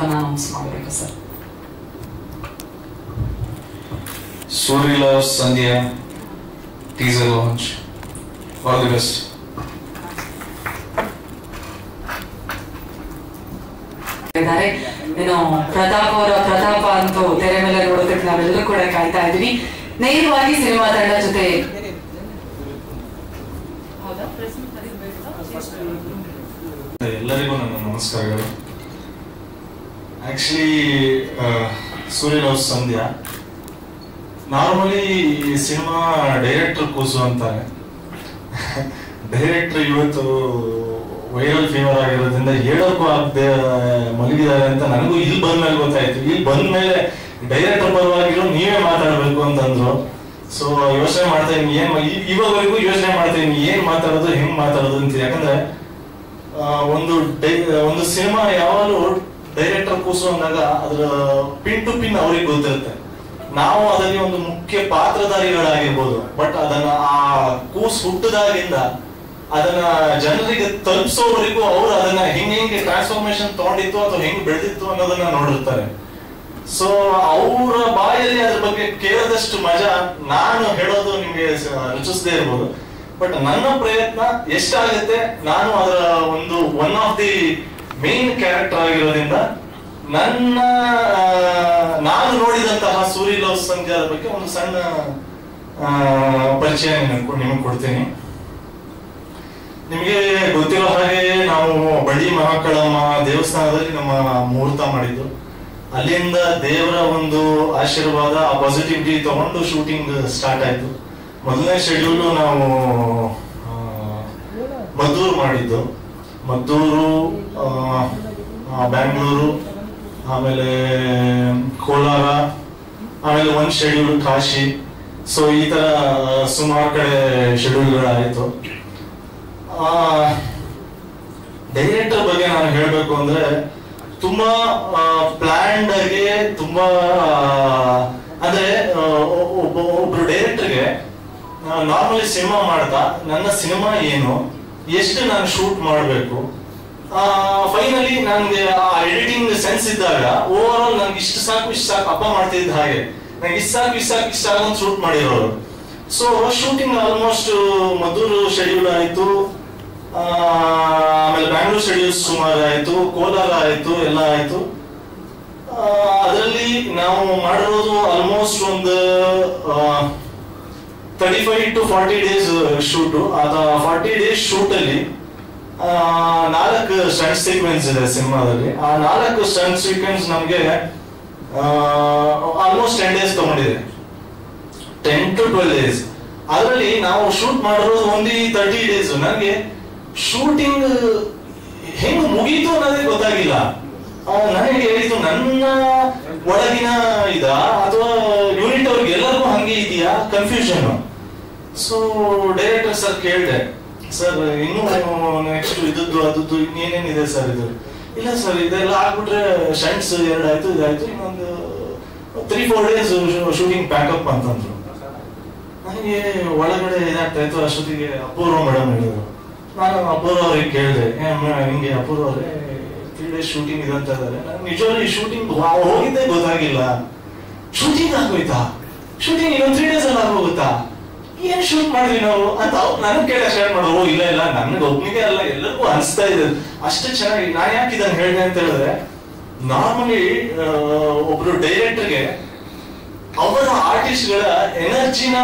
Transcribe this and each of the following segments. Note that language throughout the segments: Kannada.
ಅನೌನ್ಸ್ ಮಾಡಬೇಕು sir. Suri Loves Sandhya teaser launch. All the best. ಏನು ಪ್ರತಾಪ್ ಅವರ ಪ್ರತಾಪ ಅಂತೂ ತೆರೆ ಮೇಲೆ ನೋಡೋದಕ್ಕೆ ನಾವೆಲ್ಲರೂ ಕೂಡ ಕಾಯ್ತಾ ಇದೀವಿ. ನೇರವಾಗಿ ಸಿನಿಮಾ ತಂಡ ಜೊತೆ ಎಲ್ಲರಿಗೂ ನನ್ನ ನಮಸ್ಕಾರಗಳು. ಆಕ್ಚುಲಿ ಸೂರಿ ಲವ್ಸ್ ಸಂಧ್ಯಾ ನಾರ್ಮಲಿ ಸಿನಿಮಾ ಡೈರೆಕ್ಟರ್ ಕೂಸು ಅಂತಾರೆ. ಡೈರೆಕ್ಟರ್ ಇವತ್ತು ವೈರಲ್ ಫೀವರ್ ಆಗಿರೋದ್ರಿಂದ ಹೇಳೋಕ್ಕೂ ಆಗದೆ ಮಲಗಿದ್ದಾರೆ ಅಂತ ನನಗೂ ಇಲ್ಲಿ ಬಂದ್ಮೇಲೆ ಗೊತ್ತಾಯ್ತು. ಇಲ್ಲಿ ಬಂದ್ಮೇಲೆ ಡೈರೆಕ್ಟರ್ ಪರವಾಗಿರೋ ನೀವೇ ಮಾತಾಡ್ಬೇಕು ಅಂತಂದ್ರು. ಸೊ ಯೋಚನೆ ಮಾಡ್ತಾ ಇದ್ದೀನಿ ಇವಾಗವರೆಗೂ ಯೋಚನೆ ಮಾಡ್ತಾ ಇದ್ದೀನಿ ಏನ್ ಮಾತಾಡೋದು ಹೆಂಗ್ ಮಾತಾಡೋದು ಅಂತ. ಯಾಕಂದ್ರೆ ಒಂದು ಸಿನಿಮಾ ಯಾವಾಗಲೂ ಡೈರೆಕ್ಟರ್ ಕೂಸು ಅಂದಾಗ ಅದ್ರ ಪಿನ್ ಟು ಪಿನ್ ಅವ್ರಿಗೆ ಗೊತ್ತಿರುತ್ತೆ. ನಾವು ಅದರಲ್ಲಿ ಒಂದು ಮುಖ್ಯ ಪಾತ್ರಧಾರಿಗಳಾಗಿರ್ಬೋದು, ಬಟ್ ಅದನ್ನ ಆ ಕೂಸು ಹುಟ್ಟದಾಗಿಂದ ಅದನ್ನ ಜನರಿಗೆ ತಲುಪಿಸೋವರೆಗೂ ಅವ್ರು ಅದನ್ನ ಹೆಂಗೆ ಟ್ರಾನ್ಸ್ಫಾರ್ಮೇಶನ್ ತಗೊಂಡಿತ್ತು ಅಥವಾ ಹೆಂಗ್ ಬೆಳೆದಿತ್ತು ಅನ್ನೋದನ್ನ ನೋಡಿರ್ತಾರೆ. ಸೊ ಅವರ ಬಾಯಲ್ಲಿ ಅದ್ರ ಬಗ್ಗೆ ಕೇಳದಷ್ಟು ಮಜಾ ನಾನು ಹೇಳೋದು ನಿಮ್ಗೆ ರುಚಿಸದೇ ಇರ್ಬೋದು. ಬಟ್ ನನ್ನ ಪ್ರಯತ್ನ ಎಷ್ಟಾಗುತ್ತೆ, ನಾನು ಅದರ one of the main character ಆಗಿರೋದ್ರಿಂದ ನಾನು ನೋಡಿದಂತಹ ಸೂರಿ ಲವ್ಸ್ ಸಂಧ್ಯಾದ ಬಗ್ಗೆ ಒಂದು ಸಣ್ಣ ಪರಿಚಯ ನಿಮಗೆ ಕೊಡ್ತೀನಿ. ನಿಮಗೆ ಗೊತ್ತಿರೋ ಹಾಗೆ ನಾವು ಬಳ್ಳಿ ಮಹಾಕಾಳಮ್ಮ ದೇವಸ್ಥಾನದಲ್ಲಿ ನಮ್ಮ ಮುಹೂರ್ತ ಮಾಡಿದ್ದು. ಅಲ್ಲಿಂದ ದೇವರ ಒಂದು ಆಶೀರ್ವಾದ, ಆ ಪಾಸಿಟಿವಿಟಿ ತಗೊಂಡು ಶೂಟಿಂಗ್ ಸ್ಟಾರ್ಟ್ ಆಯ್ತು. ಮೊದಲನೇ ಶೆಡ್ಯೂಲ್ ನಾವು ಮದ್ದೂರು ಮಾಡಿದ್ದು. ಮದ್ದೂರು, ಬ್ಯಾಂಗ್ಳೂರು, ಆಮೇಲೆ ಕೋಲಾರ, ಆಮೇಲೆ ಒಂದು ಶೆಡ್ಯೂಲ್ ಕಾಶಿ. ಸೊ ಈ ತರ ಸುಮಾರು ಕಡೆ ಶೆಡ್ಯೂಲ್ಗಳಾಯಿತು. ಡೈರೆಕ್ಟರ್ ಬಗ್ಗೆ ನಾನು ಹೇಳ್ಬೇಕು ಅಂದ್ರೆ ತುಂಬಾ ಪ್ಲಾನ್ಡ್ ಆಗಿ ತುಂಬಾ ಅಂದ್ರೆ ಒಬ್ರು ಡೈರೆಕ್ಟರ್ಗೆ ನಾರ್ಮಲಿ ಸಿನಿಮಾ ಮಾಡ್ತಾ ನನ್ನ ಸಿನಿಮಾ ಏನು, ಎಷ್ಟು ನಾನು ಶೂಟ್ ಮಾಡಬೇಕು, ಫೈನಲಿ ನನ್ಗೆ ಆ ಎಡಿಟಿಂಗ್ ಸೆನ್ಸ್ ಇದ್ದಾಗ ಓವರ್ ಆಲ್ ನನ್ಗೆ ಇಷ್ಟು ಸಾಕು ಅಪ್ಪ ಮಾಡ್ತಿದ್ದ ಹಾಗೆ ನಂಗೆ ಇಷ್ಟ ಸಾಕು ಅಂತ ಶೂಟ್ ಮಾಡಿರೋರು. So shooting almost Maddur schedule ಆಯ್ತು, ಆಮೇಲೆ ಬ್ಯಾಂಗ್ಳೂರ್ ಶೆಡ್ಯೂಲ್ ಸುಮಾರು ಆಯ್ತು, ಕೋಲಾರ ಆಯ್ತು, ಎಲ್ಲ ಆಯ್ತು. ಅದರಲ್ಲಿ ನಾವು ಮಾಡಿರೋದು ಆಲ್ಮೋಸ್ಟ್ ಒಂದು 35 to 40 ಡೇಸ್ ಶೂಟು. ಅದ 40 ಡೇಸ್ ಶೂಟ್ ಅಲ್ಲಿ 4 ಸ್ಟಂಟ್ ಸೀಕ್ವೆನ್ಸ್ ಇದೆ ಸಿನಿಮಾದಲ್ಲಿ. ಆ 4 ಸ್ಟಂಟ್ ಸೀಕ್ವೆನ್ಸ್ ನಮ್ಗೆ ಆಲ್ಮೋಸ್ಟ್ 10 ಡೇಸ್ ತಗೊಂಡಿದೆ, 10 to 12 ಡೇಸ್. ಅದರಲ್ಲಿ ನಾವು ಶೂಟ್ ಮಾಡಿರೋದು ಒಂದಿ 30 ಡೇಸ್. ನನಗೆ ಶೂಟಿಂಗ್ ಹೆಂಗ್ ಮುಗೀತು ಅನ್ನೋದೇ ಗೊತ್ತಾಗಿಲ್ಲ. ನನಗೆ ಇದು ನನ್ನ ಒಳಗಿನ ಇದ ಅಥವಾ ಯೂನಿಟ್ ಅವ್ರಿಗೆ ಎಲ್ಲರಿಗೂ ಹಂಗೆ ಇದೆಯಾ ಕನ್ಫ್ಯೂಷನ್. ಸೊ ಡೈರೆಕ್ಟರ್ ಸರ್ ಕೇಳಿದೆ, ಸರ್ ಇನ್ನು ನೆಕ್ಸ್ಟ್ ಇದ್ದದ್ದು ಅದದ್ದು ಇನ್ನೇನೇನಿದೆ ಸರ್ ಇದು? ಇಲ್ಲ ಸರ್ ಇದೆಲ್ಲ ಆಗ್ಬಿಟ್ರೆ ಶಂಟ್ಸ್ 2 ಆಯ್ತು, ಇದಾಯ್ತು, ಇನ್ನೊಂದು 3-4 ಡೇಸ್ ಶೂಟಿಂಗ್ ಪ್ಯಾಕಪ್ ಅಂತಂದ್ರು. ನನಗೆ ಒಳಗಡೆ ಇದಾಗ್ತಾ ಇತ್ತು. ಅಷ್ಟೊತ್ತಿಗೆ ಅಪೂರ್ವ ಮೇಡಮ್ ಹೇಳಿದ್ರು. ನಾನು ಅಪೂರ್ವ ಅವ್ರಿಗೆ ಕೇಳಿದೆ, ಹಿಂಗೆ ಅಪೂರ್ವ ಅವ್ರೆ 3 ಡೇಸ್ ಶೂಟಿಂಗ್ ಇದೆ ಅಂತ ಇದ್ದಾರೆ. ನಾನು ನಿಜವಾಗ್ಲೂ ಈ ಶೂಟಿಂಗ್ ಹೋಗಿದ್ದೆ ಗೊತ್ತಾಗಿಲ್ಲ. ಶೂಟಿಂಗ್ ಆಗೋಯ್ತಾ? ಶೂಟಿಂಗ್ ಇನ್ನೊಂದು 3 ಡೇಸ್ ಅಲ್ಲಿ ಆಗೋಗುತ್ತಾ? ಏನ್ ಶೂಟ್ ಮಾಡಿದ್ವಿ ನಾವು ಅಂತ ನನಗೆ ಕೇಳ ಶೇರ್ ಮಾಡೋದು. ಇಲ್ಲ ನನ್ಗೆ ಒಬ್ಬನಿಗೆ ಅಲ್ಲ, ಎಲ್ಲರಿಗೂ ಅನಿಸ್ತಾ ಇದೆ ಅಷ್ಟು ಚೆನ್ನಾಗಿ. ನಾನು ಯಾಕೆ ಇದನ್ನ ಹೇಳಿದೆ ಅಂತ ಹೇಳಿದ್ರೆ, ನಾರ್ಮಲಿ ಒಬ್ರು ಡೈರೆಕ್ಟರ್ಗೆ ಅವರ ಆರ್ಟಿಸ್ಟ್ಗಳ ಎನರ್ಜಿನ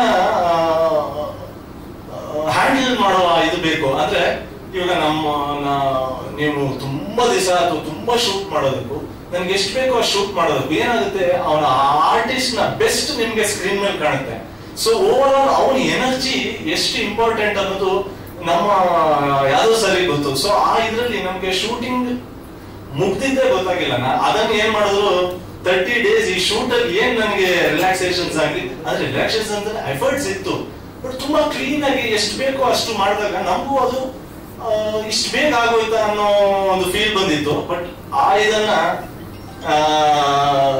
ಹ್ಯಾಂಡಲ್ ಮಾಡುವ ಇದು ಬೇಕು. ಅಂದ್ರೆ ಇವಾಗ ನೀವು ತುಂಬಾ ದಿವಸ ಅಥವಾ ತುಂಬಾ ಶೂಟ್ ಮಾಡೋದಕ್ಕೂ ನನ್ಗೆ ಎಷ್ಟು ಬೇಕೋ ಅಷ್ಟು ಶೂಟ್ ಮಾಡೋದಕ್ಕೂ ಏನಾಗುತ್ತೆ, ಅವನ ಆರ್ಟಿಸ್ಟ್ ನ ಬೆಸ್ಟ್ ನಿಮ್ಗೆ ಸ್ಕ್ರೀನ್ ಮೇಲೆ ಕಾಣುತ್ತೆ. ಸೊ ಓವರ್ ಆಲ್ ಅವನ ಎನರ್ಜಿ ಎಷ್ಟು ಇಂಪಾರ್ಟೆಂಟ್ ಅನ್ನೋದು ನಮ್ಮ ಯಾವ್ದೋ ಸರಿ ಗೊತ್ತು. ಸೊ ಆ ಇದ್ರಲ್ಲಿ ನಮ್ಗೆ ಶೂಟಿಂಗ್ ಮುಗ್ದಿದ್ದೇ ಗೊತ್ತಾಗಿಲ್ಲ. ಅದನ್ನ ಏನ್ ಮಾಡಿದ್ರು 30 ಡೇಸ್ ಈ ಶೂಟ್ ಅಲ್ಲಿ ಏನ್ ನನಗೆ ರಿಲ್ಯಾಕ್ಸೇಷನ್ಸ್ ಆಗ್ಲಿ, ಅಂದ್ರೆ ರಿಲ್ಯಾಕ್ಸೇಷನ್ ಅಂದ್ರೆ ಎಫರ್ಟ್ಸ್ ಇತ್ತು, ಬಟ್ ತುಂಬಾ ಕ್ಲೀನ್ ಆಗಿ ಎಷ್ಟು ಬೇಕೋ ಅಷ್ಟು ಮಾಡಿದಾಗ ನಮಗೂ ಅದು ಇಷ್ಟು ಬೇಗ ಆಗೋಯ್ತಾ ಅನ್ನೋ ಒಂದು ಫೀಲ್ ಬಂದಿತ್ತು. ಬಟ್ ಇದನ್ನ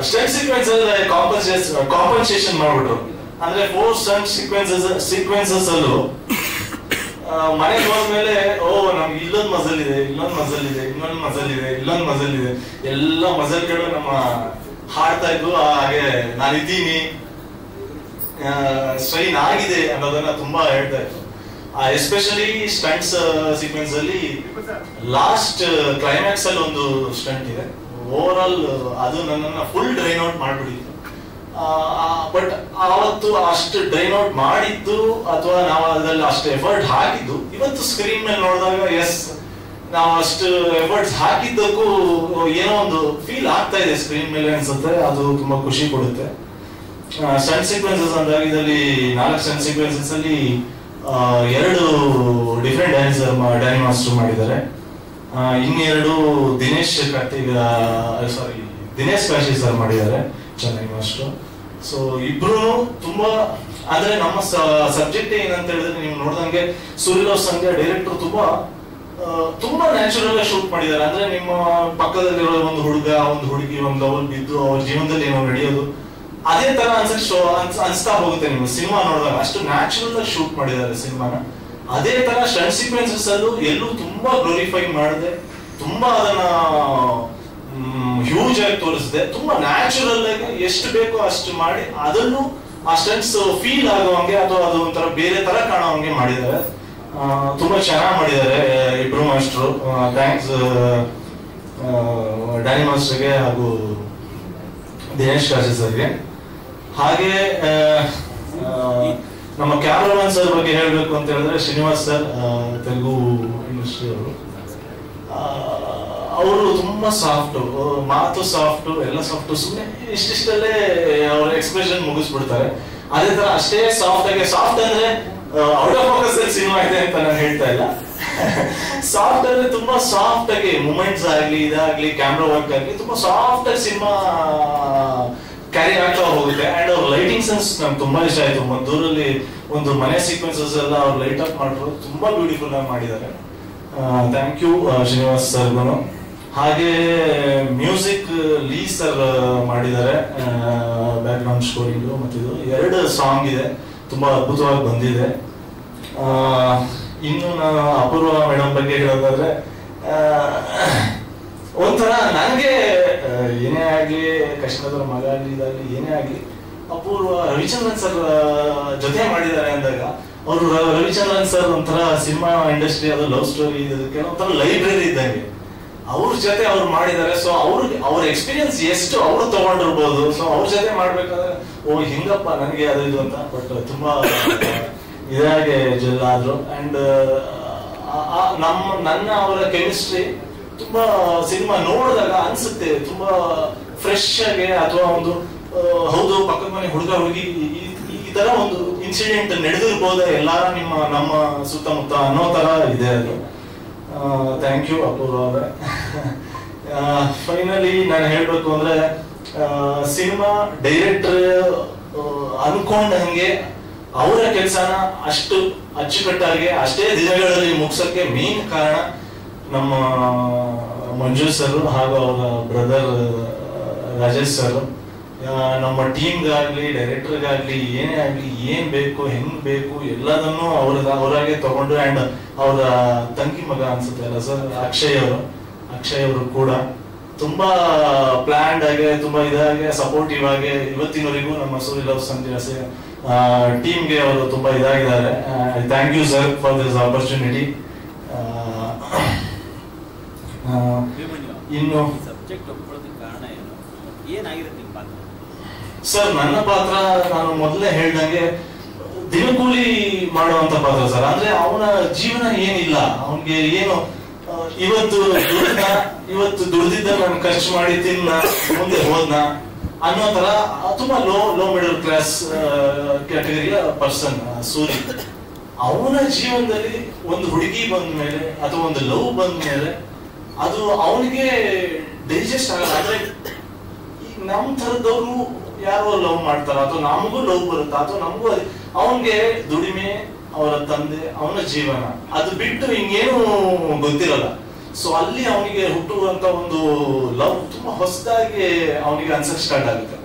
ಸ್ಟಂಟ್ ಸೀಕ್ವೆನ್ಸ್ ಅಲ್ಲಿ ಕಾಂಪನ್ಸೇಷನ್ ಮಾಡ್ಬಿಟ್ರು. ಅಂದ್ರೆ 4 ಸ್ಟಂಟ್ ಸೀಕ್ವೆನ್ಸಸ್ ಅಲ್ಲೂ ಮನೆಗೆ ಹೋದ್ಮೇಲೆ ನಮ್ಗೆ ಇಲ್ಲೊಂದು ಮಜಲ್ ಇದೆ, ಇನ್ನೊಂದು ಮಜಲ್ ಇದೆ, ಇನ್ನೊಂದು ಮಜಲ್ ಇದೆ, ಇಲ್ಲೊಂದು ಮಜಲ್ ಇದೆ, ಎಲ್ಲ ಮಜಲ್ಗಳು ನಮ್ಮ ಹಾಡ್ತಾ ಇದ್ವು. ಹಾಗೆ ನಾನಿದ್ದೀನಿ, ಸ್ಟ್ರೈನ್ ಆಗಿದೆ ಅನ್ನೋದನ್ನ ತುಂಬಾ ಹೇಳ್ತಾ ಇತ್ತು. ಎಸ್ಪೆಷಲಿ ಸ್ಟಂಟ್ಸ್ ಸೀಕ್ವೆನ್ಸ್ ಅಲ್ಲಿ ಲಾಸ್ಟ್ ಕ್ಲೈಮ್ಯಾಕ್ಸ್ ಅಲ್ಲಿ ಒಂದು ಸ್ಟಂಟ್ ಇದೆ, ಓವರ್ ಆಲ್ ಅದು ನನ್ನನ್ನ ಫುಲ್ ಡ್ರೈನ್ ಔಟ್ ಮಾಡ್ಬಿಟ್ಟಿತ್ತು. ಬಟ್ ಆವತ್ತು ಅಷ್ಟು ಡ್ರೈನ್ ಔಟ್ ಮಾಡಿದ್ದು ಅಥವಾ ನಾವು ಅದ್ರಲ್ಲಿ ಅಷ್ಟು ಎಫರ್ಟ್ ಹಾಕಿದ್ದು ಇವತ್ತು ಸ್ಕ್ರೀನ್ ಮೇಲೆ ನೋಡಿದಾಗ ಎಸ್ ನಾವು ಅಷ್ಟು ಎಫರ್ಟ್ಸ್ ಹಾಕಿದ್ದಕ್ಕೂ ಏನೋ ಒಂದು ಫೀಲ್ ಆಗ್ತಾ ಇದೆ ಸ್ಕ್ರೀನ್ ಮೇಲೆ ಅನ್ಸುತ್ತೆ. ಅದು ತುಂಬಾ ಖುಷಿ ಕೊಡುತ್ತೆ. ಸ್ಟಂಟ್ ಸೀಕ್ವೆನ್ಸಸ್ ಅಂದಾಗ ಇದರಲ್ಲಿ 4 ಸ್ಟಂಟ್ ಸೀಕ್ವೆನ್ಸಸ್ ಅಲ್ಲಿ 2 ಡಿಫ್ರೆಂಟ್ ಡ್ಯಾನಿ ಮಾಸ್ಟರ್ ಮಾಡಿದ್ದಾರೆ. ಇನ್ನೆರಡು ದಿನೇಶ್ ಕಾಶಿ ಸರ್ ಮಾಡಿದ್ದಾರೆ, ಚೆನ್ನಾಗಿ ಮಾಸ್ಟರ್. ಸೊ ಇಬ್ರು ತುಂಬಾ ಅಂದ್ರೆ ನಮ್ಮ ಸಬ್ಜೆಕ್ಟ್ ಏನಂತ ಹೇಳಿದ್ರೆ ನೀವು ನೋಡ್ದಂಗೆ ಸೂರ್ಯಲವ್ ಸಂಧ್ಯಾ ಡೈರೆಕ್ಟರ್ ತುಂಬಾ ನ್ಯಾಚುರಲ್ ಆಗಿ ಶೂಟ್ ಮಾಡಿದ್ದಾರೆ. ಅಂದ್ರೆ ನಿಮ್ಮ ಪಕ್ಕದಲ್ಲಿರೋ ಒಂದು ಹುಡುಗ ಒಂದು ಹುಡುಗಿ ಒಂದು ಲವಲ್ ಬಿದ್ದು ಅವ್ರ ಜೀವನದಲ್ಲಿ ಏನೋ ನಡೆಯೋದು ಅದೇ ತರ ಅನ್ಸ್ತಾ ಹೋಗುತ್ತೆ ನಿಮ್ಗೆ ಸಿನಿಮಾ ನೋಡಿದಾಗ. ಅಷ್ಟು ನ್ಯಾಚುರಲ್ ಆಗಿ ಶೂಟ್ ಮಾಡಿದ್ದಾರೆ ಸಿನಿಮಾನ. ಅದೇ ತರ ಸ್ಟಂಟ್ ಸೀಕ್ವೆನ್ಸಸ್ ಅಲ್ಲೂ ಎಲ್ಲೂ ತುಂಬಾ ಗ್ಲೋರಿಫೈ ಮಾಡಿದೆ, ತುಂಬಾ ಅದನ್ನ ಹ್ಯೂಜ್ ಆಗಿ ತೋರಿಸಿದೆ. ತುಂಬಾ ನ್ಯಾಚುರಲ್ ಆಗಿ ಎಷ್ಟು ಬೇಕೋ ಅಷ್ಟು ಮಾಡಿ ಅದನ್ನು ಆ ಸ್ಟಂಟ್ಸ್ ಫೀಲ್ ಆಗುವಂಗೆ ಅಥವಾ ಅದು ಒಂಥರ ಬೇರೆ ತರ ಕಾಣುವಂಗೆ ಮಾಡಿದ್ದಾರೆ. ತುಂಬಾ ಚೆನ್ನಾಗಿ ಮಾಡಿದ್ದಾರೆ ಇಬ್ರು ಮಾಸ್ಟರು. ಥ್ಯಾಂಕ್ಸ್ ಡ್ಯಾನಿ ಮಾಸ್ಟರ್ಗೆ ಹಾಗೂ ದಿನೇಶ್ ಕಾಶಿ ಸರ್ಗೆ. ಹಾಗೆ ನಮ್ಮ ಕ್ಯಾಮ್ರಾಮನ್ ಸರ್ ಬಗ್ಗೆ ಹೇಳ್ಬೇಕು ಅಂತ ಹೇಳಿದ್ರೆ ಶ್ರೀನಿವಾಸ್ ಸರ್, ತೆಲುಗು ಇಂಡಸ್ಟ್ರಿ ಅವರು ತುಂಬಾ ಸಾಫ್ಟ್, ಮಾತು ಸಾಫ್ಟ್, ಎಲ್ಲ ಸಾಫ್ಟ್. ಸುಮ್ಮನೆ ಇಷ್ಟಿಷ್ಟಲ್ಲೇ ಅವ್ರ ಎಕ್ಸ್ಪ್ರೆಷನ್ ಮುಗಿಸ್ಬಿಡ್ತಾರೆ. ಅದೇ ತರ ಅಷ್ಟೇ ಸಾಫ್ಟ್ ಆಗಿ, ಸಾಫ್ಟ್ ಅಂದ್ರೆ ಔಟ್ ಆಫ್ ಫೋಕಸ್ ಅಲ್ಲಿ ಸಿನಿಮಾ ಇದೆ ಅಂತ ನಾನು ಹೇಳ್ತಾ ಇಲ್ಲ. ಸಾಫ್ಟ್ ಅಂದ್ರೆ ತುಂಬಾ ಸಾಫ್ಟ್ ಆಗಿ ಮೂಮೆಂಟ್ಸ್ ಆಗ್ಲಿ ಇದಾಗ್ಲಿ ಕ್ಯಾಮ್ರಾ ವರ್ಕ್ ಆಗ್ಲಿ ತುಂಬಾ ಸಾಫ್ಟ್ ಆಗಿ ಸಿನಿಮಾ ಕ್ಯಾರಿ ಆಗ್ತಾ ಹೋಗುತ್ತೆ. ಅಂಡ್ ಅವ್ರ ಲೈಟಿಂಗ್ ಸೆನ್ಸ್ ನಂಗೆ ತುಂಬಾ ಇಷ್ಟ ಆಯ್ತು. ಮದ್ದೂರಲ್ಲಿ ಒಂದು ಮನೆ ಸೀಕ್ವೆನ್ಸಸ್ ಎಲ್ಲ ಅವ್ರು ಲೈಟ್ ಅಪ್ ಮಾಡಿದ್ರು, ತುಂಬಾ ಬ್ಯೂಟಿಫುಲ್ ಆಗಿ ಮಾಡಿದ್ದಾರೆ. ಥ್ಯಾಂಕ್ ಯು ಶ್ರೀನಿವಾಸ್ ಸರ್ಗೂ. ಹಾಗೆ ಮ್ಯೂಸಿಕ್ ಲೀ ಸರ್ ಮಾಡಿದ್ದಾರೆ, ಬ್ಯಾಕ್ ಗ್ರೌಂಡ್ ಸ್ಕೋರಿಂಗು ಮತ್ತಿದು 2 ಸಾಂಗ್ ಇದೆ, ತುಂಬಾ ಅದ್ಭುತವಾಗಿ ಬಂದಿದೆ. ಇನ್ನು ನಾನು ಅಪೂರ್ವ ಮೇಡಮ್ ಬಗ್ಗೆ ಹೇಳೋದಾದ್ರೆ ಒಂಥರ ನನಗೆ ಏನೇ ಆಗ್ಲಿ, ಕೃಷ್ಣದವರ ಮಗ ಆಗ್ಲಿ ಇದಾಗ್ಲಿ ಏನೇ ಆಗ್ಲಿ, ಅಪೂರ್ವ ರವಿಚಂದ್ರನ್ ಸರ್ ಜೊತೆ ಮಾಡಿದ್ದಾರೆ ಅಂದಾಗ ಅವರು ರವಿಚಂದ್ರನ್ ಸರ್ ಒಂಥರ ಸಿನಿಮಾ ಇಂಡಸ್ಟ್ರಿ ಅದು ಲವ್ ಸ್ಟೋರಿ ಇದಕ್ಕೆ ಒಂಥರ ಲೈಬ್ರರಿ ಇದ್ದಂಗೆ ಅವ್ರ ಜೊತೆ ಅವ್ರು ಮಾಡಿದ್ದಾರೆ. ಸೊ ಅವ್ರ ಎಕ್ಸ್ಪೀರಿಯನ್ಸ್ ಎಷ್ಟು ಅವ್ರು ತಗೊಂಡಿರ್ಬೋದು. ಸೊ ಅವ್ರ ಜೊತೆ ಮಾಡ್ಬೇಕಾದ್ರೆ ಹಿಂಗಪ್ಪ ನನಗೆ ಅದು ಇದು ಅಂತ, ಬಟ್ ತುಂಬಾ ಇದಾಗೆ ಜೆಲ್ ಆದ್ರು. ಅಂಡ್ ನನ್ನ ಅವರ ಕೆಮಿಸ್ಟ್ರಿ ತುಂಬಾ ಸಿನಿಮಾ ನೋಡಿದಾಗ ಅನ್ಸುತ್ತೆ ತುಂಬಾ ಫ್ರೆಶ್ ಆಗಿ, ಅಥವಾ ಒಂದು ಹೌದು ಪಕ್ಕದ ಮನೆ ಹುಡುಗ ಹುಡುಗಿ ಈ ತರ ಒಂದು ಇನ್ಸಿಡೆಂಟ್ ನಡೆದಿರ್ಬೋದ ಎಲ್ಲಾರ ನಮ್ಮ ಸುತ್ತಮುತ್ತ ಅನ್ನೋ ತರ ಇದೆ ಅದು. ಥ್ಯಾಂಕ್ ಯು ಅಪೂರ್ವ ಅವರೇ. ಫೈನಲಿ ನಾನು ಹೇಳ್ಬೇಕು ಅಂದ್ರೆ ಸಿನಿಮಾ ಡೈರೆಕ್ಟರ್ ಅನ್ಕೊಂಡಂಗೆ ಅವರ ಕೆಲಸನ ಅಷ್ಟು ಅಚ್ಚುಕಟ್ಟಾಗಿ ಅಷ್ಟೇ ದಿನಗಳಲ್ಲಿ ಮುಗಿಸೋಕೆ ಮೇನ್ ಕಾರಣ ನಮ್ಮ ಮಂಜು ಸರ್ ಹಾಗೂ ಅವರ ಬ್ರದರ್ ರಾಜೇಶ್ ಸರ್. ನಮ್ಮ ಟೀಮ್ಗಾಗ್ಲಿ ಡೈರೆಕ್ಟರ್ಗಾಗ್ಲಿ ಏನೇ ಆಗ್ಲಿ ಏನ್ ಬೇಕು ಹೆಂಗ್ ಬೇಕು ಎಲ್ಲದನ್ನು ಅವರಾಗೆ ತಗೊಂಡು, ಅಂಡ್ ಅವರ ತಂಗಿ ಮಗ ಅನ್ಸುತ್ತೆ ಅಲ್ಲ ಸರ್ ಅಕ್ಷಯ್ ಅವರು ಕೂಡ ತುಂಬಾ ಪ್ಲಾನ್ಡ್ ಆಗಿ ತುಂಬಾ ಇದಾಗೆ ಸಪೋರ್ಟಿವ್ ಆಗಿ ಇವತ್ತಿನವರೆಗೂ ನಮ್ಮ ಸೂರ್ಯಲವ್ ಸಂಧ್ಯಾ ಟೀಮ್ಗೆ ಅವರು ತುಂಬಾ ಇದಾಗಿದ್ದಾರೆ. Thank you sir for this opportunity. ಇನ್ನು ಸರ್ ನನ್ನ ಪಾತ್ರ ನಾನು ಮೊದಲೇ ಹೇಳ್ದಂಗೆ ದಿನಕೂಲಿ ಮಾಡುವಂತ ಪಾತ್ರ ಸರ್. ಅಂದ್ರೆ ಅವನ ಜೀವನ ಏನಿಲ್ಲ, ಅವನ್ಗೆ ಏನು ಇವತ್ತು ದುಡ್ದಿದ್ದ ನಾನು ಖರ್ಚು ಮಾಡಿ ತಿನ್ನ ಮುಂದೆ ಹೋದ್ನ ಅನ್ನೋ ತರ ತುಂಬಾ ಲೋ ಮಿಡಲ್ ಕ್ಲಾಸ್ ಕ್ಯಾಟಗರಿಯ ಪರ್ಸನ್ ಸೂರಿ. ಅವನ ಜೀವನದಲ್ಲಿ ಒಂದು ಹುಡುಗಿ ಬಂದ ಮೇಲೆ ಅಥವಾ ಒಂದು ಲವ್ ಬಂದ ಮೇಲೆ ಅದು ಅವನಿಗೆ ಡೈಜೆಸ್ಟ್ ಆಗಲ್ಲ. ಅಂದ್ರೆ ನಮ್ ತರದವ್ರು ಯಾರೋ ಲವ್ ಮಾಡ್ತಾರ ಅಥವಾ ನಮಗೂ ಲವ್ ಬರುತ್ತಾ ಅಥವಾ ನಮಗೂ ಅವನ್ಗೆ ದುಡಿಮೆ, ಅವರ ತಂದೆ, ಅವನ ಜೀವನ ಅದು ಬಿಟ್ಟು ಹಿಂಗೇನು ಗೊತ್ತಿರಲ್ಲ. ಸೊ ಅಲ್ಲಿ ಅವನಿಗೆ ಹುಟ್ಟುವಂತ ಒಂದು ಲವ್ ತುಂಬಾ ಹೊಸದಾಗಿ ಅವನಿಗೆ ಅನ್ಸಕ್ ಸ್ಟಾರ್ಟ್ ಆಗುತ್ತೆ.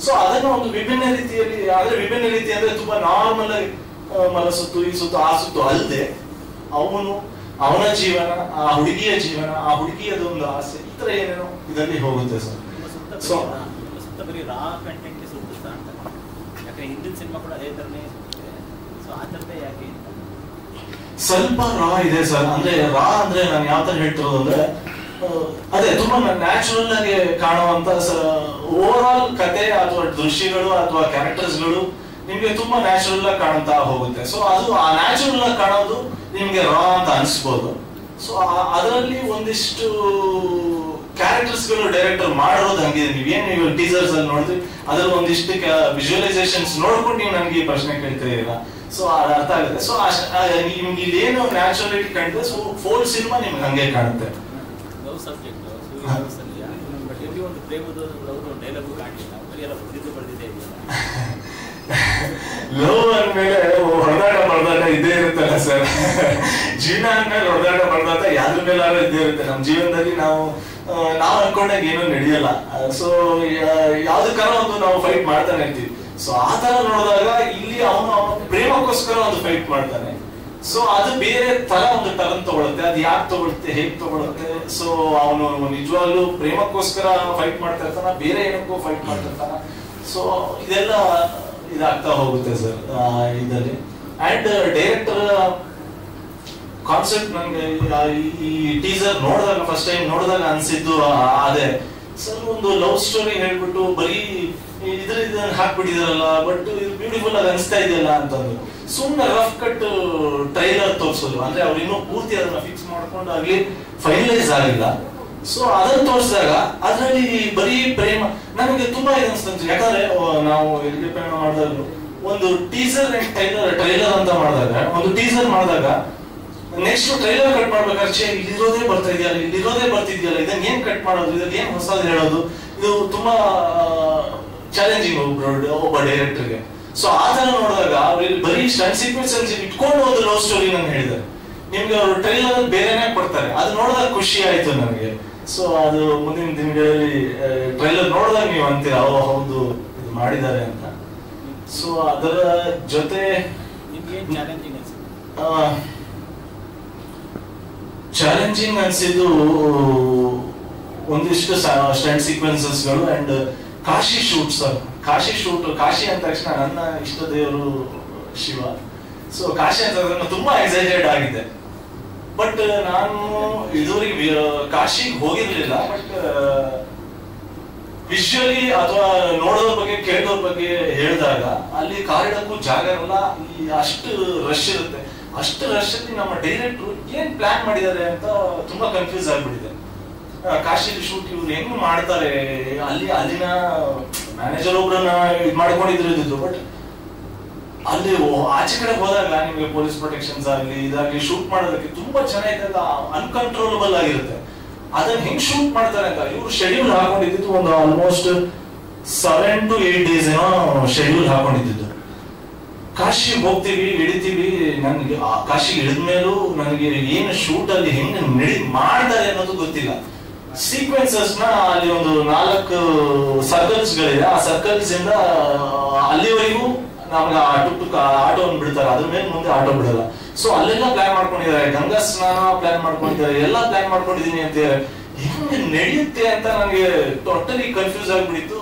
ಸೊ ಅದನ್ನ ಒಂದು ವಿಭಿನ್ನ ರೀತಿಯಲ್ಲಿ, ಆದ್ರೆ ವಿಭಿನ್ನ ರೀತಿ ಅಂದ್ರೆ ತುಂಬಾ ನಾರ್ಮಲ್ ಆಗಿ ಮಲ ಸುತ್ತು ಈ ಸುತ್ತು ಆ ಸುತ್ತು ಅಲ್ಲದೆ ಅವನ ಜೀವನ, ಆ ಹುಡುಗಿಯ ಜೀವನ, ಆ ಹುಡುಗಿಯದೊಂದು ಆಸೆ, ಈ ತರ ಏನೇನೋ ಇದರಲ್ಲಿ ಹೋಗುತ್ತೆ ಸರ್. ಸೊ ಬರೀ ರಾ ಕಂಟೆಂಟ್ ಸೂಕ್ತ ಅಂತ, ಯಾಕಂದ್ರೆ ಹಿಂದಿನ ಸಿನಿಮಾ ಕೂಡ ಅದೇ ತರನೇ, ಸೊ ಆ ಥರದೇ ಯಾಕೆ ಸ್ವಲ್ಪ ರಾ ಇದೆ ಸರ್. ಅಂದ್ರೆ ರಾ ಅಂದ್ರೆ ನಾನು ಯಾವ ತರ ಹೇಳ್ತಿರೋದು ಅಂದ್ರೆ ಅದೇ ತುಂಬಾ ನ್ಯಾಚುರಲ್ ಆಗಿ ಕಾಣುವಂತ ಓವರ್ ಆಲ್ ಕತೆ ಅಥವಾ ದೃಶ್ಯಗಳು ಅಥವಾ ಕ್ಯಾರೆಕ್ಟರ್ಸ್ಗಳು ನಿಮ್ಗೆ ತುಂಬಾ ನ್ಯಾಚುರಲ್ ಆಗಿ ಕಾಣುತ್ತಾ ಹೋಗುತ್ತೆ. ಸೊ ಅದು ಆ ನ್ಯಾಚುರಲ್ ಆಗಿ ಕಾಣೋದು ನಿಮ್ಗೆ ರಾ ಅಂತ ಅನ್ಸ್ಬೋದು. ಸೊ ಅದರಲ್ಲಿ ಒಂದಿಷ್ಟು ಕ್ಯಾರೆಕ್ಟರ್ಸ್ ಗಳು ಡೈರೆಕ್ಟರ್ ಮಾಡಿರೋದು ಹಂಗಿದೆ. ನೀವು ಟೀಸರ್ಸ್ ಅಲ್ಲಿ ನೋಡಿದ್ರಿ, ಅದ್ರಲ್ಲಿ ಒಂದಿಷ್ಟು ವಿಜುವಲೈಸೇಷನ್ಸ್ ನೋಡ್ಕೊಂಡು ನೀವು ನನಗೆ ಈ ಪ್ರಶ್ನೆ ಕೇಳ್ತಾ ಇದ್ದೀರಾ. ಸೊ ಅದು ಅರ್ಥ ಆಗುತ್ತೆ. ಸೊ ನಿಮ್ಗೆ ಇಲ್ಲೇನು ನ್ಯಾಚುರಲಿಟಿ ಕಾಣುತ್ತೆ, ಸೊ ಫೋಲ್ ಸಿನಿಮಾ ನಿಮ್ಗೆ ಹಂಗೆ ಕಾಣುತ್ತೆ. ಲವ್ ಸಬ್ಜೆಕ್ಟ್ ಬಟ್ ಎಲ್ಲಿ ಒಂದು ಪ್ರೇಮದ ಲವ್ ಡೈಲಾಗು ಕಾಣಲಿಲ್ಲ, ಬರೀ ಎಲ್ಲ ಬರ್ದಿದ್ದೇ ಇದೆಯಲ್ಲ. ಲವ್ ಅಂದ್ಮೇಲೆ ಹೊಡೆದಾಟ ಇದ್ದೇ ಇರುತ್ತಲ್ಲ ಸರ್. ಜೀವನ ಅಂದ್ಮೇಲೆ ಹೊಡೆದಾಟ ಯಾವ್ದ್ರ ಮೇಲಾದ್ರೂ ಇದ್ದೇ ಇರುತ್ತೆ. ನಮ್ಮ ಜೀವನದಲ್ಲಿ ನಾವು ಅನ್ಕೊಂಡಾಗ ಏನೂ ನಡೆಯಲ್ಲ. ಸೊ ಯಾವ್ದಕ್ಕಾರ ಒಂದು ನಾವು ಫೈಟ್ ಮಾಡ್ತಾನೆ ಇರ್ತೀವಿ. ಸೊ ಆ ತರ ನೋಡಿದಾಗ ಇಲ್ಲಿ ಅವನು ಪ್ರೇಮಕ್ಕೋಸ್ಕರ ಒಂದು ಫೈಟ್ ಮಾಡ್ತಾನೆ. ಸೊ ಅದು ಬೇರೆ ತರ ಒಂದು ಟರ್ನ್ ತಗೊಳುತ್ತೆ. ಅದು ಯಾಕೆ ತಗೊಳುತ್ತೆ, ಹೇಗ್ ತಗೊಳುತ್ತೆ. ಸೊ ಅವನು ನಿಜವಾಗ್ಲೂ ಪ್ರೇಮಕ್ಕೋಸ್ಕರ ಫೈಟ್ ಮಾಡ್ತಾ ಇರ್ತಾನ, ಬೇರೆ ಏನಕ್ಕೂ ಫೈಟ್ ಮಾಡ್ತಿರ್ತಾನ. ಸೊ ಇದೆಲ್ಲ ಇದಾಗ್ತಾ ಹೋಗುತ್ತೆ ಸರ್ ಇದರಲ್ಲಿ. ಅಂಡ್ ಡೈರೆಕ್ಟರ್ ಕಾನ್ಸೆಪ್ಟ್ ನನಗೆ ಈ ಟೀಸರ್ ನೋಡಿದಾಗ, ಫಸ್ಟ್ ಟೈಮ್ ನೋಡಿದಾಗ ಅನ್ಸಿದ್ದು ಅದೇ ಸರ್, ಒಂದು ಲವ್ ಸ್ಟೋರಿ ಹೇಳ್ಬಿಟ್ಟು ಬರೀ ಇದನ್ನ ಹಾಕ್ಬಿಟ್ಟಿದಾರಲ್ಲ, ಬಟ್ ಇದು ಬ್ಯೂಟಿಫುಲ್ ಆಗಿ ಅನಿಸ್ತಾ ಇದೆಯಲ್ಲ ಅಂತಂದು ಸುಮ್ಮನೆ ರಫ್ ಕಟ್ ಟ್ರೈಲರ್ ತೋರಿಸೋದು. ಅಂದ್ರೆ ಅವ್ರು ಇನ್ನೂ ಪೂರ್ತಿ ಅದನ್ನ ಫಿಕ್ಸ್ ಮಾಡ್ಕೊಂಡು ಆಗ್ಲಿ ಫೈನಲೈಸ್ ಆಗಿಲ್ಲ. ಸೊ ಅದನ್ನ ತೋರಿಸಿದಾಗ ಅದರಲ್ಲಿ ಬರೀ ಪ್ರೇಮ ನನಗೆ ತುಂಬಾ ಇದು ಅನಿಸ್ತಂತೆ. ಯಾಕಂದ್ರೆ ನಾವು ಎಲ್ಲಿಗೆ ಪ್ರಯಾಣ ಮಾಡಿದಾಗ ಒಂದು ಟೀಸರ್ ಟ್ರೈಲರ್ ಅಂತ ಮಾಡಿದಾಗ, ಒಂದು ಟೀಸರ್ ಮಾಡಿದಾಗ ನೆಕ್ಸ್ಟ್ ಟ್ರೈಲರ್ ಕಟ್ ಮಾಡ್ಬೇಕಾದ್ರೆ ಇಲ್ಲಿರೋದೇ ಬರ್ತಿದ್ಯಲ್ಲ, ಇದನ್ನ ಏನ್ ಕಟ್ ಮಾಡೋದು, ಇದನ್ನ ಏನ್ ಹೊಸದು ಹೇಳೋದು, ಇದು ತುಂಬಾ ಚಾಲೆಂಜಿಂಗ್ ಒಬ್ಬ ಡೈರೆಕ್ಟರ್ಗೆ. ಸೊ ಆ ತರ ನೋಡಿದಾಗ ಅವ್ರಿಗೆ ಬರೀ ಸ್ಟಂಟ್ ಸೀಕ್ವೆನ್ಸ್ ಇಟ್ಕೊಂಡು ಒಂದು ಲವ್ ಸ್ಟೋರಿ ನಾನು ಹೇಳಿದೆ. ನಿಮ್ಗೆ ಅವರು ಟ್ರೈಲರ್ ಬೇರೆನೆ ಕೊಡ್ತಾರೆ, ಅದು ನೋಡಿದಾಗ ಖುಷಿ ಆಯ್ತು ನನಗೆ. ಸೊ ಅದು ಮುಂದಿನ ದಿನಗಳಲ್ಲಿ ಟ್ರೈಲರ್ ನೋಡಿದಾಗ ನೀವು ಅಂತೀರಾ ಹೌದು ಇದು ಮಾಡಿದ್ದಾರೆ ಅಂತ. ಸೊ ಅದರ ಜೊತೆ ಚಾಲೆಂಜಿಂಗ್ ಅನ್ಸಿದ್ದು ಒಂದಿಷ್ಟು ಸ್ಟಂಟ್ ಸೀಕ್ವೆನ್ಸಸ್ಗಳು and Kashi shoot sir. Kashi ಅಂದ ತಕ್ಷಣ ನನ್ನ ಇಷ್ಟ ದೇವರು ಶಿವ. ಸೊ ಕಾಶಿ ಅಂತ ತುಂಬಾ ಎಕ್ಸೈಟೆಡ್ ಆಗಿದೆ. ಬಟ್ ನಾನು ಇದುವರೆಗೆ ಕಾಶಿಗೆ ಹೋಗಿರ್ಲಿಲ್ಲ. ಬಟ್ ವಿಜುವಲಿ ಅಥವಾ ನೋಡೋದ್ರ ಬಗ್ಗೆ ಕೇಳೋದ್ರ ಬಗ್ಗೆ ಹೇಳಿದಾಗ ಅಲ್ಲಿ ಕಾರಿಡಕ್ಕೂ ಜಾಗ ಇರಲ್ಲ, ಅಷ್ಟು ರಶ್ ಇರುತ್ತೆ. ಅಷ್ಟು ರಶ್ ಅಲ್ಲಿ ನಮ್ಮ ಡೈರೆಕ್ಟ್ರು ಏನ್ ಪ್ಲಾನ್ ಮಾಡಿದ್ದಾರೆ ಅಂತ ತುಂಬಾ ಕನ್ಫ್ಯೂಸ್ ಆಗ್ಬಿಟ್ಟಿದೆ. ಕಾಶಿಲಿ ಶೂಟ್ ಇವ್ರು ಹೆಂಗ್ ಮಾಡ್ತಾರೆ, ಅಲ್ಲಿನ ಮ್ಯಾನೇಜರ್ ಒಬ್ರನ್ನ ಇದು ಮಾಡ್ಕೊಂಡಿದ್ರು. ಬಟ್ ಅಲ್ಲಿ ಆಚೆ ಕಡೆ ಹೋದಾಗ ನಿಮ್ಗೆ ಪೊಲೀಸ್ ಪ್ರೊಟೆಕ್ಷನ್ಸ್ ಆಗ್ಲಿ ಇದಾಗ್ಲಿ ಶೂಟ್ ಮಾಡೋದಕ್ಕೆ ತುಂಬಾ ಚೆನ್ನಾಗಿದೆ, ಅನ್ಕಂಟ್ರೋಲಬಲ್ ಆಗಿರುತ್ತೆ. ಅದನ್ನ ಹೆಂಗ್ ಶೂಟ್ ಮಾಡ್ತಾರೆ ಅಂತ ಇವ್ರು ಶೆಡ್ಯೂಲ್ ಹಾಕೊಂಡಿದ್ದು ಒಂದು ಆಲ್ಮೋಸ್ಟ್ 7 to 8 days ಏನೋ ಶೆಡ್ಯೂಲ್ ಹಾಕೊಂಡಿದ್ದು. ಕಾಶಿ ಹೋಗ್ತೀವಿ, ಇಳಿತೀವಿ. ನನ್ಗೆ ಕಾಶಿಗೆ ಇಳಿದ್ಮೇಲೂ ನನಗೆ ಏನು ಶೂಟ್ ಅಲ್ಲಿ ಹೆಂಗ್ ಮಾಡ್ತಾರೆ ಅನ್ನೋದು ಗೊತ್ತಿಲ್ಲ. ಸೀಕ್ವೆನ್ಸಸ್ ನ ಅಲ್ಲಿ ಒಂದು 4 ಸರ್ಕಲ್ಸ್ ಗಳಿದೆ. ಆ ಸರ್ಕಲ್ಸ್ ಇಂದ ಅಲ್ಲಿವರೆಗೂ ನಮ್ಗೆ ಆಟೋ ಬಿಡ್ತಾರೆ, ಅದ್ರ ಮೇಲೆ ಮುಂದೆ ಆಟೋ ಬಿಡಲ್ಲ. ಸೊ ಅಲ್ಲೆಲ್ಲ ಪ್ಲಾನ್ ಮಾಡ್ಕೊಂಡಿದ್ದಾರೆ, ಗಂಗಾ ಸ್ನಾನ ಪ್ಲಾನ್ ಮಾಡ್ಕೊಂಡಿದ್ದಾರೆ, ಎಲ್ಲ ಪ್ಲಾನ್ ಮಾಡ್ಕೊಂಡಿದೀನಿ ಅಂತ ಹೆಂಗ್ ನಡೆಯುತ್ತೆ ಅಂತ ನನಗೆ ಟೋಟಲಿ ಕನ್ಫ್ಯೂಸ್ ಆಗ್ಬಿಟ್ಟಿತ್ತು.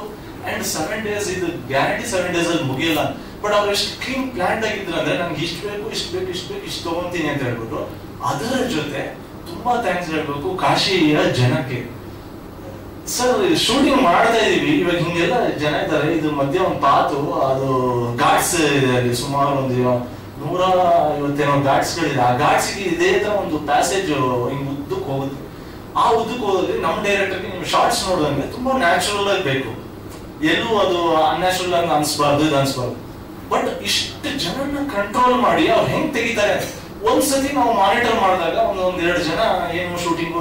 ಅಂಡ್ 7 days ಇದು ಗ್ಯಾರಂಟಿ 7 days ಅಲ್ಲಿ ಮುಗಿಯಲ್ಲ. ಬಟ್ ಅವ್ರು ಎಷ್ಟು ಕ್ಲೀನ್ ಪ್ಲಾನ್ ಆಗಿದ್ರು ಅಂದ್ರೆ ನನ್ಗೆ ಇಷ್ಟು ಬೇಕು ಇಷ್ಟು ತಗೊಂತೀನಿ ಅಂತ ಹೇಳ್ಬಿಟ್ಟು. ಅದರ ಜೊತೆ ತುಂಬಾ ಥ್ಯಾಂಕ್ಸ್ ಹೇಳ್ಬೇಕು ಕಾಶಿಯ ಜನಕ್ಕೆ. ಸರ್ ಶೂಟಿಂಗ್ ಮಾಡ್ತಾ ಇದೀವಿ, ಇವಾಗ ಹಿಂಗೆಲ್ಲ ಜನ ಇದ್ದಾರೆ, ಇದು ಮಧ್ಯ ಒಂದು ಪಾತು, ಅದು ಘಾಟ್ಸ್ ಇದೆ, ಅಲ್ಲಿ ಸುಮಾರು ಒಂದು 150 ಘಾಟ್ಸ್ ಗಳಿದೆ. ಆ ಘಾಟ್ಸ್ಗೆ ಇದೇ ತರ ಒಂದು ಪ್ಯಾಸೇಜ್ ಹಿಂಗ್ ಉದ್ದಕ್ಕೆ ಹೋಗುತ್ತೆ. ಆ ಉದ್ದಕ್ಕೆ ಹೋದ್ರೆ ನಮ್ಮ ಡೈರೆಕ್ಟರ್ಗೆ ನಿಮ್ ಶಾರ್ಟ್ಸ್ ನೋಡಿದಂಗೆ ತುಂಬಾ ನ್ಯಾಚುರಲ್ ಆಗಿ ಬೇಕು, ಎಲ್ಲೂ ಅದು ಅನ್ಯಾಚುರಲ್ ಆಗಿ ಅನ್ಸ್ಬಾರ್ದು, ಇದು ಅನ್ಸ್ಬಾರ್ದು. ಬಟ್ ಇಷ್ಟು ಜನನ ಕಂಟ್ರೋಲ್ ಮಾಡಿ ಅವ್ರು ಹೆಂಗ್ ತೆಗಿತಾರೆ. ಒಂದ್ಸತಿ ನಾವು ಮಾನಿಟರ್ ಮಾಡಿದಾಗ ಒಂದೆರಡು ಜನ ಏನು ಶೂಟಿಂಗು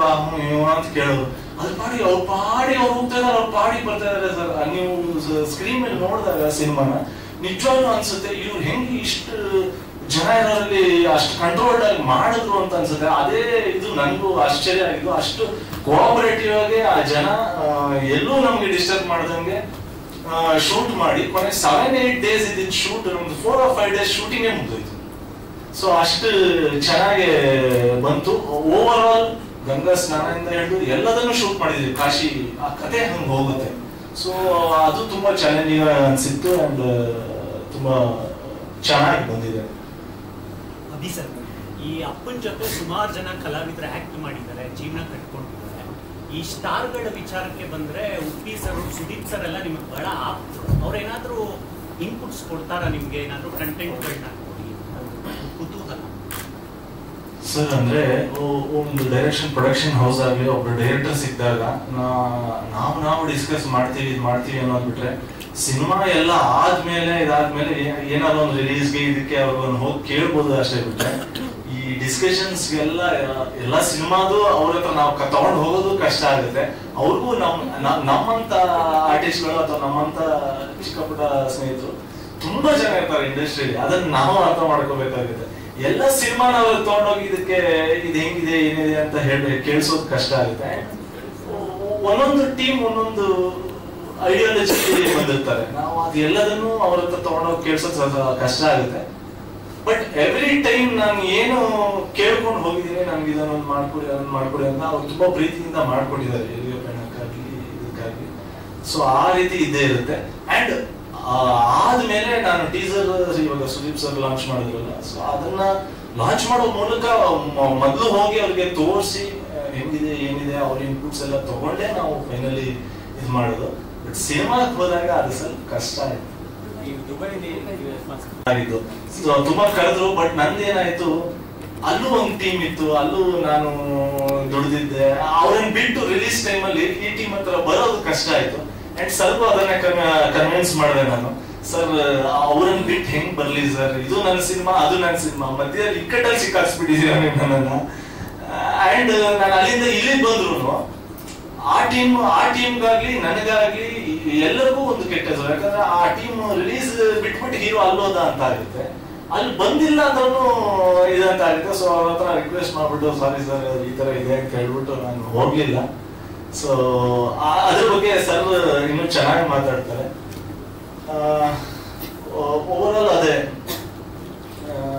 ಅಂತ ಕೇಳೋದು, ಅದ್ರ ಪಾಡಿ ಅವ್ರು ಹೋಗ್ತಾ ಇದಾರೆ, ಅವ್ರ ಪಾಡಿ ಬರ್ತಾ ಇದಾರೆ ಸರ್. ನೀವು ಸ್ಕ್ರೀನ್ ಮೇಲೆ ನೋಡಿದಾಗ ಸಿನಿಮಾನ ನಿಜವಾಗ್ಲೂ ಅನ್ಸುತ್ತೆ ಇವ್ರು ಹೆಂಗ್ ಇಷ್ಟು ಜನ ಇರೋರಲ್ಲಿ ಅಷ್ಟು ಕಂಟ್ರೋಲ್ಡ್ ಆಗಿ ಮಾಡಿದ್ರು ಅಂತ ಅನ್ಸುತ್ತೆ. ಅದೇ ಇದು ನನಗೂ ಆಶ್ಚರ್ಯ ಆಗಿದ್ದು. ಅಷ್ಟು ಕೋಆಪರೇಟಿವ್ ಆಗಿ ಆ ಜನ ಎಲ್ಲೂ ನಮ್ಗೆ ಡಿಸ್ಟರ್ಬ್ ಮಾಡ್ದಂಗೆ ಶೂಟ್ ಮಾಡಿ ಕೊನೆ 7-8 days ಇದ್ದಿದ್ದು ಶೂಟ್ ನಮ್ದು 4 or 5 days ಶೂಟಿಂಗೇ ಮುಗ್ದೋಯ್ತು. ಸೊ ಅಷ್ಟು ಚೆನ್ನಾಗಿ ಬಂತು. ಓವರ್ ಆಲ್ ಗಂಗಾ ಸ್ನಾನದಿಂದ ಹಿಡಿದು ಎಲ್ಲದನ್ನು ಶೂಟ್ ಮಾಡಿದ್ವಿ. ಕಾಶಿ ಆ ಕತೆ ಹಂಗೆ ಹೋಗುತ್ತೆ. ಸೊ ಅದು ತುಂಬಾ ಚಾಲೆಂಜಿಂಗ್ ಅನ್ಸಿತ್ತು ಅಂಡ್ ತುಂಬಾ ಚೆನ್ನಾಗಿ ಬಂದಿದೆ. ಅಭಿ ಸರ್, ಈ ಅಪ್ಪನ ಜೊತೆ ಸುಮಾರು ಜನ ಕಲಾವಿದರು ಆಕ್ಟ್ ಮಾಡಿದ್ದಾರೆ, ಜೀವನ ಕಟ್ಕೊಂಡಿದ್ದಾರೆ. ಈ ಸ್ಟಾರ್ಗಳ ವಿಚಾರಕ್ಕೆ ಬಂದ್ರೆ ಉಪ್ಪಿ ಸರ್, ಸುದೀಪ್ ಸರ್ ಎಲ್ಲ ನಿಮಗೆ ಬಹಳ ಆಪ್ತರು. ಅವ್ರೇನಾದ್ರೂ ಇನ್ಪುಟ್ಸ್ ಕೊಡ್ತಾರ ನಿಮ್ಗೆ? ಏನಾದ್ರು ಕಂಟೆಂಟ್ಗಳನ್ನ ಕೊಡಿ, ಕುತೂಹಲ ಸರ್. ಅಂದ್ರೆ ಒಂದು ಡೈರೆಕ್ಷನ್ ಪ್ರೊಡಕ್ಷನ್ ಹೌಸ್ ಆಗಲಿ ಒಬ್ರು ಡೈರೆಕ್ಟರ್ ಸಿಕ್ಕಿದಾಗ ನಾವು ಡಿಸ್ಕಸ್ ಮಾಡ್ತೀವಿ ಅನ್ನೋದು ಬಿಟ್ರೆ, ಸಿನಿಮಾ ಎಲ್ಲ ಆದ್ಮೇಲೆ ಇದಾದ್ಮೇಲೆ ಏನಾದ್ರು ಒಂದು ರಿಲೀಸ್ಗೆ ಇದಕ್ಕೆ ಅವ್ರಿಗೊಂದು ಹೋಗಿ ಕೇಳ್ಬೋದು ಅಷ್ಟೇ ಬಿಟ್ರೆ, ಈ ಡಿಸ್ಕಷನ್ಸ್ಗೆಲ್ಲ ಎಲ್ಲ ಸಿನಿಮಾದು ಅವ್ರ ಹತ್ರ ನಾವು ತಗೊಂಡು ಹೋಗೋದು ಕಷ್ಟ ಆಗುತ್ತೆ. ಅವ್ರಿಗೂ ನಮ್ಮಂತ ಆರ್ಟಿಸ್ಟ್ಗಳು ಅಥವಾ ನಮ್ಮಂತ ಚಿಕ್ಕ ಪುಟ್ಟ ಸ್ನೇಹಿತರು ತುಂಬಾ ಜನ ಇರ್ತಾರೆ ಇಂಡಸ್ಟ್ರಿಯಲ್ಲಿ. ಅದನ್ನ ನಾವು ಅರ್ಥ ಮಾಡ್ಕೋಬೇಕಾಗುತ್ತೆ. ಎಲ್ಲ ಸಿನಿಮಾನ ಅವ್ರಿಗೆ ತಗೊಂಡೋಗಿ ಇದಕ್ಕೆ ಇದು ಹೆಂಗಿದೆ ಏನಿದೆ ಅಂತ ಹೇಳಿ ಕೇಳಿಸೋದು ಕಷ್ಟ ಆಗುತ್ತೆ. ಒಂದೊಂದು ಟೀಮ್ ಒಂದೊಂದು ಐಡಿಯಾಲಜಿ ಬಂದಿರ್ತಾರೆ. ನಾವು ಅದು ಎಲ್ಲದನ್ನು ಅವ್ರ ಹತ್ರ ತಗೊಂಡೋಗಿ ಕೇಳಿಸೋದು ಕಷ್ಟ ಆಗುತ್ತೆ. ಬಟ್ ಎವ್ರಿ ಟೈಮ್ ನಾನು ಏನು ಕೇಳ್ಕೊಂಡು ಹೋಗಿದ್ದೀನಿ, ನಮ್ಗೆ ಇದನ್ನೊಂದು ಮಾಡ್ಕೊಡಿ ಅಂತ ಅವ್ರು ತುಂಬಾ ಪ್ರೀತಿಯಿಂದ ಮಾಡ್ಕೊಟ್ಟಿದ್ದಾರೆ, ಯಡಿಯೂರಪ್ಪನಕ್ಕಾಗ್ಲಿ ಇದಕ್ಕಾಗ್ಲಿ. ಸೊ ಆ ರೀತಿ ಇದ್ದೇ ಇರುತ್ತೆ. ಅಂಡ್ ಆದ್ಮೇಲೆ ನಾನು ಟೀಸರ್ ಇವಾಗ ಸುದೀಪ್ ಸರ್ ಲಾಂಚ್ ಮಾಡಿದ್ರಲ್ಲ, ಸೊ ಅದನ್ನ ಲಾಂಚ್ ಮಾಡೋ ಮೂಲಕ ಮೊದಲು ಹೋಗಿ ಅವ್ರಿಗೆ ತೋರಿಸಿ ಹೆಂಗಿದೆ ಏನಿದೆ ಅವ್ರ ಇನ್ಪುಟ್ಸ್ ಎಲ್ಲ ತಗೊಂಡೇ ನಾವು ಫೈನಲಿ ಇದು ಮಾಡೋದು. ಬಟ್ ಸಿನಿಮಾಗೆ ಹೋದಾಗ ಅದು ಸ್ವಲ್ಪ ಕಷ್ಟ ಆಯ್ತು. ಆಗಿದ್ದು ತುಂಬಾ ಕಳೆದ್ರು. ಬಟ್ ನಂದೇನಾಯ್ತು, ಅಲ್ಲೂ ಒಂದು ಟೀಮ್ ಇತ್ತು, ಅಲ್ಲೂ ನಾನು ದುಡಿದಿದ್ದೆ. ಅವ್ರನ್ನ ಬಿಟ್ಟು ರಿಲೀಸ್ ಟೈಮಲ್ಲಿ ಈ ಟೀಮ್ ಹತ್ರ ಬರೋದು ಕಷ್ಟ ಆಯ್ತು. ಅಂಡ್ ಸ್ವಲ್ಪ ಅದನ್ನ ಕನ್ವಿನ್ಸ್ ಮಾಡಿದೆ ನಾನು. ಸರ್ ಅವ್ರನ್ನ ಬಿಟ್ಟು ಹೆಂಗ್ ಬರ್ಲಿ ಸರ್, ಇದು ನನ್ನ ಸಿನಿಮಾ ಅದು ನನ್ನ ಸಿನಿಮಾ, ಮಧ್ಯದಲ್ಲಿ ಇಕ್ಕಟ್ಟಲ್ಲಿ ಸಿಕ್ಕಾಕ್ಸ್ಬಿಟ್ಟಿದ್ದೀರ ನೀವು ನನ್ನನ್ನ. ಅಂಡ್ ನಾನು ಅಲ್ಲಿಂದ ಇಲ್ಲಿಗೆ ಬಂದ್ರು ಆ ಟೀಮ್ಗಾಗ್ಲಿ ನನಗಾಗ್ಲಿ ಎಲ್ಲರಿಗೂ ಒಂದು ಕೆಟ್ಟ ಹೆಸರು. ಯಾಕಂದ್ರೆ ಆ ಟೀಮ್ ರಿಲೀಸ್ ಬಿಟ್ಬಿಟ್ಟು ಹೀರೋ ಅಲ್ಲೋದ ಅಂತ ಆಗುತ್ತೆ, ಅಲ್ಲಿ ಬಂದಿಲ್ಲ ಅಂದ್ರೂ ಇದಂತ ಆಗುತ್ತೆ. ಸೊ ಅವ್ರ ಹತ್ರ ರಿಕ್ವೆಸ್ಟ್ ಮಾಡ್ಬಿಟ್ಟು ಸಾರಿ ಸರ್ ಈ ತರ ಇದೆ ಅಂತ ಹೇಳ್ಬಿಟ್ಟು ನಾನು ಹೋಗ್ಲಿಲ್ಲ. ಸೊ ಅದ್ರ ಬಗ್ಗೆ ಸರ್ ಇನ್ನೂ ಚೆನ್ನಾಗಿ ಮಾತಾಡ್ತಾರೆ. ಓವರ್ ಆಲ್ ಅದೇ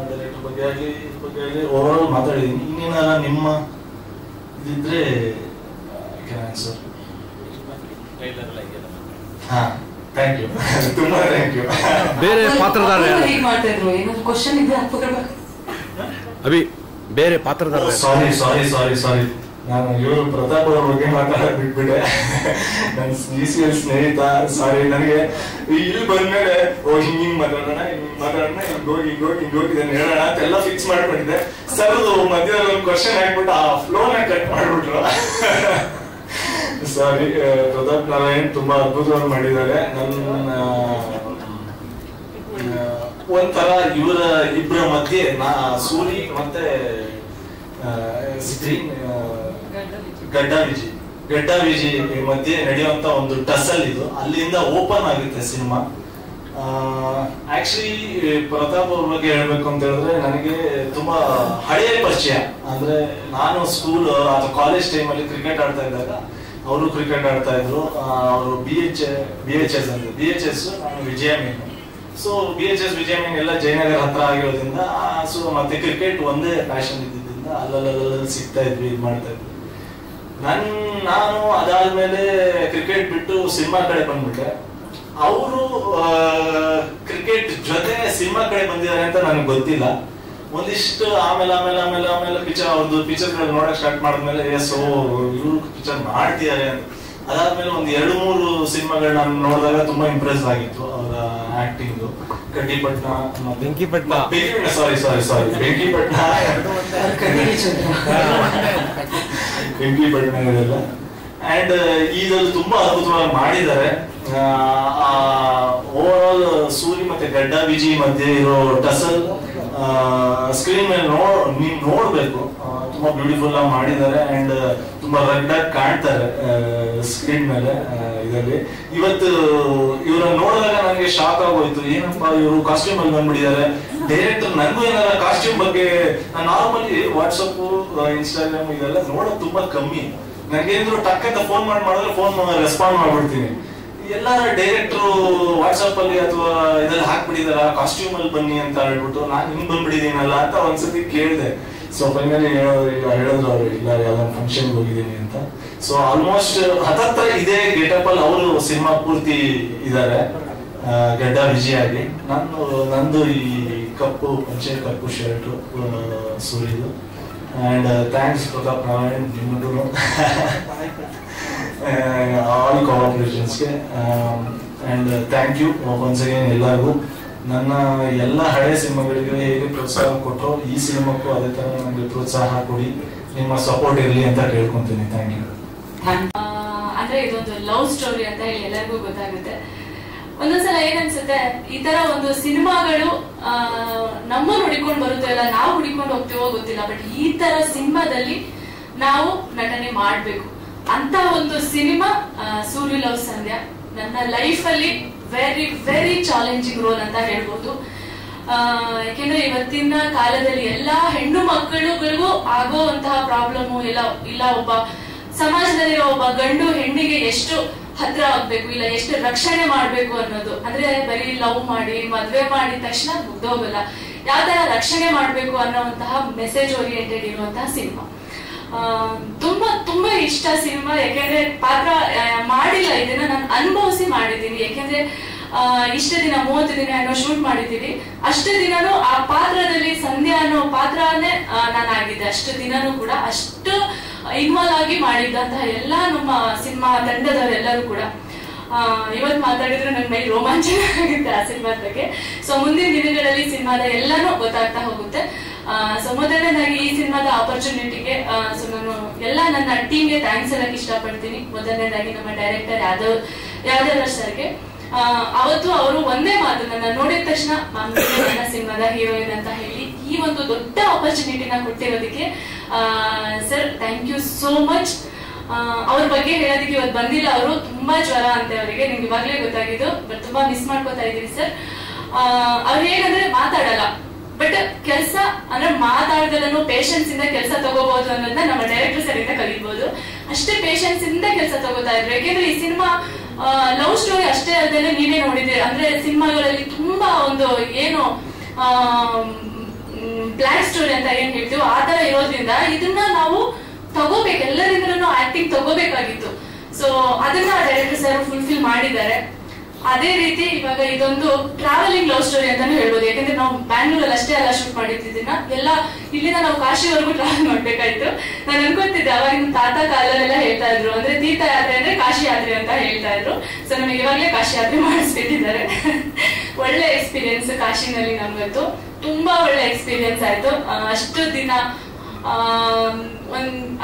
ಡೈರೆಕ್ಟರ್ ಬಗ್ಗೆ ಆಗಲಿ ಇದ್ರ ಬಗ್ಗೆ ಆಗಲಿ ಓವರ್ ಆಲ್ ಮಾತಾಡಿದೀನಿ. ಇನ್ನೇನಾರ ನಿಮ್ಮ ಇದಿದ್ರೆ ಸರ್. ಹಾ, ಥ್ಯಾಂಕ್ ಯು, ತುಂಬಾ ಥ್ಯಾಂಕ್ ಯು. ಬೇರೆ ಪಾತ್ರಧಾರ ಮಾಡ್ತಿದ್ರು, ಏನಾದ್ರು ಕ್ವಶನ್ ಇದೆ ಅಭಿ? ಬೇರೆ ಪಾತ್ರಧಾರ ಸಾರಿ ನಾನು ಇವರು ಪ್ರತಾಪ್ ಅವ್ರ ಬಗ್ಗೆ ಮಾತಾಡಕ್ ಬಿಟ್ಬಿಟ್ಟೆ. ನನ್ನ CCL ಸ್ನೇಹಿತ. ಸಾರಿ, ನನಗೆ ಇಲ್ಲಿ ಬಂದ್ಮೇಲೆ ಹಿಂಗ್ ಮಾತಾಡೋಣ ಹಿಂಗೋಗಿ ಇದನ್ನ ಹೇಳೋಣ ಅಂತ ಎಲ್ಲ ಫಿಕ್ಸ್ ಮಾಡ್ಕೊಂಡಿದ್ದೆ. ಸರ್ ಮಧ್ಯದಲ್ಲಿ ಒಂದು ಕ್ವಶನ್ ಹಾಕ್ಬಿಟ್ಟು ಆ ಫ್ಲೋನ ಕಟ್ ಮಾಡ್ಬಿಟ್ರು. ಸಾರಿ. ಪ್ರತಾಪ್ ನಾರಾಯಣ್ ತುಂಬಾ ಅದ್ಭುತವಾಗಿ ಮಾಡಿದ್ದಾರೆ. ನನ್ನ ಒಂಥರ ಇವರ ಇಬ್ಬರ ಮಧ್ಯೆ ಸೂರಿ ಮತ್ತೆ ಸ್ಕ್ರೀನ್ ಗಡ್ಡ ವಿಜಿ ಮಧ್ಯೆ ನಡೆಯುವಂತ ಒಂದು ಟಸಲ್ ಇದು. ಅಲ್ಲಿಂದ ಓಪನ್ ಆಗುತ್ತೆ ಸಿನಿಮಾ. ಆಕ್ಚುಲಿ ಪ್ರತಾಪ್ ಅವ್ರ ಬಗ್ಗೆ ಹೇಳ್ಬೇಕು ಅಂತ ಹೇಳಿದ್ರೆ, ನನಗೆ ತುಂಬಾ ಹಳೆಯ ಪರಿಚಯ. ಅಂದ್ರೆ ನಾನು ಸ್ಕೂಲ್ ಅಥವಾ ಕಾಲೇಜ್ ಟೈಮಲ್ಲಿ ಕ್ರಿಕೆಟ್ ಆಡ್ತಾ ಇದ್ದಾಗ ಅವರು ಕ್ರಿಕೆಟ್ ಆಡ್ತಾ ಇದ್ರು. ಅವರು BHS ಅಂದ್ರೆ BHS, ನಾನು ವಿಜಯ ಮೀನು. ಸೊ BHS ವಿಜಯ ಮೀನ್ ಎಲ್ಲ ಜಯನಗರ ಹತ್ರ ಆಗಿರೋದ್ರಿಂದ, ಸೊ ಮತ್ತೆ ಕ್ರಿಕೆಟ್ ಒಂದೇ ಪ್ಯಾಷನ್ ಇದ್ದಿದ್ದರಿಂದ ಅಲ್ಲಲ್ಲಿ ಸಿಗ್ತಾ ಇದ್ವಿ, ಇದು ಮಾಡ್ತಾ ಇದ್ವಿ. ನಾನು ಅದಾದ್ಮೇಲೆ ಕ್ರಿಕೆಟ್ ಬಿಟ್ಟು ಸಿನಿಮಾ ಕಡೆ ಬಂದ್ಬಿಟ್ಟೆ. ಅವರು ಕ್ರಿಕೆಟ್ ಜೊತೆ ಸಿನಿಮಾ ಕಡೆ ಬಂದಿದ್ದಾರೆ ಅಂತ ನನಗೆ ಗೊತ್ತಿಲ್ಲ. ಒಂದಿಷ್ಟು ಆಮೇಲೆ ಅವ್ರದ್ದು ಪಿಕ್ಚರ್ಗಳು ನೋಡಕ್ ಸ್ಟಾರ್ಟ್ ಮಾಡಿದ್ಮೇಲೆ ಇವ್ರು ಪಿಕ್ಚರ್ ಮಾಡ್ತಿದ್ದಾರೆ ಅಂತ. ಅದಾದ್ಮೇಲೆ ಒಂದು 2-3 ಸಿನಿಮಾಗಳು ನಾನು ನೋಡಿದಾಗ ತುಂಬಾ ಇಂಪ್ರೆಸ್ ಆಗಿತ್ತು ಅವರ ಆಕ್ಟಿಂಗ್. ಕಡ್ಡಿಪಟ್ನ, ಬೆಂಕಿಪಟ್ನ ಇದೆಲ್ಲ. ಅಂಡ್ ಇದ್ರಲ್ಲಿ ತುಂಬಾ ಅದ್ಭುತವಾಗಿ ಮಾಡಿದ್ದಾರೆ. ಓವರ್ ಆಲ್ ಸೂರಿ ಮತ್ತೆ ಗಡ್ಡ ವಿಜಿ ಮಧ್ಯೆ ಇರೋ ಟಸಲ್ ಸ್ಕ್ರೀನ್ ಮೇಲೆ ನೀವ್ ನೋಡ್ಬೇಕು. ತುಂಬಾ ಬ್ಯೂಟಿಫುಲ್ ಆಗಿ ಮಾಡಿದ್ದಾರೆ ಅಂಡ್ ತುಂಬಾ ರಗ್ಡ್ ಆಗಿ ಕಾಣ್ತಾರೆ ಸ್ಕ್ರೀನ್ ಮೇಲೆ. ಇದರಲ್ಲಿ ಇವತ್ತು ಇವ್ರನ್ನ ನೋಡಿದಾಗ ನನಗೆ ಶಾಕ್ ಆಗೋಯ್ತು. ಏನಪ್ಪಾ ಇವರು ಕಾಸ್ಟ್ಯೂಮ್ ಅಲ್ಲಿ ಬಂದ್ಬಿಟ್ಟಿದ್ದಾರೆ. ಡೈರೆಕ್ಟರ್ ನನಗೂ ಏನಾರ ಕಾಸ್ಟ್ಯೂಮ್ ಬಗ್ಗೆ, ನಾನು ನಾರ್ಮಲಿ ವಾಟ್ಸಪ್ ಇನ್ಸ್ಟಾಗ್ರಾಮ್ ಇದೆಲ್ಲ ನೋಡೋದು ತುಂಬಾ ಕಮ್ಮಿ. ನನಗೇನಾದ್ರು ಟಕ್ ಅಂತ ಫೋನ್ ಮಾಡಿದ್ರೆ ಫೋನ್ ರೆಸ್ಪಾಂಡ್ ಮಾಡ್ಬಿಡ್ತೀನಿ. ಎಲ್ಲಾರ ಡೈರೆಕ್ಟ್ರು ವಾಟ್ಸಪ್ ಅಲ್ಲಿ ಅಥವಾ ಇದ್ರಲ್ಲಿ ಹಾಕ್ಬಿಟ್ಟಿದಾರ ಕಾಸ್ಟ್ಯೂಮ್ ಅಲ್ಲಿ ಬನ್ನಿ ಅಂತ ಹೇಳ್ಬಿಟ್ಟು ನಾನು ಹಿಂಗ್ ಬಂದ್ಬಿಟ್ಟಿದ್ದೀನಲ್ಲ ಅಂತ ಒಂದ್ಸತಿ ಕೇಳಿದೆ. ಸೊ ಫೈನಲಿ ಹೇಳಿದ್ರು ಅವರು, ಇಲ್ಲ ಯಾವ್ದೊಂದು ಫಂಕ್ಷನ್ ಹೋಗಿದ್ದೀನಿ ಅಂತ. ಸೊ ಆಲ್ಮೋಸ್ಟ್ ಹತ್ತತ್ರ ಇದೇ ಗೆಟಪ್ ಅಲ್ಲಿ ಅವರು ಸಿನಿಮಾ ಪೂರ್ತಿ ಇದ್ದಾರೆ, ಗಡ್ಡ ಬಿಜಿಯಾಗಿ. ನಂದು ಈ ಕಪ್ಪು ಪಂಚೆ ಕಪ್ಪು ಶರ್ಟ್ ಸೂರ್ಯದು. ಅಂಡ್ ಥ್ಯಾಂಕ್ಸ್ ಪ್ರತಾಪ್ ನಾರಾಯಣ್, ನಿಮಗೂ ಆಲ್ ಕೋಆಪರೇಷನ್ಸ್ಗೆ. And thank you once again ಎಲ್ಲರಿಗೂ. ನನ್ನ ಎಲ್ಲ ಹಳೆ ಸಿನಿಮಾಗಳಿಗೆ ಹೇಗೆ ಪ್ರೋತ್ಸಾಹ ಕೊಟ್ಟರು, ಈ ಸಿನಿಮಾಕ್ಕೂ ಅದೇ ತರ ನನಗೆ ಪ್ರೋತ್ಸಾಹ ಕೊಡಿ, ನಿಮ್ಮ ಸಪೋರ್ಟ್ ಇರಲಿ ಅಂತ ಕೇಳ್ಕೊಂತೀನಿ. Thank you. ಅಂದ್ರೆ ಇದೊಂದು ಲವ್ ಸ್ಟೋರಿ ಅಂತ ಹೇಳಿ ಎಲ್ಲರಿಗೂ ಗೊತ್ತಾಗುತ್ತೆ. ಒಂದೊಂದ್ಸಲ ಏನನ್ಸುತ್ತೆ, ಈ ತರ ಒಂದು ಸಿನಿಮಾಗಳು ನಮ್ಮನ್ನು ಹುಡಿಕೊಂಡು ಬರುತ್ತೋ ಇಲ್ಲ ನಾವು ಹುಡಿಕೊಂಡು ಹೋಗ್ತೀವೋ ಗೊತ್ತಿಲ್ಲ, ಬಟ್ ಈ ತರ ಸಿನಿಮಾದಲ್ಲಿ ನಾವು ನಟನೆ ಮಾಡ್ಬೇಕು ಅಂತ ಒಂದು ಸಿನಿಮಾ ಸೂರ್ಯ ಲವ್ ಸಂಧ್ಯಾ. ನನ್ನ ಲೈಫ್ ಅಲ್ಲಿ ವೆರಿ ವೆರಿ ಚಾಲೆಂಜಿಂಗ್ ರೋಲ್ ಅಂತ ಹೇಳ್ಬೋದು. ಯಾಕೆಂದ್ರೆ ಇವತ್ತಿನ ಕಾಲದಲ್ಲಿ ಎಲ್ಲಾ ಹೆಣ್ಣು ಮಕ್ಕಳುಗಳಿಗೂ ಆಗೋಂತಹ ಪ್ರಾಬ್ಲಮ್ ಇಲ್ಲ ಒಬ್ಬ ಸಮಾಜದಲ್ಲಿರೋ ಒಬ್ಬ ಗಂಡು ಹೆಣ್ಣಿಗೆ ಎಷ್ಟು ಹತ್ರ ಆಗ್ಬೇಕು, ಇಲ್ಲ ಎಷ್ಟು ರಕ್ಷಣೆ ಮಾಡ್ಬೇಕು ಅನ್ನೋದು. ಅಂದ್ರೆ ಬರೀ ಲವ್ ಮಾಡಿ ಮದ್ವೆ ಮಾಡಿದ ತಕ್ಷಣ ಮುಗ್ದೋಗಲ್ಲ, ಯಾವ ತರ ರಕ್ಷಣೆ ಮಾಡ್ಬೇಕು ಅನ್ನೋಂತಹ ಮೆಸೇಜ್ ಓರಿಯೆಂಟೆಡ್ ಇರುವಂತಹ ಸಿನಿಮಾ. ತುಂಬಾ ತುಂಬಾ ಇಷ್ಟ ಸಿನಿಮಾ. ಯಾಕೆಂದ್ರೆ ಪಾತ್ರ ಮಾಡಿಲ್ಲ, ಇದನ್ನ ನಾನು ಅನುಭವಿಸಿ ಮಾಡಿದ್ದೀನಿ. ಯಾಕೆಂದ್ರೆ ಇಷ್ಟ ದಿನ 30 ದಿನ ಏನೋ ಶೂಟ್ ಮಾಡಿದ್ದೀವಿ. ಅಷ್ಟು ದಿನನೂ ಆ ಪಾತ್ರದಲ್ಲಿ ಸಂಧ್ಯಾ ಅನ್ನೋ ಪಾತ್ರನೇ ನಾನಾಗಿದ್ದೆ. ಅಷ್ಟು ದಿನನೂ ಕೂಡ ಅಷ್ಟು ಇನ್ವಾಲ್ವ್ ಆಗಿ ಮಾಡಿದ್ದಂತಹ ಎಲ್ಲಾ ನಮ್ಮ ಸಿನಿಮಾ ತಂಡದವರೆಲ್ಲರೂ ಕೂಡ. ಇವತ್ತು ಮಾತಾಡಿದ್ರೆ ನನ್ನ ಮೈ ರೋಮಾಂಚನ ಆಗುತ್ತೆ ಆ ಸಿನಿಮಾದ ಬಗ್ಗೆ. ಸೊ ಮುಂದಿನ ದಿನಗಳಲ್ಲಿ ಸಿನಿಮಾದ ಎಲ್ಲಾನು ಗೊತ್ತಾಗ್ತಾ ಹೋಗುತ್ತೆ. ಸೊ ಮೊದಲನೇದಾಗಿ ಈ ಸಿನಿಮಾದ ಆಪರ್ಚುನಿಟಿಗೆ ಸೊ ನಾನು ಎಲ್ಲ ನನ್ನ ಟೀಮ್ಗೆ ಥ್ಯಾಂಕ್ಸ್ ಹೇಳಕ್ ಇಷ್ಟಪಡ್ತೀನಿ. ಮೊದಲನೇದಾಗಿ ನಮ್ಮ ಡೈರೆಕ್ಟರ್ ಯಾದವ್ ಸರ್ಗೆ. ಅವತ್ತು ಅವರು ಒಂದೇ ಮಾತು ನನ್ನ ನೋಡಿದ ತಕ್ಷಣ ನನ್ನ ಸಿನಿಮಾದ ಹೀರೋಯಿನ್ ಅಂತ ಹೇಳಿ ಈ ಒಂದು ದೊಡ್ಡ ಆಪರ್ಚುನಿಟಿನ ಕೊಟ್ಟಿರೋದಕ್ಕೆ sir thank you so much. ಅವ್ರ ಬಗ್ಗೆ ಹೇಳೋದಕ್ಕೆ ಇವತ್ತು ಬಂದಿಲ್ಲ, ಅವರು ತುಂಬಾ ಜ್ವರ ಅಂತೆ ಅವರಿಗೆ, ನಿಮ್ಗೆ ಇವಾಗ್ಲೇ ಗೊತ್ತಾಗಿದ್ದು. ಬಟ್ ತುಂಬಾ ಮಿಸ್ ಮಾಡ್ಕೋತಾ ಇದೀನಿ ಸರ್. ಅವ್ರು ಹೇಗಂದ್ರೆ ಮಾತಾಡಲ್ಲ, ಬಟ್ ಕೆಲಸ ಅಂದ್ರೆ ಮಾತಾಡ್ದಲ್ಲೂ ಪೇಷನ್ಸ್ ಇಂದ ಕೆಲಸ ತಗೋಬಹುದು ಅನ್ನೋದನ್ನ ನಮ್ಮ ಡೈರೆಕ್ಟರ್ ಸರ್ ಇಂದ ಕಲಿಬಹುದು. ಅಷ್ಟೇ ಪೇಷನ್ಸ್ ಇಂದ ಕೆಲಸ ತಗೋತಾ ಇದ್ರು. ಯಾಕೆಂದ್ರೆ ಈ ಸಿನಿಮಾ ಲವ್ ಸ್ಟೋರಿ ಅಷ್ಟೇ ಅಲ್ಲದೆ ನೀವೇ ನೋಡಿದ್ರೆ, ಅಂದ್ರೆ ಸಿನಿಮಾಗಳಲ್ಲಿ ತುಂಬಾ ಒಂದು ಏನು ಬ್ಲ್ಯಾಕ್ ಸ್ಟೋರಿ ಅಂತ ಏನ್ ಹೇಳ್ತೀವಿ ಆ ತರ ಇರೋದ್ರಿಂದ ಇದನ್ನ ನಾವು ತಗೋಬೇಕು, ಎಲ್ಲರಿಂದಲೂ ಆಕ್ಟಿಂಗ್ ತಗೋಬೇಕಾಗಿತ್ತು. ಸೊ ಅದನ್ನ ಡೈರೆಕ್ಟರ್ ಸರ್ ಫುಲ್ಫಿಲ್ ಮಾಡಿದ್ದಾರೆ. ಅದೇ ರೀತಿ ಇವಾಗ ಇದೊಂದು ಟ್ರಾವೆಲಿಂಗ್ ಲವ್ ಸ್ಟೋರಿ ಅಂತಾನು ಹೇಳ್ಬೋದು. ಯಾಕಂದ್ರೆ ನಾವು ಬ್ಯಾಂಗ್ಳೂರಲ್ಲಿ ಅಷ್ಟೇ ಎಲ್ಲ ಶೂಟ್ ಮಾಡಿದ್ದಿನ ಎಲ್ಲ ಇಲ್ಲಿಂದ ನಾವು ಕಾಶಿವರೆಗೂ ಟ್ರಾವೆಲ್ ಮಾಡ್ಬೇಕಾಯ್ತು. ನಾನು ಅನ್ಕೊಂತಿದ್ದೆ ಅವಾಗ ನಿಮ್ ತಾತ ಕಾಲದಲ್ಲೆಲ್ಲ ಹೇಳ್ತಾ ಇದ್ರು, ಅಂದ್ರೆ ತೀರ್ಥಯಾತ್ರೆ ಅಂದ್ರೆ ಕಾಶಿ ಯಾತ್ರೆ ಅಂತ ಹೇಳ್ತಾ ಇದ್ರು. ಸೊ ನಮಗೆ ಇವಾಗಲೇ ಕಾಶಿ ಯಾತ್ರೆ ಮಾಡಿಸ್ಬಿಟ್ಟಿದ್ದಾರೆ. ಒಳ್ಳೆ ಎಕ್ಸ್ಪೀರಿಯನ್ಸ್ ಕಾಶಿನಲ್ಲಿ ನಮ್ಗಂತೂ ತುಂಬಾ ಒಳ್ಳೆ ಎಕ್ಸ್ಪೀರಿಯನ್ಸ್ ಆಯ್ತು. ಅಷ್ಟು ದಿನ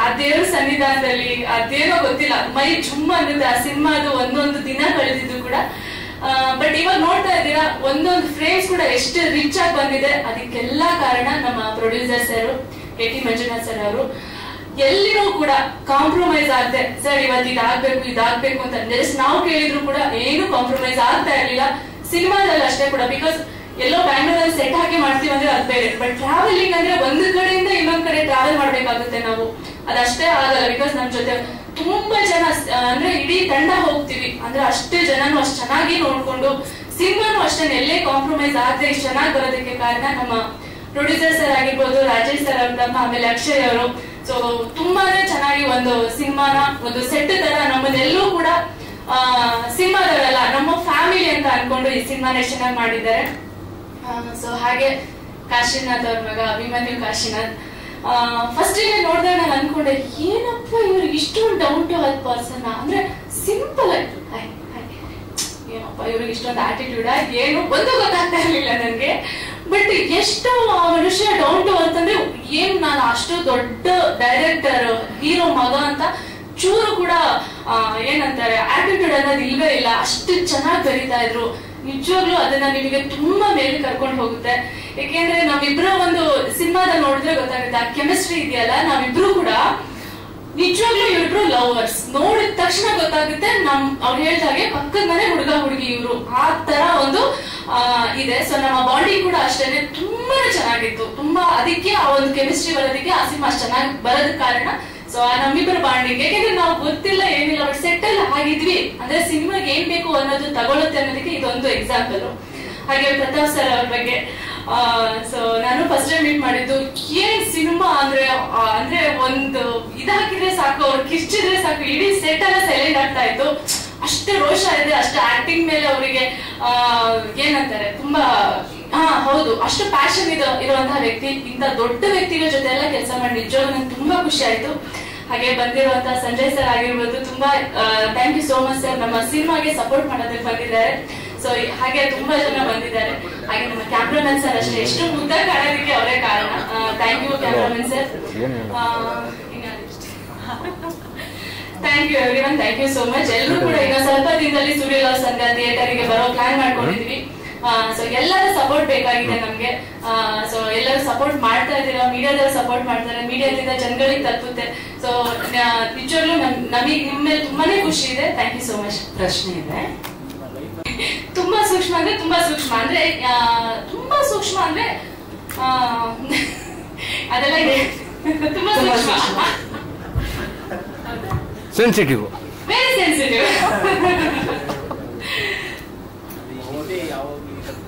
ಆ ದೇವ್ರ ಸನ್ನಿಧಾನದಲ್ಲಿ ಅದೇನೋ ಗೊತ್ತಿಲ್ಲ, ಮೈ ಜುಮ್ಮ ಅನ್ನುತ್ತೆ ಆ ಸಿನಿಮಾದು ಒಂದೊಂದು ದಿನ ಕಳೆದಿದ್ದು ಕೂಡ. ಬಟ್ ಇವಾಗ ನೋಡ್ತಾ ಇದ್ದೀರಾ ಒಂದೊಂದು ಫ್ರೇಮ್ಸ್ ಕೂಡ ಎಷ್ಟು ರಿಚ್ ಆಗಿ ಬಂದಿದೆ. ಅದಕ್ಕೆಲ್ಲಾ ಕಾರಣ ನಮ್ಮ producer sir KT Manjunath sir ಅವರು. ಎಲ್ಲಿನೂ ಕೂಡ ಕಾಂಪ್ರಮೈಸ್ ಆಗದೆ ಸರ್ ಇವತ್ತು ಇದಾಗ್ಬೇಕು ಅಂತ ಜಸ್ಟ್ ನಾವು ಕೇಳಿದ್ರು ಕೂಡ ಏನು ಕಾಂಪ್ರಮೈಸ್ ಆಗ್ತಾ ಇರ್ಲಿಲ್ಲ. ಸಿನಿಮಾದಲ್ಲಿ ಅಷ್ಟೇ ಕೂಡ, ಬಿಕಾಸ್ ಎಲ್ಲೋ ಬ್ಯಾಂಗ್ಳೂರಲ್ಲಿ ಸೆಟ್ ಹಾಕಿ ಮಾಡ್ತೀವಿ ಅಂದ್ರೆ ಅದು ಬೇರೆ, ಬಟ್ ಟ್ರಾವೆಲಿಂಗ್ ಅಂದ್ರೆ ಒಂದು ಕಡೆಯಿಂದ ಇನ್ನೊಂದ್ ಕಡೆ ಟ್ರಾವೆಲ್ ಮಾಡ್ಬೇಕಾಗುತ್ತೆ ನಾವು. ಅದಷ್ಟೇ ಆಗಲ್ಲ, ಬಿಕಾಸ್ ನಮ್ ಜೊತೆ ತುಂಬಾ ಜನ ಅಂದ್ರೆ ಇಡೀ ತಂಡ ಹೋಗ್ತೀವಿ. ಅಂದ್ರೆ ಅಷ್ಟೇ ಜನನು ಅಷ್ಟು ಚೆನ್ನಾಗಿ ನೋಡ್ಕೊಂಡು ಸಿನಿಮಾನು ಅಷ್ಟೇ ಎಲ್ಲೇ ಕಾಂಪ್ರಮೈಸ್ ಆಗದೆ ಇಷ್ಟು ಚೆನ್ನಾಗಿ ಬರೋದಕ್ಕೆ ಕಾರಣ ನಮ್ಮ ಪ್ರೊಡ್ಯೂಸರ್ ಸರ್ ಆಗಿರ್ಬೋದು, ರಾಜೇಶ್ ಸರ್ ಅವ್ರಮ್ಮ, ಆಮೇಲೆ ಅಕ್ಷಯ್ ಅವರು. ಸೊ ತುಂಬಾನೇ ಚೆನ್ನಾಗಿ ಒಂದು ಸಿನಿಮಾನ ಒಂದು ಸೆಟ್ ತರ ನಮ್ಮನ್ನೆಲ್ಲೂ ಕೂಡ ಸಿನಿಮಾದವರೆಲ್ಲ ನಮ್ಮ ಫ್ಯಾಮಿಲಿ ಅಂತ ಅನ್ಕೊಂಡು ಈ ಸಿನಿಮಾನ ಚೆನ್ನಾಗಿ ಮಾಡಿದ್ದಾರೆ. ಸೊ ಹಾಗೆ ಕಾಶಿನಾಥ್ ಅವ್ರ ಮಗ ಅಭಿಮನ್ಯು ಕಾಶಿನಾಥ್. ಫಸ್ಟ್ ಗೆ ನೋಡಿದಾಗ ನಾನು ಅನ್ಕೊಂಡೆ ಏನಪ್ಪ ಇವ್ರಿಗೆ ಇಷ್ಟೊಂದು ಡೌನ್ ಟು ಅರ್ತ್ ಪರ್ಸನ್, ಅಂದ್ರೆ ಸಿಂಪಲ್ ಆಯ್ತು ಏನಪ್ಪ ಇವ್ರಿಗೆ ಇಷ್ಟೊಂದು ಆಟಿಟ್ಯೂಡ್ ಏನು ಒಂದು ಗೊತ್ತಾಗ್ತಾ ಇರ್ಲಿಲ್ಲ ನನ್ಗೆ. ಬಟ್ ಎಷ್ಟು ಮನುಷ್ಯ ಡೌನ್ ಟು ಅರ್ತ್ ಅಂದ್ರೆ ಏನ್ ನಾನು ಅಷ್ಟು ದೊಡ್ಡ ಡೈರೆಕ್ಟರ್ ಹೀರೋ ಮಗ ಅಂತ ಚೂರು ಕೂಡ ಏನಂತಾರೆ ಆಟಿಟ್ಯೂಡ್ ಅನ್ನೋದು ಇಲ್ವೇ ಇಲ್ಲ. ಅಷ್ಟು ಚೆನ್ನಾಗಿ ಬರೀತಾ ಇದ್ರು. ನಿಜವಾಗ್ಲೂ ಅದನ್ನ ನಿಮಗೆ ತುಂಬಾ ಮೇಲೆ ಕರ್ಕೊಂಡು ಹೋಗುತ್ತೆ. ಯಾಕೆಂದ್ರೆ ನಾವಿಬ್ರು ಒಂದು ಸಿನಿಮಾದಲ್ಲಿ ನೋಡಿದ್ರೆ ಗೊತ್ತಾಗುತ್ತೆ ಆ ಕೆಮಿಸ್ಟ್ರಿ ಇದೆಯಲ್ಲ, ನಾವಿಬ್ರು ಕೂಡ ನಿಜವಾಗ್ಲೂ ಇವ್ರಿಬ್ರು ಲವರ್ಸ್. ನೋಡಿದ ತಕ್ಷಣ ಗೊತ್ತಾಗುತ್ತೆ. ಅವ್ರು ಹೇಳ್ದಾಗೆ ಪಕ್ಕದ ಮನೆ ಹುಡುಗ ಹುಡುಗಿ ಇವ್ರು, ಆ ತರ ಒಂದು ಇದೆ. ಸೊ ನಮ್ಮ ಬಾಂಡಿಂಗ್ ಕೂಡ ಅಷ್ಟೇನೆ ತುಂಬಾ ಚೆನ್ನಾಗಿತ್ತು. ತುಂಬಾ ಅದಕ್ಕೆ ಆ ಒಂದು ಕೆಮಿಸ್ಟ್ರಿ ಬರೋದಕ್ಕೆ ಆ ಸಿನಿಮಾ ಚೆನ್ನಾಗಿ ಬರೋದಕ್ಕೆ ಕಾರಣ ಸೊ ನಮ್ಮಿಬ್ಬರ ಬಾಂಡಿಂಗ್, ಯಾಕೆಂದ್ರೆ ನಾವು ಗೊತ್ತಿಲ್ಲ ಏನಿಲ್ಲ, ಬಟ್ ಸೆಟ್ ಅಲ್ಲಿ ಆಗಿದ್ವಿ ಅಂದ್ರೆ ಸಿನಿಮಾಗೆ ಏನ್ ಬೇಕು ಅನ್ನೋದು ತಗೊಳುತ್ತೆ ಅನ್ನೋದಕ್ಕೆ ಇದೊಂದು ಎಕ್ಸಾಂಪಲ್. ಹಾಗೆ ಪ್ರತಾಪ್ ಸರ್ ಅವ್ರ ಬಗ್ಗೆ, ಸೊ ನಾನು ಫಸ್ಟ್ ಟೈಮ್ ಮೀಟ್ ಮಾಡಿದ್ದು, ಏನ್ ಸಿನಿಮಾ ಅಂದ್ರೆ ಒಂದು ಇದಾಕಿದ್ರೆ ಸಾಕು, ಅವ್ರು ಕಿರ್ಚಿದ್ರೆ ಸಾಕು, ಇಡೀ ಸೆಟ್ ಎಲ್ಲ ಸೈಲೆಂಟ್ ಆಗ್ತಾ ಇತ್ತು. ಅಷ್ಟು ರೋಷ ಇದೆ, ಅಷ್ಟು ಆಕ್ಟಿಂಗ್ ಮೇಲೆ ಅವರಿಗೆ ಏನಂತಾರೆ ತುಂಬಾ ಹೌದು, ಅಷ್ಟು ಪ್ಯಾಷನ್ ಇರುವಂತಹ ವ್ಯಕ್ತಿ. ಇಂತ ದೊಡ್ಡ ವ್ಯಕ್ತಿಗಳ ಜೊತೆ ಎಲ್ಲ ಕೆಲಸ ಮಾಡಿ ನಿಜವಾಗ್ಲೂ ನಂಗೆ ತುಂಬಾ ಖುಷಿ ಆಯ್ತು. ಹಾಗೆ ಬಂದಿರುವಂತಹ ಸಂಜಯ್ ಸರ್ ಆಗಿರ್ಬೋದು, ತುಂಬಾ thank you so much sir, ನಮ್ಮ ಸಿನಿಮಾಗೆ ಸಪೋರ್ಟ್ ಮಾಡೋದಕ್ಕೆ ಬಂದಿದ್ದಾರೆ. ಸೊ ಹಾಗೆ ತುಂಬಾ ಜನ ಬಂದಿದ್ದಾರೆ. ಹಾಗೆ ನಮ್ಮ ಕ್ಯಾಮ್ರಾಮನ್ ಸರ್ ಅಷ್ಟೇ, ಎಷ್ಟು ಮುದ್ದಾಗಿ ಕಾಣೋದಕ್ಕೆ ಅವರೇ ಕಾರಣ. Thank you cameraman sir. Thank you everyone, thank you so much. ಎಲ್ಲರೂ ಕೂಡ ಈಗ ಸ್ವಲ್ಪ ದಿನದಲ್ಲಿ ಸೂರ್ಯ ಲವ್ ಸಂಧ್ಯಾ ಥಿಯೇಟರ್ಗೆ ಬರೋ ಪ್ಲಾನ್ ಮಾಡ್ಕೊಂಡಿದ್ವಿ. ಸೊ ಎಲ್ಲರ ಸಪೋರ್ಟ್ ಬೇಕಾಗಿದೆ ನಮ್ಗೆ. ಸೊ ಎಲ್ಲರೂ ಸಪೋರ್ಟ್ ಮಾಡ್ತಾ ಇದ್ದೀರಾ, ಮೀಡಿಯಾದವರು ಸಪೋರ್ಟ್ ಮಾಡ್ತಾರೆ, ಮೀಡಿಯಾದಿಂದ ಜನಗಳಿಗೆ ತಲುಪುತ್ತೆ. ಸೊ ನಿಜವಾಗ್ಲೂ ನಮಗೆ ನಿಮ್ಮ ಮೇಲೆ ತುಂಬಾನೇ ಖುಷಿ ಇದೆ. Thank you so much. ಪ್ರಶ್ನೆ ಇದೆ, ತುಂಬಾ ಸೂಕ್ಷ್ಮ ಅಂದ್ರೆ ತುಂಬಾ ಸೂಕ್ಷ್ಮ ಅಂದ್ರೆ ತುಂಬಾ ಸೂಕ್ಷ್ಮ ಅಂದ್ರೆ ಅದೆಲ್ಲ ಇದೆ. ತುಂಬಾ ಸೂಕ್ಷ್ಮ, ಸೆನ್ಸಿಟಿವ್, ವೆರಿ ಸೆನ್ಸಿಟಿವ್. ಯಾವುದೇ ಯಾವ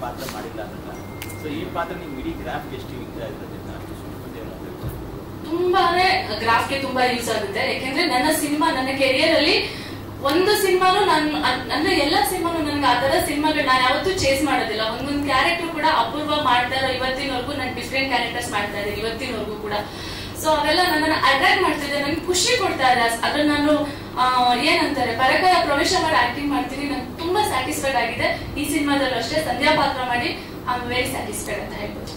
ಪಾತ್ರ ಮಾಡಿಲ್ಲ ಅಂತ. ಸೊ ಈ ಪಾತ್ರ ನೀವು ಇಡೀ ಗ್ರಾಫ್ ಎಷ್ಟು ತುಂಬಾನೇ ಗ್ರಾಫ್ಗೆ ತುಂಬಾ ಯೂಸ್ ಆಗುತ್ತೆ. ಯಾಕೆಂದ್ರೆ ನನ್ನ ಸಿನಿಮಾ, ನನ್ನ ಕೆರಿಯರ್ ಅಲ್ಲಿ ಒಂದು ಸಿನಿಮಾನು ನಾನು ಅಂದ್ರೆ ಎಲ್ಲಾ ಸಿನಿಮಾನು ನನ್ಗೆ ಆತರ ಸಿನಿಮಾಗಳು ನಾನು ಯಾವತ್ತೂ ಚೇಸ್ ಮಾಡೋದಿಲ್ಲ. ಒಂದೊಂದು ಕ್ಯಾರೆಕ್ಟರ್ ಕೂಡ ಅಪೂರ್ವ ಮಾಡ್ತಾ ಇರೋ ಇವತ್ತಿನವರೆಗೂ ನಾನು ಡಿಫ್ರೆಂಟ್ ಕ್ಯಾರೆಕ್ಟರ್ಸ್ ಮಾಡ್ತಾ ಇದ್ದೀನಿ ಇವತ್ತಿನವರೆಗೂ ಕೂಡ. ಸೊ ಅವೆಲ್ಲ ನನ್ನನ್ನು ಅಟ್ರಾಕ್ಟ್ ಮಾಡ್ತಿದ್ದೆ, ನನ್ಗೆ ಖುಷಿ ಕೊಡ್ತಾ ಇದೆ. ಅದ್ರ ನಾನು ಏನಂತಾರೆ ಪರಕಾಯ ಪ್ರವೇಶ ಮಾಡಿ ಆಕ್ಟಿಂಗ್ ಮಾಡ್ತೀನಿ, ನಂಗೆ ತುಂಬಾ ಸ್ಯಾಟಿಸ್ಫೈಡ್ ಆಗಿದೆ. ಈ ಸಿನಿಮಾದಲ್ಲೂ ಅಷ್ಟೇ ಸಂಧ್ಯಾ ಪಾತ್ರ ಮಾಡಿ ಐ ಆಮ್ ವೆರಿ ಸ್ಯಾಟಿಸ್ಫೈಡ್ ಅಂತ ಹೇಳ್ಬೋದು.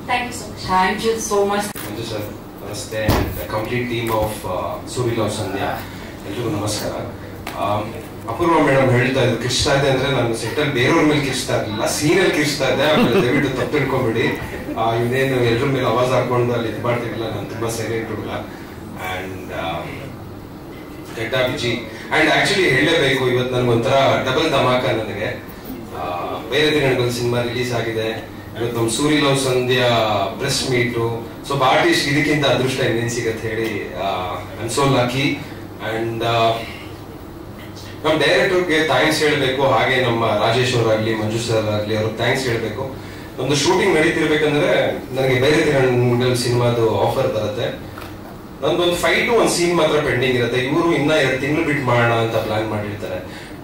Thank you so much. Thank you so much. Manju sir ನಮಸ್ತೆ, complete team of Surya love Sandhya ಎಲ್ರಿಗೂ ನಮಸ್ಕಾರ. ಅಪೂರ್ವ ಮೇಡಮ್ ಹೇಳ್ತಾ ಇದ್ರು ಕಿರ್ಚ್ತಾ ಇದೆ ಅಂದ್ರೆ ನಾನು ಸೆಟ್ಟಲ್ಲಿ ಬೇರೆಯವ್ರ ಮೇಲೆ ಕಿರ್ಚ್ತಾ ಇರ್ಲಿಲ್ಲ, ಸೀನಲ್ಲಿ ಕಿರ್ಚ್ತಾ ಇದ್ದೆ. ಆಮೇಲೆ ದಯವಿಟ್ಟು ತಪ್ಪು ತಿಳ್ಕೊಂಬಿಡಿ, ಇವನೇನು ಎಲ್ರ ಮೇಲೆ ಆವಾಜ್ ಹಾಕೊಂಡು ಅಲ್ಲಿ ಇದು ಮಾಡ್ತಿರ್ಲಿಲ್ಲ, ನಾನು ತುಂಬಾ ಸೈಲೆಂಟ್ ಹುಡುಗ. ಅಂಡ್ ಗೆಡ್ಡ ಬಿಜಿ ಅಂಡ್ ಆಕ್ಚುಲಿ ಹೇಳಲೇಬೇಕು, ಇವತ್ತು ನನ್ಗೊಂಥರ ಡಬಲ್ ಧಮಾಕ. ನನಗೆ ಬೇರೆ ದಿನಗಳಲ್ಲಿ ಸಿನಿಮಾ ರಿಲೀಸ್ ಆಗಿದೆ, ಇವತ್ತು ನಮ್ಮ ಸೂರ್ಯ ಲವ್ ಸಂಧ್ಯಾ ಪ್ರೆಸ್ ಮೀಟು. ಸೊ ಆರ್ಟಿಸ್ಟ್ ಇದಕ್ಕಿಂತ ಅದೃಷ್ಟ ಇನ್ನೇನ್ ಸಿಗತ್ತೆ ಹೇಳಿ, I am so lucky. And ನಮ್ಮ ಡೈರೆಕ್ಟರ್ಗೆ ಥ್ಯಾಂಕ್ಸ್ ಹೇಳಬೇಕು, ಹಾಗೆ ನಮ್ಮ ರಾಜೇಶ್ ಅವರಾಗ್ಲಿ ಮಂಜು ಸರ್ ಆಗ್ಲಿ ಅವ್ರಿಗೆ ಥ್ಯಾಂಕ್ಸ್ ಹೇಳಬೇಕು. ಒಂದು ಶೂಟಿಂಗ್ ನಡೀತಿರ್ಬೇಕಂದ್ರೆ ನನಗೆ ಬೇರೆ ದಿನಗಳಲ್ಲಿ ಸಿನಿಮಾದು ಆಫರ್ ಬರುತ್ತೆ, ನಂದೊಂದು 5 to 1 ಸೀನ್ ಮಾತ್ರ ಪೆಂಡಿಂಗ್ ಇರುತ್ತೆ. ಇವರು ಇನ್ನ 2 ತಿಂಗಳು ಬಿಟ್ಟು ಮಾಡೋಣ ಅಂತ ಪ್ಲಾನ್ ಮಾಡಿರ್ತಾರೆ.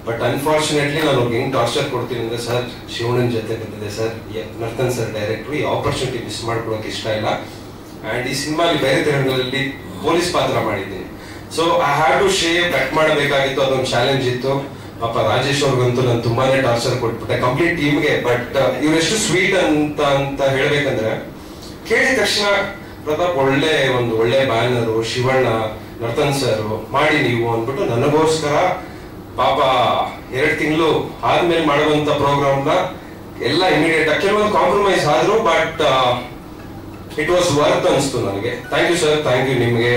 ಬಟ್ ಅನ್ಫಾರ್ಚುನೇಟ್ಲಿ ನಾನು ಅವ್ರಿಗೆ ಹೆಂಗ್ ಟಾರ್ಚರ್ ಕೊಡ್ತೀನಿ ಅಂದ್ರೆ, ಸರ್ ಶಿವಣ್ಣನ ಜೊತೆ ಬಂದಿದೆ ಸರ್, ನರ್ತನ್ ಸರ್ ಡೈರೆಕ್ಟ್ರು, ಈ ಆಪರ್ಚುನಿಟಿ ಮಿಸ್ ಮಾಡ್ಕೊಳಕ್ ಇಷ್ಟ ಇಲ್ಲ. ಅಂಡ್ ಈ ಸಿನಿಮಾಲಿ ಬೇರೆ ದಿನಗಳಲ್ಲಿ ಪೊಲೀಸ್ ಪಾತ್ರ ಮಾಡಿದ್ದೀನಿ. So I have to shave, cut ಮಾಡಬೇಕಾಗಿತ್ತು, ಅದೊಂದು ಚಾಲೆಂಜ್ ಇತ್ತು. ಪಾಪ ರಾಜೇಶ್ ಅವ್ರಿಗಂತೂ ನಾನು ತುಂಬಾನೇ ಟಾರ್ಚರ್ ಕೊಟ್ಬಿಟ್ಟೆ ಕಂಪ್ಲೀಟ್ ಟೀಮ್ಗೆ. ಬಟ್ ಇವರೆಷ್ಟು ಸ್ವೀಟ್ ಅಂತ ಹೇಳ್ಬೇಕಂದ್ರೆ, ಕೇಳಿದ ತಕ್ಷಣ ಪ್ರತಾಪ್ ಒಳ್ಳೆ ಬ್ಯಾನರು, ಶಿವಣ್ಣ, ನರ್ತನ್ ಸರ್ ಮಾಡಿ ನೀವು ಅಂದ್ಬಿಟ್ಟು ನನಗೋಸ್ಕರ ಪಾಪ 2 ತಿಂಗಳು ಆದ್ಮೇಲೆ ಮಾಡುವಂತ ಪ್ರೋಗ್ರಾಮ್ನ ಎಲ್ಲ ಇಮಿಡಿಯೇಟ್ ಕೆಲವೊಂದು ಕಾಂಪ್ರಮೈಸ್ ಆದ್ರು, ಬಟ್ ಇಟ್ ವಾಸ್ ವರ್ತ್ ಅನ್ಸ್ತು ನನಗೆ. Thank you sir, thank you ನಿಮ್ಗೆ,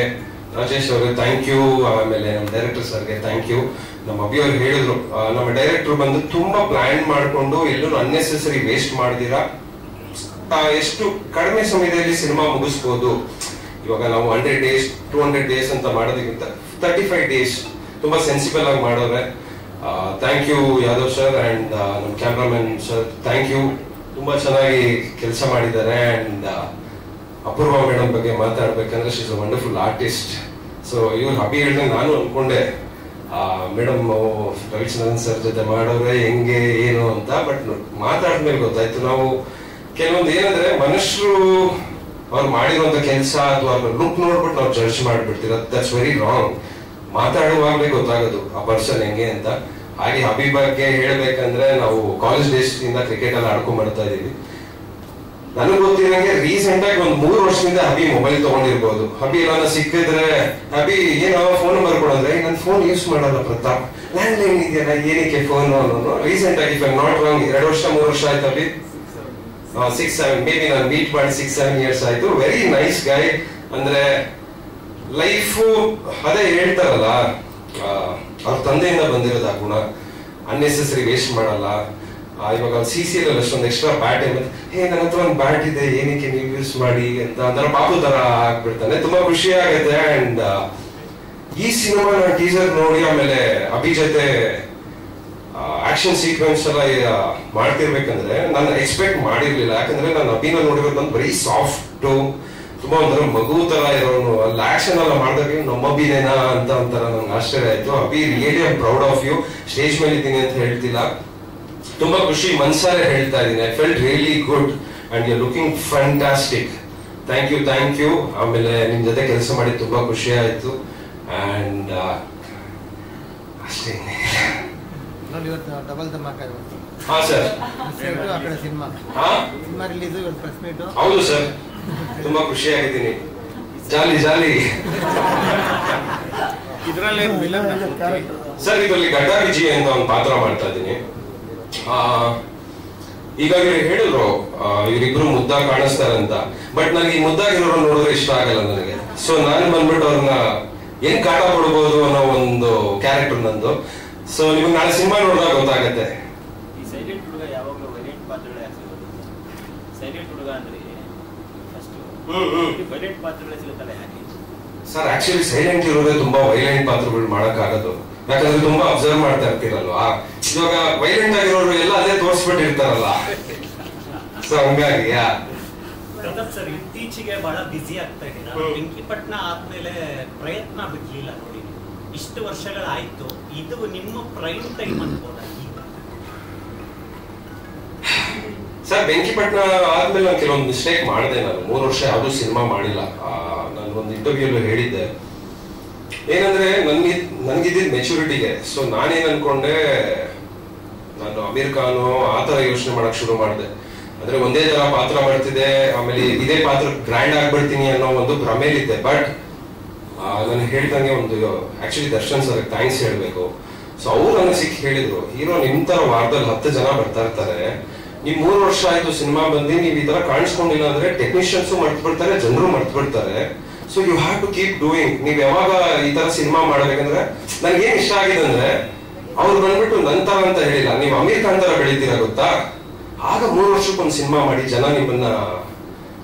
ರಾಜೇಶ್ ಅವ್ರಿಗೆ ಥ್ಯಾಂಕ್ ಯು, ಆಮೇಲೆ ನಮ್ಮ ಡೈರೆಕ್ಟರ್ ಸರ್ಗೆ ಥ್ಯಾಂಕ್ ಯು. ನಮ್ಮ ಅಭಿ ಅವ್ರು ಹೇಳಿದ್ರು, ನಮ್ಮ ಡೈರೆಕ್ಟರ್ ಬಂದು ತುಂಬಾ ಪ್ಲಾನ್ ಮಾಡ್ಕೊಂಡು ಎಲ್ಲೂ ಅನ್ನೆಸೆಸರಿ ವೇಸ್ಟ್ ಮಾಡ್ದಿರಾ ಎಷ್ಟು ಕಡಿಮೆ ಸಮಯದಲ್ಲಿ ಸಿನಿಮಾ ಮುಗಿಸ್ಬೋದು. ಇವಾಗ ನಾವು 100 days 200 days ಅಂತ ಮಾಡೋದಕ್ಕಿಂತ 35 days ತುಂಬಾ ಸೆನ್ಸಿಬಲ್ ಆಗಿ ಮಾಡೋರೆ. Thank you Yadav sir and ನಮ್ಮ ಕ್ಯಾಮ್ರಾಮನ್ ಸರ್, ಥ್ಯಾಂಕ್ ಯು, ತುಂಬಾ ಚೆನ್ನಾಗಿ ಕೆಲಸ ಮಾಡಿದ್ದಾರೆ. ಅಂಡ್ ಅಪೂರ್ವ ಮೇಡಮ್ ಬಗ್ಗೆ ಮಾತಾಡ್ಬೇಕಂದ್ರೆ she is a wonderful artist. So ಇವ್ರು ಅಭಿ ಹೇಳ್ದಂಗೆ ನಾನು ಅನ್ಕೊಂಡೆ ಮೇಡಮ್ ರವಿಚಂದ್ರನ್ ಸರ್ ಜೊತೆ ಮಾಡೋರೆ ಹೆಂಗೆ ಏನು ಅಂತ. ಬಟ್ ಮಾತಾಡಿದ್ಮೇಲೆ ಗೊತ್ತಾಯ್ತು, ನಾವು ಕೆಲವೊಂದು ಏನಂದ್ರೆ ಮನುಷ್ಯರು ಅವ್ರು ಮಾಡಿರುವಂತ ಕೆಲಸ ಅಥವಾ ಅವ್ರ ಲುಕ್ ನೋಡ್ಬಿಟ್ಟು ನಾವು ಜಡ್ಜ್ ಮಾಡ್ಬಿಡ್ತೀರ, ದಟ್ಸ್ ವೆರಿ ರಾಂಗ್. ಮಾತಾಡುವಾಗಲೇ ಗೊತ್ತಾಗೋದು ಆ ಪರ್ಸನ್ ಹೆಂಗೆ ಅಂತ. ಹಾಗೆ ಅಭಿ ಬಗ್ಗೆ ಹೇಳ್ಬೇಕಂದ್ರೆ, ನಾವು ಕಾಲೇಜ್ ಡೇಸ್ ಇಂದ ಕ್ರಿಕೆಟ್ ಎಲ್ಲ ಆಡ್ಕೊಂಡ್ ಬರ್ತಾ ಇದೀವಿ. ನನಗೆ ಗೊತ್ತಿರಂಗೆ ರೀಸೆಂಟ್ ಆಗಿ ಒಂದು 3 ವರ್ಷದಿಂದ ಅಭಿ ಮೊಬೈಲ್ ತಗೊಂಡಿರ್ಬೋದು. ಅಭಿ ಎಲ್ಲ ಸಿಕ್ಕಿದ್ರೆ, ಅಭಿ ಏನೋ ಫೋನ್ ನಂಬರ್ ಕೊಡೋದ್ರೆ, ನನ್ನ ಫೋನ್ ಯೂಸ್ ಮಾಡಲ್ಲ ಪ್ರತಾಪ್, ಲ್ಯಾಂಡ್ ಲೈನ್ ಇದೆಯಲ್ಲ ಏನಕ್ಕೆ ಫೋನ್ ಅನ್ನೋನು. ರೀಸೆಂಟ್ ಆಗಿ ಇಫ್ ಐ ನಾಟ್ ರಾಂಗ್ 2 ವರ್ಷ 3 ವರ್ಷ ಆಯ್ತು ಅಭಿ, 6-7 ಮೇಬಿ ನಾನು ಮೀಟ್ ಮಾಡಿ 6-7 years ಆಯ್ತು. ವೆರಿ ನೈಸ್ ಗೈ. ಅಂದ್ರೆ ಲೈಫು ಅದೇ ಹೇಳ್ತಾರಲ್ಲ, ಅವ್ರ ತಂದೆಯಿಂದ ಬಂದಿರೋದು ಆ ಗುಣ, ಅನ್ನೆಸೆಸರಿ ವೇಸ್ಟ್ ಮಾಡಲ್ಲ. ಇವಾಗ CCL ಅಲ್ಲಿ ಅಷ್ಟೊಂದು ಎಕ್ಸ್ಟ್ರಾ ಬ್ಯಾಟ್ ನನ್ನ ಹತ್ರ ಒಂದು ಬ್ಯಾಟ್ ಇದೆ, ಏನಕ್ಕೆ ನೀವು ಯೂಸ್ ಮಾಡಿ ಅಂತ ಒಂಥರ ಪಾಪು ತರ ಆಗ್ಬಿಡ್ತಾನೆ. ತುಂಬಾ ಖುಷಿ ಆಗುತ್ತೆ. ಅಂಡ್ ಈ ಸಿನಿಮಾ ನಾನು ಟೀಸರ್ ನೋಡಿ ಆಮೇಲೆ ಅಭಿ ಜೊತೆ ಆಕ್ಷನ್ ಸೀಕ್ವೆನ್ಸ್ ಎಲ್ಲ ಮಾಡ್ತಿರ್ಬೇಕಂದ್ರೆ ನಾನು ಎಕ್ಸ್ಪೆಕ್ಟ್ ಮಾಡಿರ್ಲಿಲ್ಲ. ಯಾಕಂದ್ರೆ ನಾನು ಅಭಿನ ನೋಡಿರೋದು ಬಂದು ಬರೀ ಸಾಫ್ಟ್, ತುಂಬಾ ಒಂಥರ ಮಗು ತರ ಇರೋನು. ಅಲ್ಲಿ ಆಕ್ಷನ್ ಎಲ್ಲ ಮಾಡಿದಾಗ ನಮ್ಮ ಅಭಿನೇನಾ ಅಂತ ಒಂಥರ ನಂಗೆ ಆಶ್ಚರ್ಯ ಆಯ್ತು. Abhi really I am proud of you. Stage ಮೇಲೆ ಇದ್ದೀನಿ ಅಂತ ಹೇಳ್ತಿಲ್ಲ, ತುಂಬಾ ಖುಷಿ ಮನ್ಸಾರೆ ಹೇಳ್ತಾ ಇದ್ದೀನಿ. I felt really good and you looking fantastic. Thank you. ಆಮೇಲೆ ನಿಮ್ ಜೊತೆ ಕೆಲಸ ಮಾಡಿ ತುಂಬಾ ಖುಷಿ ಆಯ್ತು. ಅಂಡ್ ಅಷ್ಟೇ. ಡಬಲ್ ಧಮಾಕ. ಹಾ sir, cinema release press meet. ಹೌದು ಸರ್, ತುಂಬಾ ಖುಷಿ ಆಗಿದ್ದೀನಿ. ಜಾಲಿ ಸರ್. ಇದರಲ್ಲಿ ಗಡ್ಡ ವಿಜಿ ಅಂತ ಒಂದು ಪಾತ್ರ ಮಾಡ್ತಾ ಇದ್ದೀನಿ. ಈಗಾಗಲೇ ಹೇಳಿದ್ರು ಇವರಿಬ್ರು ಮುದ್ದಾಗಿ ಕಾಣಿಸ್ತಾರಂತ. ಬಟ್ ನನಗೆ ಈ ಮುದ್ದಾಗಿರೋರು ನೋಡಿದ್ರೆ ಇಷ್ಟ ಆಗಲ್ಲ ನನಗೆ. ಸೊ ನಾನು ಬಂದ್ಬಿಟ್ಟು ಅವ್ರನ್ನ ಏನ್ ಕಾಟ ಕೊಡ್ಬೋದು ಅನ್ನೋ ಒಂದು ಕ್ಯಾರೆಕ್ಟರ್ ನಂದು. ಸೊ ನಿಮ್ಗೆ ನಾಳೆ ಸಿನಿಮಾ ನೋಡಿದಾಗ ಗೊತ್ತಾಗತ್ತೆ. ಈ ಸೈಲೆಂಟ್ ಹುಡುಗ ಯಾವಾಗಲೂ ವೈಲೆಂಟ್ ಪಾತ್ರಗಳೇ ಸಿಗೋದು. ಸೈಲೆಂಟ್ ಹುಡುಗ ಅಂದ್ರೆ ಫಸ್ಟ್ ವೈಲೆಂಟ್ ಪಾತ್ರಗಳೇ ಸಿಗುತ್ತಲ್ಲ ಯಾಕೆ ಸರ್? ಆಕ್ಚುಲಿ ಸೈಲೆಂಟ್ ಇರೋದೇ ತುಂಬಾ ವೈಲೆಂಟ್ ಪಾತ್ರಗಳು ಮಾಡಕ್ಕಾಗದು. ಯಾಕಂದ್ರೆ ತುಂಬಾ ಅಬ್ಸರ್ವ್ ಮಾಡ್ತಾ ಇರ್ತೀರಲ್ವಾ. ಇವಾಗ ವೈಲೆಂಟ್ ಆಗಿರೋರು ಎಲ್ಲ ಅದೇ ತೋರಿಸ್ಬಿಟ್ಟಿರ್ತಾರಲ್ಲ. ಸೊ ಹಂಗಾಗಿ ಪ್ರತಾಪ್ ಸರ್, ಇತ್ತೀಚೆಗೆ ಬಹಳ ಬ್ಯುಸಿ ಆಗ್ತಾ ಇದ್ದೀರಾ. ಬೆಂಕಿಪಟ್ಟಣ ಆದ್ಮೇಲೆ ಪ್ರಯತ್ನ ಬಿಡ್ಲಿಲ್ಲ ನೋಡಿ. ಇಷ್ಟು ವರ್ಷಗಳಾಯ್ತು, ಇದು ನಿಮ್ಮ ಪ್ರೈಮ್ ಟೈಮ್ ಅನ್ಬೋದ? ಸರ್, ಬೆಂಕಿಪಟ್ಟಣ ಆದ್ಮೇಲೆ ನಾನು ಕೆಲವೊಂದು ಮಿಸ್ಟೇಕ್ ಮಾಡಿದೆ. ನಾನು 3 ವರ್ಷ ಯಾವ್ದು ಸಿನಿಮಾ ಮಾಡಿಲ್ಲ. ನಾನು ಒಂದು ಇಂಟರ್ವ್ಯೂಲ್ಲೂ ಹೇಳಿದ್ದೆ, ಏನಂದ್ರೆ ನನ್ಗಿದ್ದಿದ್ ಮೆಚುರಿಟಿಗೆ. ಸೊ ನಾನೇನ್ ಅನ್ಕೊಂಡೆ, ನಾನು ಅಮೀರ್ ಖಾನ್ ಆತರ ಯೋಚನೆ ಮಾಡಕ್ ಶುರು ಮಾಡಿದೆ. ಅಂದ್ರೆ ಒಂದೇ ತರ ಪಾತ್ರ ಮಾಡ್ತಿದ್ದೆ, ಆಮೇಲೆ ಇದೇ ಪಾತ್ರ ಗ್ರ್ಯಾಂಡ್ ಆಗ್ಬಿಡ್ತೀನಿ ಅನ್ನೋ ಒಂದು ಭ್ರಮೇಲಿದ್ದೆ. ಬಟ್ ನಾನು ಹೇಳ್ದಂಗೆ ಒಂದು ಆಕ್ಚುಲಿ ದರ್ಶನ್ ಸರ್ ಥ್ಯಾಂಕ್ಸ್ ಹೇಳ್ಬೇಕು. ಸೊ ಅವ್ರು ನನಗೆ ಸಿಕ್ಕಿ ಹೇಳಿದ್ರು, ಹೀರೋ ನಿಮ್ ತರ ವಾರದಲ್ಲಿ 10 ಜನ ಬರ್ತಾ ಇರ್ತಾರೆ, ನೀವ್ 3 ವರ್ಷ ಆಯ್ತು ಸಿನಿಮಾ ಬಂದು ನೀವ್ ಈ ತರ ಕಾಣಿಸ್ಕೊಂಡಿಲ್ಲ ಅಂದ್ರೆ ಟೆಕ್ನಿಷಿಯನ್ಸ್ ಮರ್ತು ಬಿಡ್ತಾರೆ, ಜನರು ಮರ್ತು ಬಿಡ್ತಾರೆ. So you have to keep doing. ನೀವ್ ಯಾವಾಗ ಈ ತರ ಸಿನಿಮಾ ಮಾಡ್ಬೇಕಂದ್ರೆ ನನ್ಗೆ ಏನ್ ಇಷ್ಟ ಆಗಿದೆ ಅಂದ್ರೆ, ಅವ್ರು ಬಂದ್ಬಿಟ್ಟು ನಂತರ ಅಂತ ಹೇಳಿಲ್ಲ, ನೀವ್ ಅಮೀರ್ ಖಾನ್ ತರ ಬೆಳಿತೀರಾ ಗೊತ್ತಾ, ಆಗ 3 ವರ್ಷಕ್ಕೊಂದು ಸಿನಿಮಾ ಮಾಡಿ ಜನ ನಿಮ್ಮನ್ನ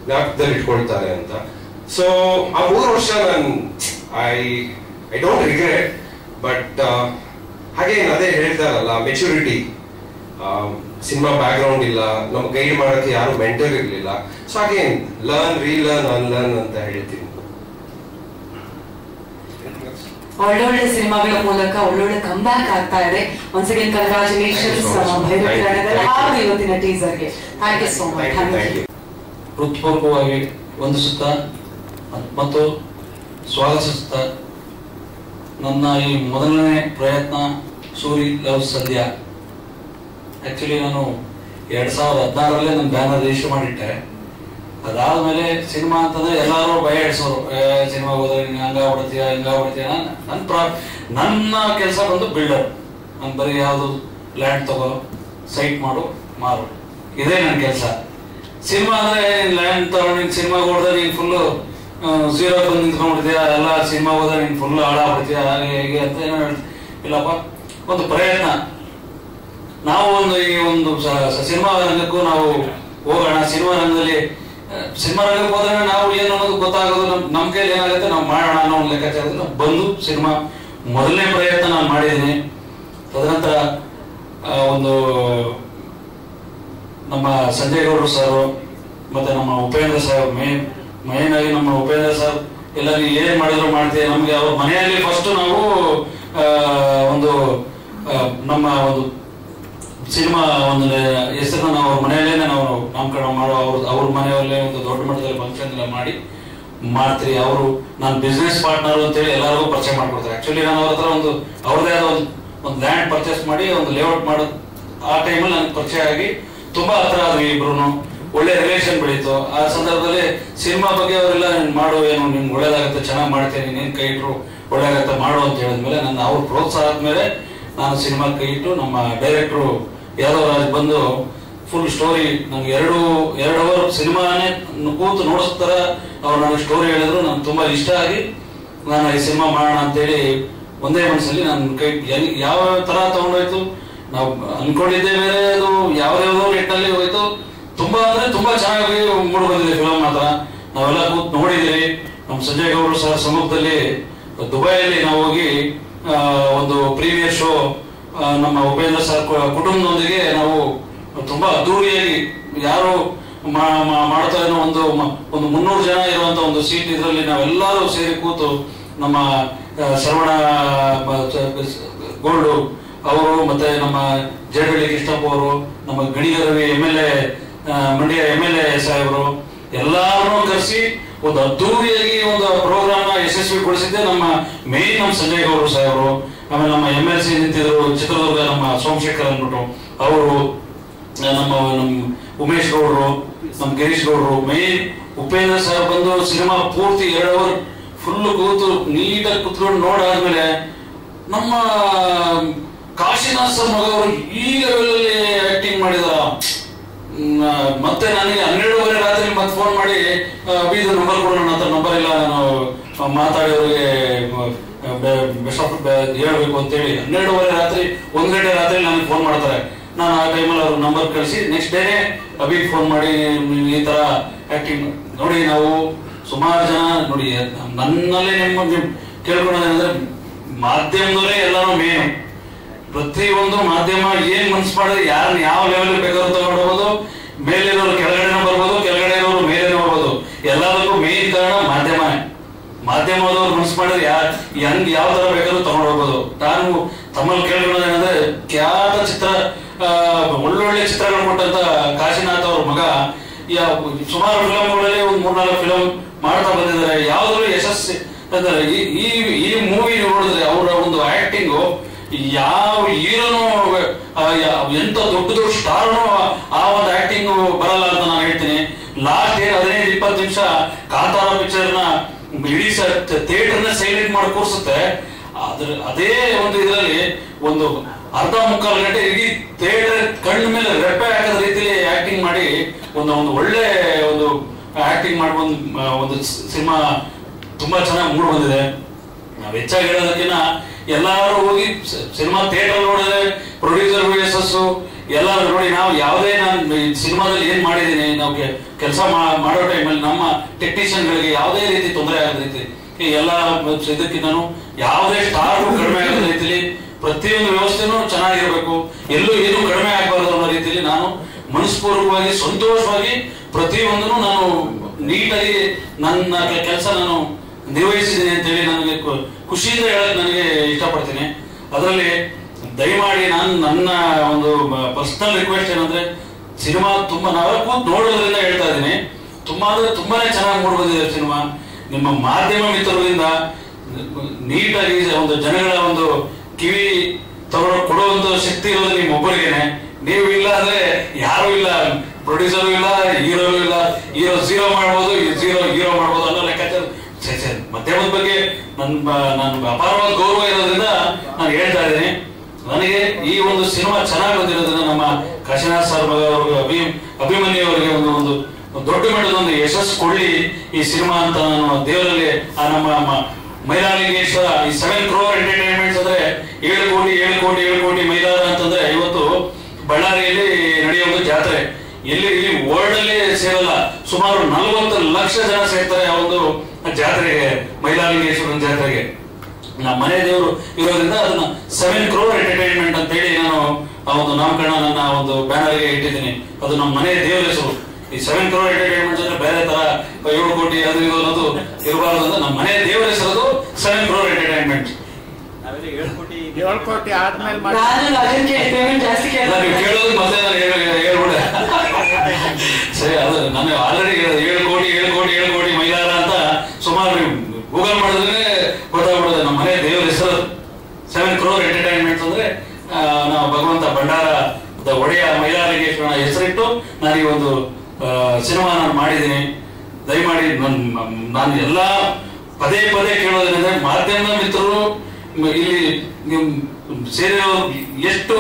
ಜ್ಞಾಪಕದಲ್ಲಿ ಇಟ್ಕೊಳ್ತಾರೆ ಅಂತ. ಸೊ ಆ 3 ವರ್ಷ ನಾನು ಐ ಡೋಂಟ್ ರಿಗ್ರೆಟ್. ಬಟ್ ಹಾಗೆ ಅದೇ ಹೇಳ್ತಾರಲ್ಲ, ಮೆಚುರಿಟಿ. ಸಿನಿಮಾ ಬ್ಯಾಕ್ ಗ್ರೌಂಡ್ ಇಲ್ಲ, ನಮ್ಗೆ ಗೈಡ್ ಮಾಡಕ್ಕೆ ಯಾರು ಮೆಂಟರ್ ಇರ್ಲಿಲ್ಲ. ಸೊ ಹಾಗೆ ಲರ್ನ್, ರೀಲರ್ನ್, ಅನ್ಲರ್ನ್ ಅಂತ ಹೇಳ್ತೀನಿ. ಒಳ್ಳೊಳ್ಳೆ ಸಿನಿಮಾಗಳ ಮೂಲಕ ಒಳ್ಳೊಳ್ಳೆ ಕಂಬ್ಯಾಕ್ ಆಗ್ತಾ ಇದೆ. ಒನ್ಸ್ ಅಗೇನ್ ಕಂಗ್ರಾಚುಲೇಷನ್ಸ್ ಭೈರವಿ ಹಾಗೂ ಇವತ್ತಿನ ಟೀಸರ್ಗೆ. Thank you so much. ಹೃತ್ಪೂರ್ವಕವಾಗಿ ವಂದಿಸುತ್ತಾ ಮತ್ತು ಸ್ವಾಗತಿಸುತ್ತಾ, ನನ್ನ ಈ ಮೊದಲನೇ ಪ್ರಯತ್ನ ಸೂರಿ ಲವ್ ಸಂಧ್ಯಾ. ಆಕ್ಚುಲಿ ನಾನು 2016ರಲ್ಲೇ ನನ್ನ ಬ್ಯಾನರ್ ರಿಜಿಸ್ಟರ್ ಮಾಡಿಟ್ಟೆ. ಅದಾದ್ಮೇಲೆ ಸಿನಿಮಾ ಅಂತಂದ್ರೆ ಎಲ್ಲಾರು ಭಯ ಇಡ್ಸೋರು, ಸಿನಿಮಾ ಹೋದ್ರೆ ನೀನ್ ಹಂಗಾಗ್ಬಿಡ್ತೀಯ ಹಿಂಗಾಗ್ಬಿಡ್ತೀಯ. ನನ್ನ ಕೆಲಸ ಬಂದು ಬಿಲ್ಡರ್. ನಾನು ಬರೀ ಯಾವ್ದು ಲ್ಯಾಂಡ್ ತಗೋ, ಸೈಟ್ ಮಾಡು, ಮಾರು, ಇದೇ ನನ್ನ ಕೆಲಸ. ಸಿನಿಮಾ ಅಂದ್ರೆ ಲ್ಯಾಂಡ್ ತಗೊಂಡು ನೀನ್ ಸಿನಿಮಾ ಹೋದ್ರೆ ನೀನ್ ಫುಲ್ಲು ಝೀರೋ ಬಂದು ನಿಂತ್ಕೊಂಡ್ಬಿಡ್ತೀಯ, ಎಲ್ಲ ಸಿನಿಮಾ ಹೋದ್ರೆ ನೀನ್ ಫುಲ್ ಹಾಳಾಗ್ಬಿಡ್ತೀಯ, ಹಾಗೆ ಹೇಗೆ ಅಂತ ಏನೋ ಇಲ್ಲಪ್ಪ. ಒಂದು ಪ್ರಯತ್ನ. ನಾವು ಈ ಒಂದು ಸಿನಿಮಾ ರಂಗಕ್ಕೂ ನಾವು ಹೋಗೋಣ. ಸಿನಿಮಾ ರಂಗಕ್ಕೆ ಹೋದ್ರೆ ನಾವು ಏನು ಅನ್ನೋದು ಗೊತ್ತಾಗೋದು, ನಮ್ ಕೈಲಿ ಏನಾಗುತ್ತೆ ನಾವು ಮಾಡೋಣ ಅನ್ನೋ ಒಂದು ಲೆಕ್ಕಾಚಾರದಲ್ಲಿ ಬಂದು ಸಿನಿಮಾ ಮೊದಲನೇ ಪ್ರಯತ್ನ ನಾನು ಮಾಡಿದ್ದೀನಿ. ತದನಂತರ ಒಂದು ನಮ್ಮ ಸಂಜಯ್ ಗೌಡ್ರು ಸರ್ ಮತ್ತೆ ನಮ್ಮ ಉಪೇಂದ್ರ ಸರ್, ಮೇನ್ ಆಗಿ ನಮ್ಮ ಉಪೇಂದ್ರ ಸರ್ ಎಲ್ಲ ನೀವು ಏನ್ ಮಾಡಿದ್ರು ಮಾಡ್ತೀವಿ. ನಮ್ಗೆ ಅವ್ರ ಮನೆಯಲ್ಲಿ ಫಸ್ಟ್ ನಾವು ಒಂದು ನಮ್ಮ ಒಂದು ಸಿನಿಮಾ ಒಂದು ಹೆಸರನ್ನ ನಾವು ಅವ್ರ ಮನೆಯಲ್ಲೇನೆ ನಾವು ನಾಮಕರಣ ಮಾಡೋ, ಅವ್ರ ಮನೆಯಲ್ಲೇ ಒಂದು ದೊಡ್ಡ ಮಟ್ಟದಲ್ಲಿ ಫಂಕ್ಷನ್ ಎಲ್ಲ ಮಾಡ್ತೀರಿ. ಅವರು ನಾನು ಬಿಸ್ನೆಸ್ ಪಾರ್ಟ್ನರ್ ಅಂತೇಳಿ ಎಲ್ಲರಿಗೂ ಪರಿಚಯ ಮಾಡ್ಕೊಡ್ತಾರೆ. ಆಕ್ಚುಲಿ ನಾನು ಅವ್ರ ಹತ್ರ ಅವ್ರದೇ ಆದ ಒಂದು ಲ್ಯಾಂಡ್ ಪರ್ಚೇಸ್ ಮಾಡಿ ಒಂದು ಲೇಔಟ್ ಮಾಡೋದು ಆ ಟೈಮಲ್ಲಿ ನನಗೆ ಪರಿಚಯ ಆಗಿ ತುಂಬಾ ಹತ್ರ ಆದ್ವಿ ಇಬ್ರು. ಒಳ್ಳೆ ರಿಲೇಷನ್ ಬೆಳೀತು. ಆ ಸಂದರ್ಭದಲ್ಲಿ ಸಿನಿಮಾ ಬಗ್ಗೆ ಅವರೆಲ್ಲ ನೀನ್ ಮಾಡು, ಏನು ನಿನ್ಗೆ ಒಳ್ಳೇದಾಗುತ್ತೆ, ಚೆನ್ನಾಗಿ ಮಾಡ್ತೇನೆ, ನೀನ್ ಕೈ ಇಟ್ರು ಒಳ್ಳೇದಾಗತ್ತೆ ಮಾಡು ಅಂತ ಹೇಳಿದ್ಮೇಲೆ ನನ್ನ ಅವ್ರ ಪ್ರೋತ್ಸಾಹ ಆದ್ಮೇಲೆ ನಾನು ಸಿನಿಮಾ ಕೈ ಇಟ್ಟು ನಮ್ಮ ಡೈರೆಕ್ಟ್ರು ಯಾದವ್ ರಾಜ್ ಬಂದು ಫುಲ್ ಸ್ಟೋರಿ ನಂಗೆ 2 ಅವರ್ ಸಿನಿಮಾನೇ ಕೂತು ನೋಡಿಸ್ತಾರ ಅವ್ರು ನನಗೆ ಸ್ಟೋರಿ ಹೇಳಿದ್ರು. ನಂಗೆ ತುಂಬಾ ಇಷ್ಟ ಆಗಿ ನಾನು ಈ ಸಿನಿಮಾ ಮಾಡೋಣ ಅಂತೇಳಿ ಒಂದೇ ಮನಸ್ಸಲ್ಲಿ ನನ್ನ ಕೈ ಯಾವ ತರ ತಗೊಂಡೋಯ್ತು. ನಾವು ಅನ್ಕೊಂಡಿದ್ದೆ ಬೇರೆ, ಅದು ಯಾವ್ದಾವ್ದೋ ನಿಟ್ಟಿನಲ್ಲಿ ಹೋಯ್ತು. ತುಂಬಾ ಅಂದ್ರೆ ತುಂಬಾ ಚೆನ್ನಾಗಿ ಮೂಡಿ ಬಂದಿದೆ ಫಿಲಮ್ ಮಾತ್ರ. ನಾವೆಲ್ಲ ಕೂತ್ ನೋಡಿದ್ರಿ. ನಮ್ಮ ಸಂಜಯ್ ಗೌಡ್ರು ಸರ್ ಸಮ್ಮುಖದಲ್ಲಿ ದುಬೈಯಲ್ಲಿ ನಾವು ಹೋಗಿ ಒಂದು ಪ್ರೀಮಿಯರ್ ಶೋ ನಮ್ಮ ಉಪೇಂದ್ರ ಸರ್ ಕುಟುಂಬದೊಂದಿಗೆ ನಾವು ತುಂಬಾ ಅದ್ದೂರಿಯಾಗಿ ಯಾರು ಮಾಡ್ತಾ ಇರೋ ಒಂದು 300 ಜನ ಇರುವಂತ ಒಂದು ಸೀಟ್ ಇದರಲ್ಲಿ ನಾವೆಲ್ಲರೂ ಸೇರಿ ಕೂತು ನಮ್ಮ ಶ್ರವಣ ಗೋಲ್ಡು ಅವರು ಮತ್ತೆ ನಮ್ಮ ಜೇಡಳ್ಳಿ ಕೃಷ್ಣಪ್ಪ ಅವರು, ನಮ್ಮ ಗಣಿಗ ರವಿ MLA ಮಂಡ್ಯ MLA ಸಾಹೇಬರು ಎಲ್ಲಾರನ್ನೂ ಕರೆಸಿ ಒಂದು ಅದ್ದೂರಿಯಾಗಿ ಒಂದು ಪ್ರೋಗ್ರಾಮ್ ಯಶಸ್ವಿಗೊಳಿಸಿದ್ದೆ ನಮ್ಮ ಮೇನ್ ನಮ್ಮ ಸಂಜಯ್ ಗೌಡ್ರು ಸಾಹೇಬರು. ಆಮೇಲೆ ನಮ್ಮ MLC ನಿಂತಿದ್ರು ಚಿತ್ರದುರ್ಗ ನಮ್ಮ ಸೋಮಶೇಖರ್ ಅಂದ್ಬಿಟ್ಟು ಅವರು, ನಮ್ಮ ಉಮೇಶ್ ಗೌಡ್ರು, ನಮ್ಮ ಗಿರೀಶ್ ಗೌಡ್ರು, ಮೇನ್ ಉಪೇಂದ್ರ ಸರ್ ಬಂದು ಸಿನಿಮಾ ಪೂರ್ತಿ 2 ಅವರ್ ಫುಲ್ ಕೂತು ನೀಟಾಗಿ ಕುತ್ಕೊಂಡು ನೋಡಾದ್ಮೇಲೆ ನಮ್ಮ ಕಾಶಿನಾಥ್ ಸರ್ ಮಗ ಅವರು ಈ ಲೆವೆಲ್ ಅಲ್ಲಿ ಆಕ್ಟಿಂಗ್ ಮಾಡಿದಾರ. ಮತ್ತೆ ನನಗೆ 12:30 ರಾತ್ರಿ ಮತ್ತೆ ಫೋನ್ ಮಾಡಿ ಬೀದು ನಂಬರ್ ಕೊಡೋಣ, ನನ್ನ ಹತ್ರ ನಂಬರ್ ಇಲ್ಲ, ನಾನು ಮಾತಾಡಿ ಅವ್ರಿಗೆ ಬೆಸ್ಟ್ ಆಫ್ ಹೇಳ್ಬೇಕು ಅಂತೇಳಿ 12:30 ರಾತ್ರಿ 1 ಗಂಟೆ ರಾತ್ರಿ ನನಗೆ ಫೋನ್ ಮಾಡ್ತಾರೆ. ನಾನು ಆ ಟೈಮಲ್ಲಿ ಅವ್ರ ನಂಬರ್ ಕಳಿಸಿ ನೆಕ್ಸ್ಟ್ ಡೇನೆ ಅಭಿಗೆ ಫೋನ್ ಮಾಡಿ ಈ ತರ ಆಕ್ಟಿಂಗ್ ನೋಡಿ. ನಾವು ಸುಮಾರು ಜನ ನೋಡಿ ನನ್ನಲ್ಲೇ ನಿಮ್ಮ ಕೇಳ್ಕೊಳ್ಳೋದೇನಂದ್ರೆ ಮಾಧ್ಯಮದವರೇ ಎಲ್ಲಾನು ಮೇನು. ಪ್ರತಿಯೊಂದು ಮಾಧ್ಯಮ ಏನ್ ಮನ್ಸು ಮಾಡಿದ್ರೆ ಯಾರನ್ನ ಯಾವ ಲೆವೆಲ್ ಬೇಕಾದ್ರೂ ತಗೊಂಡೋಗೋದು, ಮೇಲಿರೋರು ಕೆಳಗಡೆ ಬರ್ಬೋದು, ಕೆಳಗಡೆ ಇರೋರು ಮೇಲೆ ಬರ್ಬೋದು. ಎಲ್ಲದಕ್ಕೂ ಮೇನ್ ಕಾರಣ ಮಾಧ್ಯಮನೇ. ಮಾಧ್ಯಮದವ್ರು ಮನ್ಸು ಮಾಡಿದ್ರೆ ಹೆಂಗ್ ಯಾವ ತರ ಬೇಕಾದ್ರೂ ತಗೊಂಡು ಹೋಗ್ಬೋದು. ನಾನು ತಮ್ಮಲ್ಲಿ ಕೇಳ್ಕೊಳ್ಳೋದೇನಂದ್ರೆ ಖ್ಯಾತ ಚಿತ್ರ ಒಳ್ಳೊಳ್ಳೆ ಚಿತ್ರಗಳು ಕೊಟ್ಟಂತ ಕಾಶಿನಾಥ್ ಅವ್ರ ಮಗ ಸುಮಾರು ಫಿಲಂಗಳಲ್ಲಿ ಒಂದು 3-4 ಫಿಲಂ ಮಾಡ್ತಾ ಬಂದಿದ್ದಾರೆ. ಯಾವ್ದ್ರೂ ಯಶಸ್ಸು ಅಂದ್ರೆ ಈ ಮೂವಿ ನೋಡಿದ್ರೆ ಅವರ ಒಂದು ಆಕ್ಟಿಂಗು ಯಾವ ಹೀರೋನು ಎಂತ ದೊಡ್ಡ ಸ್ಟಾರ್ನು ಆ ಒಂದು ಆಕ್ಟಿಂಗ್ ಬರಲ್ಲ ಅಂತ ನಾನು ಹೇಳ್ತೀನಿ. ಲಾಸ್ಟ್ 15-20 ನಿಮಿಷ ಕಾಂತಾರ ಪಿಕ್ಚರ್ ನ ಇಡೀ ಥಿಯೇಟರ್ ನ ಸೈಲೆಂಟ್ ಮಾಡಿ ಕೂರಿಸುತ್ತೆ. ಅದೇ ಒಂದು ಇದರಲ್ಲಿ ಒಂದು 1/2-3 ಗಂಟೆ ಇಡೀ ಥಿಯೇಟರ್ ಕಣ್ಣ ಮೇಲೆ ರೆಪ್ಪೆ ಹಾಕದ ರೀತಿಯಲ್ಲಿ ಆಕ್ಟಿಂಗ್ ಮಾಡಿ ಒಂದು ಒಳ್ಳೆ ಒಂದು ಆಕ್ಟಿಂಗ್ ಮಾಡ್ಕೊಂಡು ಒಂದು ಸಿನಿಮಾ ತುಂಬಾ ಚೆನ್ನಾಗಿ ಮೂಡ್ ಬಂದಿದೆ. ನಾವ್ ಹೆಚ್ಚಾಗಿ ಹೇಳೋದಕ್ಕಿಂತ ಎಲ್ಲಾರು ಹೋಗಿ ಸಿನಿಮಾ ಥಿಯೇಟರ್ ನೋಡಿದ್ರೆ ಪ್ರೊಡ್ಯೂಸರ್ ಯಶಸ್ಸು ಎಲ್ಲಾರು ನೋಡಿ. ನಾವು ಯಾವುದೇ ನಾನು ಸಿನಿಮಾದಲ್ಲಿ ಏನ್ ಮಾಡಿದೀನಿ, ನಾವು ಕೆಲಸ ಮಾಡೋ ಟೈಮಲ್ಲಿ ನಮ್ಮ ಟೆಕ್ನಿಷಿಯನ್ ಗಳಿಗೆ ಯಾವುದೇ ರೀತಿ ತೊಂದರೆ ಆಗದ ರೀತಿ ಎಲ್ಲ ಇದಕ್ಕಿಂತನೂ ಯಾವುದೇ ಸ್ಟಾರ್ ಕಡಿಮೆ ಆಗದ ರೀತಿಯಲ್ಲಿ ಪ್ರತಿಯೊಂದು ವ್ಯವಸ್ಥೆನೂ ಚೆನ್ನಾಗಿರ್ಬೇಕು, ಎಲ್ಲೂ ಏನು ಕಡಿಮೆ ಆಗಬಾರ್ದು ಅನ್ನೋ ರೀತಿಯಲ್ಲಿ ನಾನು ಮನಸ್ಪೂರ್ವಕವಾಗಿ ಸಂತೋಷವಾಗಿ ಪ್ರತಿಯೊಂದನ್ನು ನಾನು ನೀಟಾಗಿ ನನ್ನ ಕೆಲಸ ನಾನು ನಿರ್ವಹಿಸಿದ್ದೀನಿ ಅಂತೇಳಿ ನನಗೆ ಖುಷಿಯಿಂದ ಹೇಳಕ್ ನನಗೆ ಇಷ್ಟಪಡ್ತೀನಿ. ಅದರಲ್ಲಿ ದಯಮಾಡಿ ನಾನು ನನ್ನ ಒಂದು ಪರ್ಸನಲ್ ರಿಕ್ವೆಸ್ಟ್ ಏನಂದ್ರೆ ಸಿನಿಮಾ ತುಂಬಾ ನಾವೆಲ್ಲ ಕೂತ್ ನೋಡೋದ್ರಿಂದ ಹೇಳ್ತಾ ಇದ್ದೀನಿ, ತುಂಬಾ ಅಂದ್ರೆ ತುಂಬಾನೇ ಚೆನ್ನಾಗಿ ಮೂಡ್ ಬಂದಿದೆ ಸಿನಿಮಾ. ನಿಮ್ಮ ಮಾಧ್ಯಮ ಮಿತ್ರರಿಂದ ನೀಟಾಗಿ ಒಂದು ಜನಗಳ ಒಂದು ಕಿವಿ ಕೊಡುವಂತ ಶಕ್ತಿ ಇರೋದು ನಿಮ್ಮ ಒಬ್ಬರಿಗೇನೆ. ನೀವು ಇಲ್ಲ ಅಂದ್ರೆ ಯಾರು ಇಲ್ಲ, ಪ್ರೊಡ್ಯೂಸರು ಇಲ್ಲ, ಹೀರೋ ಇಲ್ಲ. ಹೀರೋ 0 ಮಾಡ್ಬೋದು, ಹೀರೋ ಮಾಡ್ಬೋದು ಅನ್ನೋ ಲೆಕ್ಕಾಚಾರ ಮಾಧ್ಯಮದ ಬಗ್ಗೆ ನನ್ನ ಅಪಾರವಾದ ಗೌರವ ಇರೋದ್ರಿಂದ ನಾನು ಹೇಳ್ತಾ ಇದ್ದೀನಿ. ನನಗೆ ಈ ಒಂದು ಸಿನಿಮಾ ಚೆನ್ನಾಗಿ ಬಂದಿರೋದ್ರಿಂದ ನಮ್ಮ ಕಾಶಿನಾಥ್ ಸರ್ ಮಗ ಅವ್ರಿಗೆ ಅಭಿಮನ್ಯು ಅವರಿಗೆ ಒಂದು ದೊಡ್ಡ ಮಟ್ಟದ ಒಂದು ಯಶಸ್ಸು ಕೊಡ್ಲಿ ಈ ಸಿನಿಮಾ ಅಂತ ನಾನು ದೇವರಲ್ಲಿ ಆ ನಮ್ಮ ಮೈಲಾರಲಿಂಗೇಶ್ವರ ಈ 7 crore ಎಂಟರ್ಟೈನ್ಮೆಂಟ್ಸ್ ಅಂದ್ರೆ 7 ಕೋಟಿ ಮೈಲಾರ ಅಂತಂದ್ರೆ ಇವತ್ತು ಬಳ್ಳಾರಿಯಲ್ಲಿ ನಡೆಯೋ ಒಂದು ಜಾತ್ರೆ. ಇಲ್ಲಿ ವರ್ಲ್ಡ್ ಅಲ್ಲಿ ಸೇರಲ್ಲ, ಸುಮಾರು 40 ಲಕ್ಷ ಜನ ಸೇರ್ತಾರೆ ಆ ಒಂದು ಜಾತ್ರೆಗೆ, ಮೈಲಾರಲಿಂಗೇಶ್ವರನ ಜಾತ್ರೆಗೆ. ನಮ್ಮ ಮನೆ ದೇವರು ಇರೋದ್ರಿಂದ ಅದನ್ನ 7 crore ಎಂಟರ್ಟೈನ್ಮೆಂಟ್ ಅಂತ ಹೇಳಿ ನಾನು ಆ ಒಂದು ನಾಮಕರಣ ನನ್ನ ಒಂದು ಬ್ಯಾನರ್ಗೆ ಇಟ್ಟಿದ್ದೀನಿ. ಅದು ನಮ್ಮ ಮನೆ ದೇವರ ಹೆಸರು. ಈ 7 crore ಎಂಟರ್ಟೈನ್ಮೆಂಟ್ ಅಂದ್ರೆ ಬೇರೆ ತರ 7 ಕೋಟಿ ಅದು ಇದು ಅನ್ನೋದು ಇರಬಾರದು ಅಂತ ನಮ್ಮ ಮನೆ ದೇವರ ಹೆಸರು 7 crore ಎಂಟರ್ಟೈನ್ಮೆಂಟ್. 7 ಕೋಟಿ ಆದ್ಮೇಲೆ ನೀವು ಕೇಳೋದು ಮತ್ತೆ ನಾನು ಹೇಳ್ಬಿಡೆ ಸರಿ. ಅದು ನಾನು ಆಲ್ರೆಡಿ 7 ಕೋಟಿ ಮೈಲಾರ ಅಂತ ಸುಮಾರು ಗೂಗಲ್ ಮಾಡಿದ್ರೆ ಗೊತ್ತಾಗ್ಬಿಡುತ್ತೆ. ನಮ್ಮ ಮನೆ ದೇವರ ಹೆಸರು 7 crore ಎಂಟರ್ಟೈನ್ಮೆಂಟ್ ಅಂದ್ರೆ ನಾವು ಭಗವಂತ ಭಂಡಾರ ಒಡೆಯ ಮೈಲಾರಲಿಂಗೇಶ್ವರನ ಹೆಸರಿಟ್ಟು ನಾನು ಈ ಒಂದು ಸಿನಿಮಾ ನಾನು ಮಾಡಿದ್ದೀನಿ. ದಯಮಾಡಿ ನಾನು ಎಲ್ಲ ಪದೇ ಕೇಳೋದೇನೆಂದ್ರೆ ಮಾಧ್ಯಮದ ಮಿತ್ರರು ಇಲ್ಲಿ ಸೇರಿರೋ ಎಷ್ಟು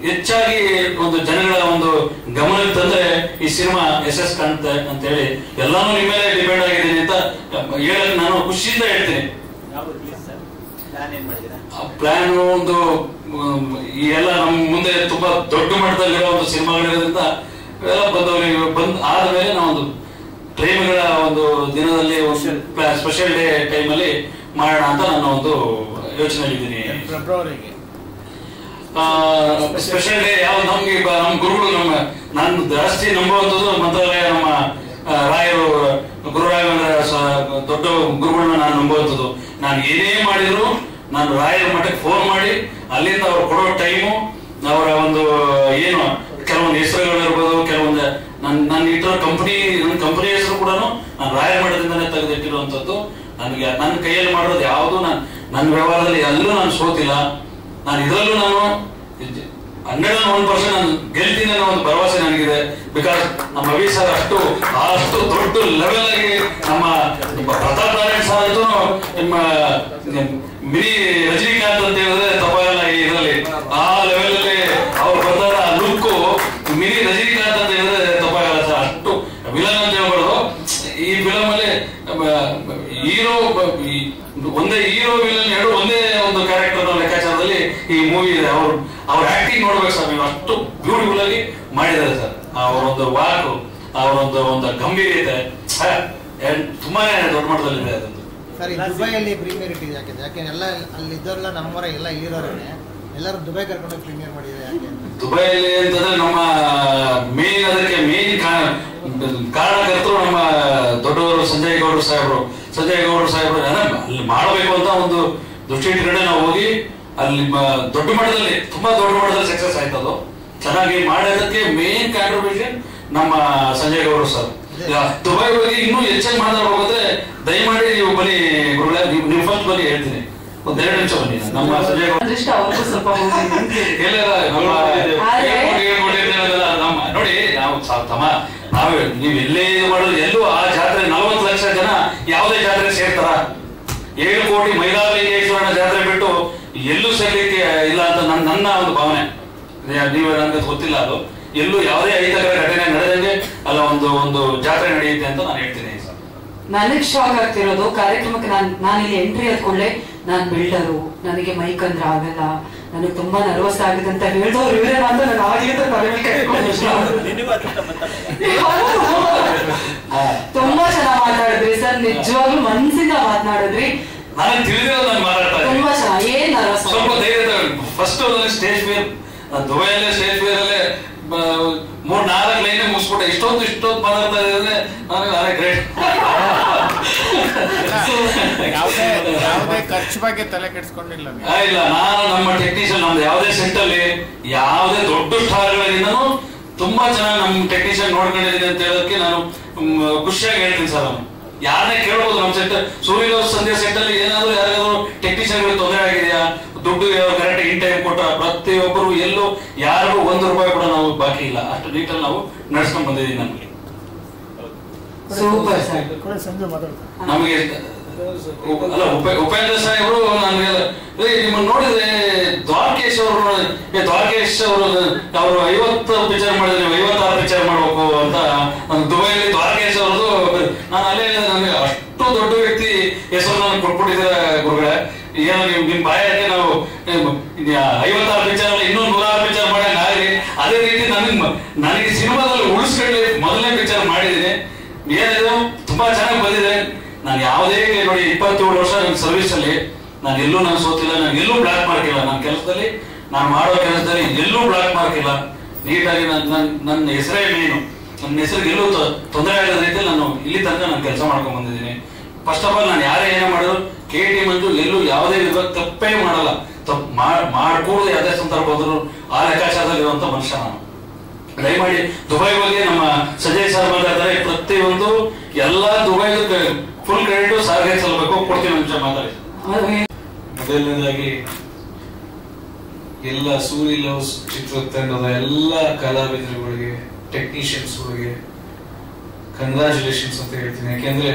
ಹೆಚ್ಚಾಗಿ ಒಂದು ಜನಗಳ ಒಂದು ಗಮನಕ್ಕೆ ತಂದ್ರೆ ಈ ಸಿನಿಮಾ ಯಶಸ್ಸು ಕಾಣುತ್ತೆ ಅಂತ ಹೇಳಿ ಎಲ್ಲಾನು ನಿಮ್ಮ ಮೇಲೆ ಡಿಪೆಂಡ್ ಆಗಿದ್ದೀನಿ ಅಂತ ಹೇಳಕ್ ನಾನು ಖುಷಿಯಿಂದ ಹೇಳ್ತೀನಿ. ಪ್ಲಾನ್ ಒಂದು ಈ ಎಲ್ಲ ನಮ್ಮ ಮುಂದೆ ತುಂಬಾ ದೊಡ್ಡ ಮಟ್ಟದಲ್ಲಿರೋ ಒಂದು ಸಿನಿಮಾಗಳಿರೋದ್ರಿಂದ ಇವೆಲ್ಲ ಬಂದ್ ಆದ್ಮೇಲೆ ನಾವೊಂದು ಪ್ರೇಮಿಗಳ ಒಂದು ದಿನದಲ್ಲಿ ಸ್ಪೆಷಲ್ ಡೇ ಟೈಮಲ್ಲಿ ಮಾಡೋಣ ಅಂತ ನಾನು ಒಂದು ಯೋಚನೆಯಲ್ಲಿದ್ದೀನಿ. ಫೆಬ್ರವರಿಗೆ ಸ್ಪೆಷಲ್ ಡೇ ಯಾವ ನಮ್ಗೆ ನಮ್ಮ ಗುರುಗಳು ನಾನು ಜಾಸ್ತಿ ನಂಬುವಂಥದ್ದು ಮಂತ್ರಾಲಯ ನಮ್ಮ ರಾಯರು ಗುರು ರಾಘವೇಂದ್ರ ದೊಡ್ಡ ಗುರುಗಳನ್ನ ನಾನು ನಂಬುವಂಥದ್ದು. ನಾನು ಏನೇ ಮಾಡಿದ್ರು ನಾನು ರಾಯರ ಮಠಕ್ಕೆ ಫೋನ್ ಮಾಡಿ ಅಲ್ಲಿಂದ ಅವ್ರು ಕೊಡೋ ಟೈಮು ಅವರ ಒಂದು ಏನು ಕೆಲವೊಂದು ಹೆಸರುಗಳು ಇರ್ಬೋದು, ಕೆಲವೊಂದು ನನ್ನ ಇಟ್ಟಿರೋ ನನ್ನ ಕಂಪನಿ ಹೆಸರು ಕೂಡ ನಾನು ರಾಯರ ಮಠದಿಂದನೇ ತೆಗೆದಿಟ್ಟಿರುವಂತದ್ದು. ನನಗೆ ನನ್ನ ಕೈಯಲ್ಲಿ ಮಾಡೋದು ಯಾವುದು ನನ್ನ ವ್ಯವಹಾರದಲ್ಲಿ ಎಲ್ಲೂ ನಾನು ಸೋತಿಲ್ಲ. ನಾನು ಇದರಲ್ಲೂ ನಾನು 101% ನಾನು ಗೆಲ್ತೀನಿ ಅನ್ನೋ ಒಂದು ಭರವಸೆ ನನಗಿದೆ. ಬಿಕಾಸ್ ನಮ್ಮ ಅಭಿ ಸರ್ ಅಷ್ಟು ದೊಡ್ಡ ಲೆವೆಲ್ ಆಗಿ ನಮ್ಮ ಪ್ರತಾಪ್ ನಾರಾಯಣ್ ಸರ್ ಆಯ್ತು, ನಿಮ್ಮ ಮಿನಿ ರಜನಿಕಾಂತ್ ಅಂತ ಹೇಳಿದ್ರೆ ತಪ್ಪಾಗಲ್ಲ ಇದರಲ್ಲಿ. ಆ ಲೆವೆಲ್ ಅಲ್ಲಿ ಅವ್ರು ಬರ್ತಾರ ಲುಕ್ ಮಿನಿ ರಜನಿಕಾಂತ್ ಅಂತ ಹೇಳಿದ್ರೆ ತಪ್ಪಾಗಲ್ಲ ಸರ್. ಅಷ್ಟು ವಿಲನ್ ಅಂತ ಹೇಳ್ಬಾರ್ದು. ಈ ಫಿಲಮ್ ಅಲ್ಲಿ ಹೀರೋ ಒಂದೇ ಹೀರೋ ವಿಲನ್ ಎರಡು ಒಂದೇ ಒಂದು ಕ್ಯಾರೆಕ್ಟರ್ ಲೆಕ್ಕಾಚಾರದಲ್ಲಿ ಈ ಮೂವಿ ಇದೆ. ಅವ್ರ ಆಕ್ಟಿಂಗ್ ನೋಡ್ಬೇಕು ಸರ್, ನೀವು ಅಷ್ಟು ಬ್ಯೂಟಿಫುಲ್ ಆಗಿ ಮಾಡಿದ್ದಾರೆ ಸರ್. ಅವರೊಂದು ವಾಕ್, ಅವರೊಂದು ಗಂಭೀರತೆ ತುಂಬಾನೇ ದೊಡ್ಡ ಮಟ್ಟದಲ್ಲಿದೆ ಅದೊಂದು. ಸರ್, ಈ ದುಬೈಯಲ್ಲಿ ಪ್ರೀಮಿಯರ್ ಇಟ್ಟಿದೆ ಯಾಕೆ? ಯಾಕೆ ಎಲ್ಲ ಅಲ್ಲಿದ್ದವರೆಲ್ಲ ನಮ್ಮವರ ಎಲ್ಲ ಇಲ್ಲಿರೋರೇ ಎಲ್ಲರೂ ದುಬೈ ಕರ್ಕೊಂಡು ಪ್ರೀಮಿಯರ್ ಮಾಡಿದೆ ಯಾಕೆ? ದುಬೈಯಲ್ಲಿ ಅಂತಂದ್ರೆ ನಮ್ಮ ಅದಕ್ಕೆ ಮೇನ್ ಕಾರಣಕರ್ತರು ನಮ್ಮ ದೊಡ್ಡವರು ಸಂಜಯ್ ಗೌಡ್ರು ಸಾಹೇಬ್ರು ಅಲ್ಲಿ ಮಾಡಬೇಕು ಅಂತ ಒಂದು ದೃಷ್ಟಿ ಇಟ್ಕೊಂಡೆ ನಾವು ಹೋಗಿ ಅಲ್ಲಿ ದೊಡ್ಡ ಮಟ್ಟದಲ್ಲಿ ತುಂಬಾ ದೊಡ್ಡ ಮಟ್ಟದಲ್ಲಿ ಸಕ್ಸಸ್ ಆಯ್ತದು. ಚೆನ್ನಾಗಿ ಮಾಡೋದಕ್ಕೆ ಮೇನ್ ಕಾಂಟ್ರಿಬ್ಯೂಷನ್ ನಮ್ಮ ಸಂಜಯ್ ಗೌಡ್ರು ಸರ್. ದುಬೈ ಹೋಗಿ ಇನ್ನೂ ಹೆಚ್ಚಾಗಿ ಮಾತಾಡ್ಬೋದ್ರೆ ದಯಮಾಡಿ ನೀವು ಬನ್ನಿ ಗುರುಗಳೇ, ನೀವು ಫಸ್ಟ್ ಬನ್ನಿ ಹೇಳ್ತೀನಿ, ಒಂದ್ 2 ನಿಮಿಷ ಬನ್ನಿ. ನಮ್ಮ ಸಂಜಯ್ ಗೌಡ್ರು ನೋಡಿ, ನಾವು ನೀವು ಎಲ್ಲೇ ಮಾಡೋದು ಎಲ್ಲೂ ಆ ಜಾತ್ರೆ 40 ಲಕ್ಷ ಜನ ಯಾವುದೇ ಜಾತ್ರೆ ಸೇರ್ತಾರ? 7 ಕೋಟಿ ಮೈಲಾಲಿಂಗೇಶ್ವರನ ಜಾತ್ರೆ ಬಿಟ್ಟು ಎಲ್ಲೂ ಸೇರ್ಲಿಕ್ಕೆ ಇಲ್ಲ ಅಂತ ನನ್ನ ಒಂದು ಭಾವನೆ. ನೀವು ನನಗೆ ಗೊತ್ತಿಲ್ಲ, ಅದು ಎಲ್ಲೂ ಯಾವುದೇ ಅಹಿತಕರ ಘಟನೆ ನಡೆದಂಗೆ ಅಲ್ಲ ಒಂದು ಜಾತ್ರೆ ನಡೆಯುತ್ತೆ ಅಂತ ನಾನು ಹೇಳ್ತೀನಿ. ನನಗ್ ಶಾಕ್ ಆಗ್ತಿರೋದು ಕಾರ್ಯಕ್ರಮಕ್ಕೆ ನಾನು ಇಲ್ಲಿ ಎಂಟ್ರಿ ಆದ್ಕೊಳ್ಳೆ ನಾನ್ ಬಿಲ್ಡರು, ನನಗೆ ಮೈಕ್ ಅಂದ್ರೆ ಆಗಲ್ಲ, ನನಗೆ ತುಂಬಾ ನರ್ವಸ್ ಆಗುತ್ತೆ ಅಂತ ಹೇಳಿದವ್ರು ಇವರೇ ಅಂತ ನಾನು ಆಗಿಂದ ತುಂಬಾ ಚೆನ್ನಾಗಿ ಮಾತಾಡಿದ್ರಿ ಸರ್, ನಿಜವಾಗ್ಲೂ ಮನ್ಸಿಂದ ಮಾತನಾಡಿದ್ರಿ. ನನಗೆ ತಿಳಿದಿರೋದು ನಾನು ಮಾತಾಡ್ತಾ ಇದ್ದೀನಿ. ತುಂಬಾ ಚೆನ್ನಾಗಿ ಏನ್ ನರ್ವಸ್ ಸ್ವಲ್ಪ ಧೈರ್ಯ. ಫಸ್ಟ್ ಸ್ಟೇಜ್ ಫೇರ್ ದುಬೈಯಲ್ಲೇ ಸ್ಟೇಜ್ ಫೇರ್ ಅಲ್ಲೇ 3-4 ಲೈನ್ ಮುಗಿಸ್ಬಿಟ್ಟೆ. ಇಷ್ಟೊಂದು ಮಾತಾಡ್ತಾ ಇದ್ರೆ ನನಗೆ ಗ್ರೇಟ್. ಯಾವುದೇ ಖರ್ಚು ಬಗ್ಗೆ ತಲೆ ಕೆಡಿಸ್ಕೊಂಡಿಲ್ಲ ಇಲ್ಲ. ನಾನು ನಮ್ಮ ಟೆಕ್ನಿಷಿಯನ್ ನಮ್ದು ಯಾವುದೇ ಸೆಟ್ ಅಲ್ಲಿ ಯಾವುದೇ ದೊಡ್ಡ ಸ್ಟಾರ್ಗಳಿಂದನೂ ತುಂಬಾ ಚೆನ್ನಾಗಿ ನಮ್ಮ ಟೆಕ್ನಿಷಿಯನ್ ನೋಡ್ಕೊಂಡಿದ್ದೀನಿ ಅಂತ ಹೇಳೋದಕ್ಕೆ ನಾನು ಖುಷಿಯಾಗಿ ಹೇಳ್ತೀನಿ ಸರ್. ನಾನು ಯಾರನ್ನೇ ಕೇಳ್ಬೋದು, ನಮ್ಮ ಸೆಟ್ ಸೂರ್ಯ ಸಂಧ್ಯಾ ಸೆಟ್ ಅಲ್ಲಿ ಏನಾದ್ರು ಯಾರಿಗಾದ್ರು ಟೆಕ್ನಿಷಿಯನ್ ತೊಂದರೆ ಆಗಿದೆಯಾ, ದುಡ್ಡು ಕರೆಕ್ಟ್ ಇನ್ ಟೈಮ್ ಕೊಟ್ಟ, ಪ್ರತಿಯೊಬ್ಬರು ಎಲ್ಲೂ ಯಾರಿಗೂ 1 ರೂಪಾಯಿ ಕೂಡ ನಾವು ಬಾಕಿ ಇಲ್ಲ. ಅಷ್ಟು ನೀಟಲ್ಲಿ ನಾವು ನಡ್ಸ್ಕೊಂಡ್ ಬಂದಿದ್ದೀವಿ. ನಮಗೆ ನಮಗೆ ಅಲ್ಲ ಉಪೇಂದ್ರ ಸಾಹೇಬ್ರು ನನಗೆ ನಿಮ್ಮನ್ನು ನೋಡಿದ್ರೆ ದ್ವಾರಕೇಶ್ ಅವರು 50 ಪಿಕ್ಚರ್ ಮಾಡಿದ್ರೆ ನೀವು 56 ಪಿಕ್ಚರ್ ಮಾಡ್ಬೇಕು ಅಂತ ದುಬೈಯಲ್ಲಿ ದ್ವಾರಕೇಶ್ ಅವ್ರದ್ದು ನಾನು ಅಲ್ಲೇ ನನಗೆ ಅಷ್ಟು ದೊಡ್ಡ ವ್ಯಕ್ತಿ ಹೆಸರು ನನಗೆ ಕೊಟ್ಬಿಟ್ಟಿದ್ದಾರೆ ಗುರುಗಳೇ. ಏನೋ ನಿಮ್ ಬಾಯಕ್ಕೆ ನಾವು 56 ಪಿಕ್ಚರ್ ಅಲ್ಲಿ ಇನ್ನೂ 106 ಪಿಕ್ಚರ್ ಮಾಡಂಗ ಆಗಲಿ. ಅದೇ ರೀತಿ ನನಗೆ ಸಿನಿಮಾದಲ್ಲಿ ಉಳಿಸ್ಕೊಳ್ಳಿ ಮೊದಲನೇ ಪಿಕ್ಚರ್ ಮಾಡಿದ್ದೀನಿ. ಏನಿದು ತುಂಬಾ ಚೆನ್ನಾಗಿ ಬಂದಿದೆ. ನಾನು ಯಾವುದೇ ನೋಡಿ 27 ವರ್ಷ ನನ್ನ ಸರ್ವಿಸ್ ಅಲ್ಲಿ ನಾನು ಎಲ್ಲೂ ನಾನು ಸೋತಿಲ್ಲ, ನಾನು ಎಲ್ಲೂ ಬ್ಲಾಕ್ ಮಾರ್ಕ್ ಇಲ್ಲ. ನನ್ನ ಕೆಲಸದಲ್ಲಿ ನಾನು ಮಾಡೋ ಕೆಲಸದಲ್ಲಿ ಎಲ್ಲೂ ಬ್ಲಾಕ್ ಮಾರ್ಕ್ ಇಲ್ಲ. ನೀಟಾಗಿ ನನ್ನ ಹೆಸರೇ ಮೇನು, ನನ್ನ ಹೆಸರಿಗೆ ಎಲ್ಲೂ ತೊಂದರೆ ಆಗದ ರೀತಿಯಲ್ಲಿ ನಾನು ಇಲ್ಲಿ ತನಕ ನಾನು ಕೆಲಸ ಮಾಡ್ಕೊಂಡ್ ಬಂದಿದ್ದೀನಿ. ಫಸ್ಟ್ ಆಫ್ ಆಲ್ ನಾನು ಯಾರೇ ಏನೋ ಮಾಡಿದ್ರು KT ಮಂಜು ಎಲ್ಲೂ ಯಾವುದೇ ವಿಧವಾಗಿ ತಪ್ಪೇ ಮಾಡಲ್ಲ. ತಪ್ಪು ಮಾಡ್ಕೂಡದು ಯಾವುದೇ ಸಂದರ್ಭ ಹೋದ್ರು ಆ ಲೆಕ್ಕಾಚಾರದಲ್ಲಿ ಇರುವಂತ ಮನುಷ್ಯ ನಾನು. ದಯಮಾಡಿ ದುಬೈ ಬಗ್ಗೆ ನಮ್ಮ ಸಂಜಯ್ ಸರ್ ಮಾತಾಡ್ತಾರೆ. ಪ್ರತಿಯೊಂದು ಎಲ್ಲ ದುಬೈ ಫುಲ್ ಕ್ರೆಡಿಟ್ ಸಾರ್ಗೆ ಸಲ್ಲಬೇಕು. ಕೊಡ್ತೀನಿ ನಿಮಿಷ ಮಾತಾಡಿ. ಮೊದಲನೇದಾಗಿ ಎಲ್ಲ ಸೂರಿ ಲವ್ಸ್ ಚಿತ್ರ ತಂಡದ ಎಲ್ಲ ಕಲಾವಿದರುಗಳಿಗೆ, ಟೆಕ್ನಿಷಿಯನ್ಸ್ಗಳಿಗೆ ಕಂಗ್ರಾಚುಲೇಷನ್ಸ್ ಅಂತ ಹೇಳ್ತೀನಿ. ಯಾಕೆಂದ್ರೆ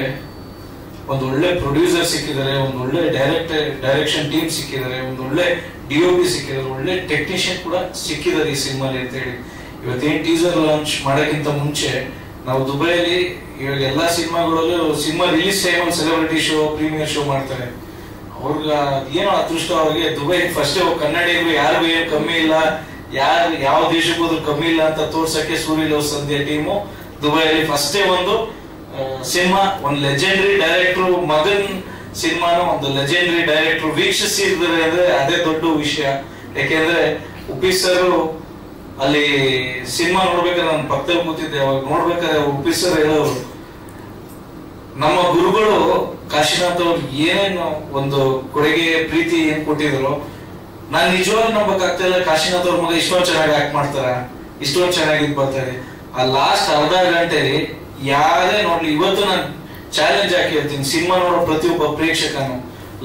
ಒಂದು ಒಳ್ಳೆ ಪ್ರೊಡ್ಯೂಸರ್ ಸಿಕ್ಕಿದ್ದಾರೆ, ಒಂದು ಒಳ್ಳೆ ಡೈರೆಕ್ಷನ್ ಟೀಮ್ ಸಿಕ್ಕಿದ್ದಾರೆ, ಒಂದು ಒಳ್ಳೆ DOP ಸಿಕ್ಕಿದ್ದಾರೆ, ಒಳ್ಳೆ ಟೆಕ್ನಿಷಿಯನ್ ಕೂಡ ಸಿಕ್ಕಿದ್ದಾರೆ ಈ ಸಿನಿಮಾಲಿ ಅಂತ ಹೇಳಿ. ಇವತ್ತೇನ್ ಟೀಸರ್ ಲಾಂಚ್ ಮಾಡೋಕ್ಕಿಂತ ಮುಂಚೆ ನಾವು ದುಬೈಯಲ್ಲಿ ಇವಾಗ ಎಲ್ಲಾ ಸಿನಿಮಾಗಳಲ್ಲೂ ಸಿನಿಮಾ ರಿಲೀಸ್ ಟೈಮ್ ಒಂದು ಸೆಲೆಬ್ರಿಟಿ ಶೋ, ಪ್ರೀಮಿಯರ್ ಶೋ ಮಾಡ್ತಾರೆ. ಅವ್ರಿಗ ಏನೋ ಅದೃಷ್ಟ ಅವ್ರಿಗೆ ದುಬೈ ಫಸ್ಟ್ ಕನ್ನಡಿಗರು ಯಾರಿಗೂ ಏನು ಕಮ್ಮಿ ಇಲ್ಲ, ಯಾರು ಯಾವ ದೇಶಕ್ಕೆ ಹೋದ್ರು ಕಮ್ಮಿ ಇಲ್ಲ ಅಂತ ತೋರ್ಸಕ್ಕೆ ಸೂರಿ ಲವ್ ಸಂಧ್ಯಾ ಟೀಮು ದುಬೈಯಲ್ಲಿ ಫಸ್ಟೇ ಒಂದು ಸಿನಿಮಾ, ಒಂದು ಲೆಜೆಂಡರಿ ಡೈರೆಕ್ಟರ್ ಮಗನ್ ಸಿನಿಮಾನ ಒಂದು ಲೆಜೆಂಡರಿ ಡೈರೆಕ್ಟರ್ ವೀಕ್ಷಿಸಿದ್ರೆ ಅಂದ್ರೆ ಅದೇ ದೊಡ್ಡ ವಿಷಯ. ಯಾಕೆಂದ್ರೆ ಉಪ್ಪಿ ಸರ್ ಅಲ್ಲಿ ಸಿನಿಮಾ ನೋಡ್ಬೇಕಾದ್ರೆ ನಾನು ಪಕ್ಕದಲ್ಲಿ ಕೂತಿದ್ದೆ, ಅವಾಗ ನೋಡ್ಬೇಕಾದ್ರೆ ಉಪ್ಪಿ ಸರ್ ಹೇಳೋರು, ನಮ್ಮ ಗುರುಗಳು ಕಾಶಿನಾಥ್ ಅವ್ರು ಏನೇನು ಒಂದು ಕೊಡುಗೆ ಪ್ರೀತಿ ಏನ್ ಕೊಟ್ಟಿದ್ರು, ನಾನ್ ನಿಜವಾಗ್ಲೂ ನಂಬಕ್ಕಾಗ್ತಾ ಇಲ್ಲ. ಕಾಶಿನಾಥ್ ಅವ್ರ ಮಗ ಇಷ್ಟೊಂದು ಚೆನ್ನಾಗಿ ಆಕ್ಟ್ ಮಾಡ್ತಾರ, ಇಷ್ಟೊಂದು ಚೆನ್ನಾಗಿ ಬರ್ತಾರೆ. ಆ ಲಾಸ್ಟ್ ಅರ್ಧ ಗಂಟೆಲಿ ಯಾರೇ ನೋಡ್ಲಿ, ಇವತ್ತು ನಾನು ಚಾಲೆಂಜ್ ಹಾಕಿ ಹೇಳ್ತೀನಿ, ಸಿನಿಮಾ ನೋಡೋ ಪ್ರತಿಯೊಬ್ಬ ಪ್ರೇಕ್ಷಕನು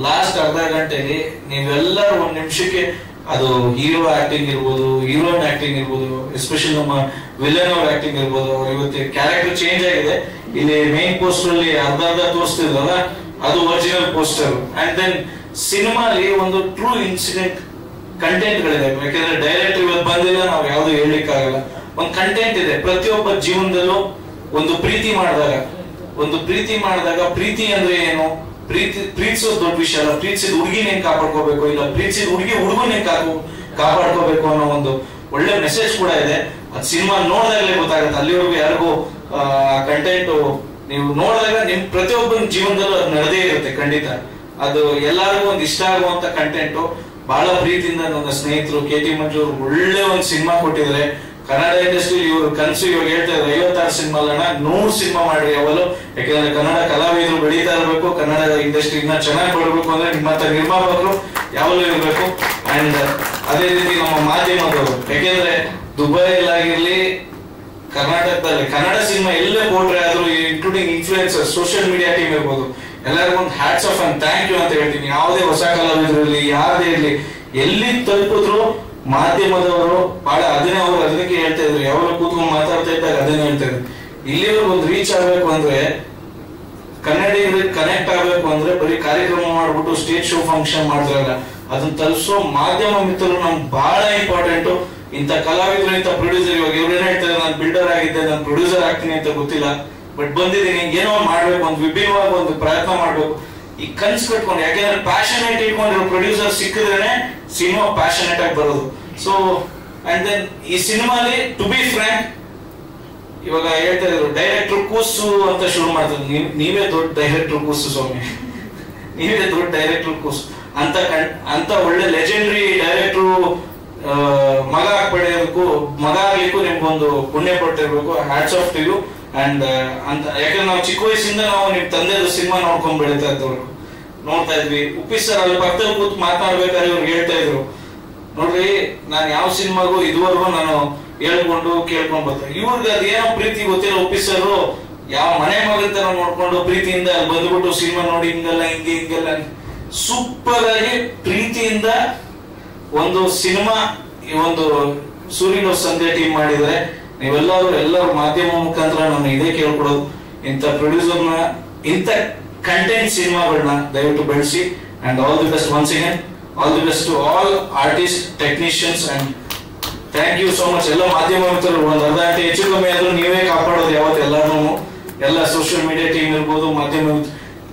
ಲಾಸ್ಟ್ ಅರ್ಧ ಗಂಟೆಲಿ ನೀವೆಲ್ಲರೂ ಒಂದ್ ನಿಮಿಷಕ್ಕೆ ಅದು ಹೀರೋ ಆಕ್ಟಿಂಗ್ ಇರ್ಬೋದು, ಹೀರೋಯಿನ್ ಆಕ್ಟಿಂಗ್ ಇರ್ಬೋದು, ಎಸ್ಪೆಷಲಿ ನಮ್ಮ ವಿಲನ್ ಅವ್ರ ಆಕ್ಟಿಂಗ್ ಇರ್ಬೋದು. ಇವತ್ತು ಕ್ಯಾರೆಕ್ಟರ್ ಚೇಂಜ್ ಆಗಿದೆ. ಇಲ್ಲಿ ಮೇನ್ ಪೋಸ್ಟರ್ ಅಲ್ಲಿ ಅರ್ಧ ತೋರಿಸ್ತಿದ್ರಲ್ಲ ಅದು ಒರಿಜಿನಲ್ ಪೋಸ್ಟರ್. ಅಂಡ್ ದೆನ್ ಸಿನಿಮಾಲಿ ಒಂದು ಟ್ರೂ ಇನ್ಸಿಡೆಂಟ್ ಕಂಟೆಂಟ್ ಗಳಿದೆ. ಯಾಕಂದ್ರೆ ಡೈರೆಕ್ಟರ್ ಇವತ್ತು ಬಂದಿಲ್ಲ, ನಾವು ಯಾವ್ದು ಹೇಳಲಿಕ್ಕಾಗಲ್ಲ. ಒಂದು ಕಂಟೆಂಟ್ ಇದೆ. ಪ್ರತಿಯೊಬ್ಬ ಜೀವನದಲ್ಲೂ ಒಂದು ಪ್ರೀತಿ ಮಾಡಿದಾಗ ಪ್ರೀತಿ ಅಂದ್ರೆ ಏನು, ಪ್ರೀತಿಸೋದು ದೊಡ್ಡ ವಿಷಯ ಅಲ್ಲ, ಪ್ರೀತಿಸಿದ ಹುಡುಗಿನ ಹೆಂಗ್ ಕಾಪಾಡ್ಕೋಬೇಕು, ಇಲ್ಲ ಪ್ರೀತಿಸಿದ ಹುಡುಗನ ಹೆಂಗ್ ಕಾಪಾಡ್ಕೋಬೇಕು ಅನ್ನೋ ಒಂದು ಒಳ್ಳೆ ಮೆಸೇಜ್ ಕೂಡ ಇದೆ. ಅದ್ ಸಿನಿಮಾ ನೋಡಿದಾಗಲೇ ಗೊತ್ತಾಗುತ್ತೆ. ಅಲ್ಲಿವರೆಗೂ ಯಾರಿಗೂ ಕಂಟೆಂಟ್ ನೀವು ನೋಡಿದಾಗ ನಿಮ್ ಪ್ರತಿಯೊಬ್ಬನ ಜೀವನದಲ್ಲೂ ಅದು ನಡೆದೇ ಇರುತ್ತೆ ಖಂಡಿತ. ಅದು ಎಲ್ಲರಿಗೂ ಒಂದು ಇಷ್ಟ ಆಗುವಂತ ಕಂಟೆಂಟ್. ಬಹಳ ಪ್ರೀತಿಯಿಂದ ನನ್ನ ಸ್ನೇಹಿತರು KT ಮಂಜು ಅವರು ಒಳ್ಳೆ ಒಂದು ಸಿನಿಮಾ ಕೊಟ್ಟಿದ್ರೆ. ಕನ್ನಡ ಇಂಡಸ್ಟ್ರಿ ಇವರು ಕನಸು ಇವಾಗ ಹೇಳ್ತಾ ಇದ್ದಾರೆ 56 ಸಿನಿಮಾ ಅಲ್ಲ 100 ಸಿನಿಮಾ ಮಾಡ್ರಿ ಯಾವಲ್ಲೂ. ಯಾಕಂದ್ರೆ ಕನ್ನಡ ಕಲಾವಿದರು ಬೆಳೀತಾ ಇರಬೇಕು, ಕನ್ನಡ ಇಂಡಸ್ಟ್ರಿ ಇನ್ನ ಚೆನ್ನಾಗಿ ಬರಬೇಕು ಅಂದ್ರೆ ನಿಮ್ಮಂತ ನಿರ್ಮಾಪಕರು ಯಾವಲ್ಲೂ ಇರಬೇಕು. ಅಂಡ್ ಅದೇ ರೀತಿ ನಮ್ಮ ಮಾಧ್ಯಮದವರು, ಯಾಕೆಂದ್ರೆ ದುಬೈಯಲ್ಲಾಗಿರ್ಲಿ ಕರ್ನಾಟಕದಲ್ಲಿ ಕನ್ನಡ ಸಿನಿಮಾ ಎಲ್ಲೇ ಕೊಟ್ರೆ ಆದ್ರೂ including influencer, social media team ಇರ್ಬೋದು, ಎಲ್ಲರಿಗೂ ಒಂದು hats off and thank you ಅಂತ ಹೇಳ್ತೀನಿ. ಯಾವುದೇ ಹೊಸ ಕಲಾವಿದರು ಇರಲಿ, ಯಾರದೇ ಇರಲಿ, ಎಲ್ಲಿ ತಲುಪಿದ್ರು ಮಾಧ್ಯಮದವರು ಬಹಳ ಅದಕ್ಕೆ ಹೇಳ್ತಾ ಇದ್ರು. ಯಾವಾಗ ಕೂತ್ಕೊಂಡು ಮಾತಾಡ್ತಾ ಇದ್ದಾಗ ಅದನ್ನೇ ಹೇಳ್ತಾ ಇದ್ರು. ಇಲ್ಲಿವರೆಗೂ ಒಂದು ರೀಚ್ ಆಗ್ಬೇಕು ಅಂದ್ರೆ, ಕನ್ನಡಿಗರಿಗೆ ಕನೆಕ್ಟ್ ಆಗ್ಬೇಕು ಅಂದ್ರೆ ಬರೀ ಕಾರ್ಯಕ್ರಮ ಮಾಡ್ಬಿಟ್ಟು ಸ್ಟೇಜ್ ಶೋ ಫಂಕ್ಷನ್ ಮಾಡ್ತಾರಲ್ಲ, ಅದನ್ನ ತಲುಪಿಸೋ ಮಾಧ್ಯಮ ಮಿತ್ರರು ನಮ್ಗೆ ಬಹಳ ಇಂಪಾರ್ಟೆಂಟ್. ಇಂಥ ಕಲಾವಿದರು, ಇಂಥ ಪ್ರೊಡ್ಯೂಸರ್, ಇವಾಗ ಇವ್ರೇನ್ ಹೇಳ್ತಾರೆ, ನಾನು ಬಿಲ್ಡರ್ ಆಗಿದ್ದೆ, ನಾನು ಪ್ರೊಡ್ಯೂಸರ್ ಆಗ್ತೀನಿ ಅಂತ ಗೊತ್ತಿಲ್ಲ, ಬಟ್ ಬಂದಿದ್ದೀನಿ, ಏನೋ ಮಾಡ್ಬೇಕು, ಒಂದು ವಿಭಿನ್ನವಾಗಿ ಒಂದು ಪ್ರಯತ್ನ ಮಾಡ್ಬೇಕು, ಈ ಕನ್ಸು ಕಟ್ಕೊಂಡು. ಯಾಕೆಂದ್ರೆ ಪ್ಯಾಷನೇಟ್ ಇಟ್ಕೊಂಡಿರೋ ಪ್ರೊಡ್ಯೂಸರ್ ಸಿಕ್ಕಿದ್ರೆ ಸಿನಿಮಾ ಪ್ಯಾಷನೇಟ್ ಆಗಿ ಬರೋದು. ಸೊ ಅಂಡ್ ದೆನ್ ಈ ಸಿನಿಮಾಲಿ ಟು ಬಿ ಫ್ರ್ಯಾಂಕ್, ಇವಾಗ ಹೇಳ್ತಾ ಇದ್ರು ಡೈರೆಕ್ಟರ್ ಕೂಸು ಅಂತ ಶುರು ಮಾಡ್ತಾರೆ. ನೀವೇ ದೊಡ್ಡ ಡೈರೆಕ್ಟರ್ ಕೂಸು ಸ್ವಾಮಿ, ನೀವೇ ದೊಡ್ಡ ಡೈರೆಕ್ಟರ್ ಕೂಸು ಅಂತ ಒಳ್ಳೆ ಲೆಜೆಂಡರಿ ಡೈರೆಕ್ಟರ್ ಮಗ ಪಡೆಯೋದಕ್ಕೂ, ಮಗ ಆಗ್ಲಿಕ್ಕೂ ನಿಮ್ಗೊಂದು ಪುಣ್ಯ ಪಟ್ಟಿರ್ಬೇಕು. Hats off to you. And ಅಂತ ಯಾಕಂದ್ರೆ ನಾವು ಚಿಕ್ಕ ವಯಸ್ಸಿಂದ ನಾವು ನಿಮ್ ತಂದೆದು ಸಿನಿಮಾ ನೋಡ್ಕೊಂಡ್ ಬೆಳೀತಾ ಇದ್ದವ್ರು, ನೋಡ್ತಾ ಇದ್ವಿ. ಉಪ್ಪಿ ಸರ್ ಅಲ್ಲಿ ಪಕ್ಕದಲ್ಲಿ ಕೂತು ಮಾತನಾಡ್ಬೇಕಾದ್ರೆ ಇವ್ರು ಹೇಳ್ತಾ ಇದ್ರು, ನೋಡ್ರಿ ನಾನು ಯಾವ ಸಿನಿಮಾಗೂ ಇದುವರೆಗೂ ನಾನು ಹೇಳ್ಕೊಂಡು ಕೇಳ್ಕೊಂಡ್ ಬರ್ತಾರೆ. ಇವ್ರಿಗೆ ಅದೇನೋ ಪ್ರೀತಿ ಗೊತ್ತಿಲ್ಲ. ಉಪ್ಪಿ ಸರ್ ಯಾವ ಮನೆ ಮಗನ ತರ ನೋಡ್ಕೊಂಡು ಪ್ರೀತಿಯಿಂದ ಅಲ್ಲಿ ಬಂದ್ಬಿಟ್ಟು ಸಿನಿಮಾ ನೋಡಿ ಹಿಂಗಲ್ಲ ಹಿಂಗೆಲ್ಲ ಸೂಪರ್ ಆಗಿ ಪ್ರೀತಿಯಿಂದ ಒಂದು ಸಿನಿಮಾ ಈ ಒಂದು ಸೂರಿ ಲವ್ ಸಂಧ್ಯಾ ಟೀಮ್ ಮಾಡಿದರೆ. ಎಲ್ಲರೂ ಮಾಧ್ಯಮ ಮುಖಾಂತರ ನಾನು ಇದೇ ಕೇಳ್ಕೊಡೋದು, ಇಂಥ ಪ್ರೊಡ್ಯೂಸರ್ನ, ಇಂಥ ಕಂಟೆಂಟ್ ಸಿನಿಮಾಗಳನ್ನ ದಯವಿಟ್ಟು ಬೆಳೆಸಿ. And all the best once again, all the best to all artist, technicians. And thank you so much. ಎಲ್ಲ ಮಾಧ್ಯಮ ಮಿತ್ರರು, ಒಂದು ಅರ್ಧ ಗಂಟೆ ಹೆಚ್ಚು ಕಮ್ಮಿ ಆದ್ರೂ ನೀವೇ ಕಾಪಾಡೋದು ಯಾವತ್ತು ಎಲ್ಲಾನು, ಎಲ್ಲ ಸೋಷಿಯಲ್ ಮೀಡಿಯಾ ಟೀಮ್ ಇರ್ಬೋದು, ಮಾಧ್ಯಮ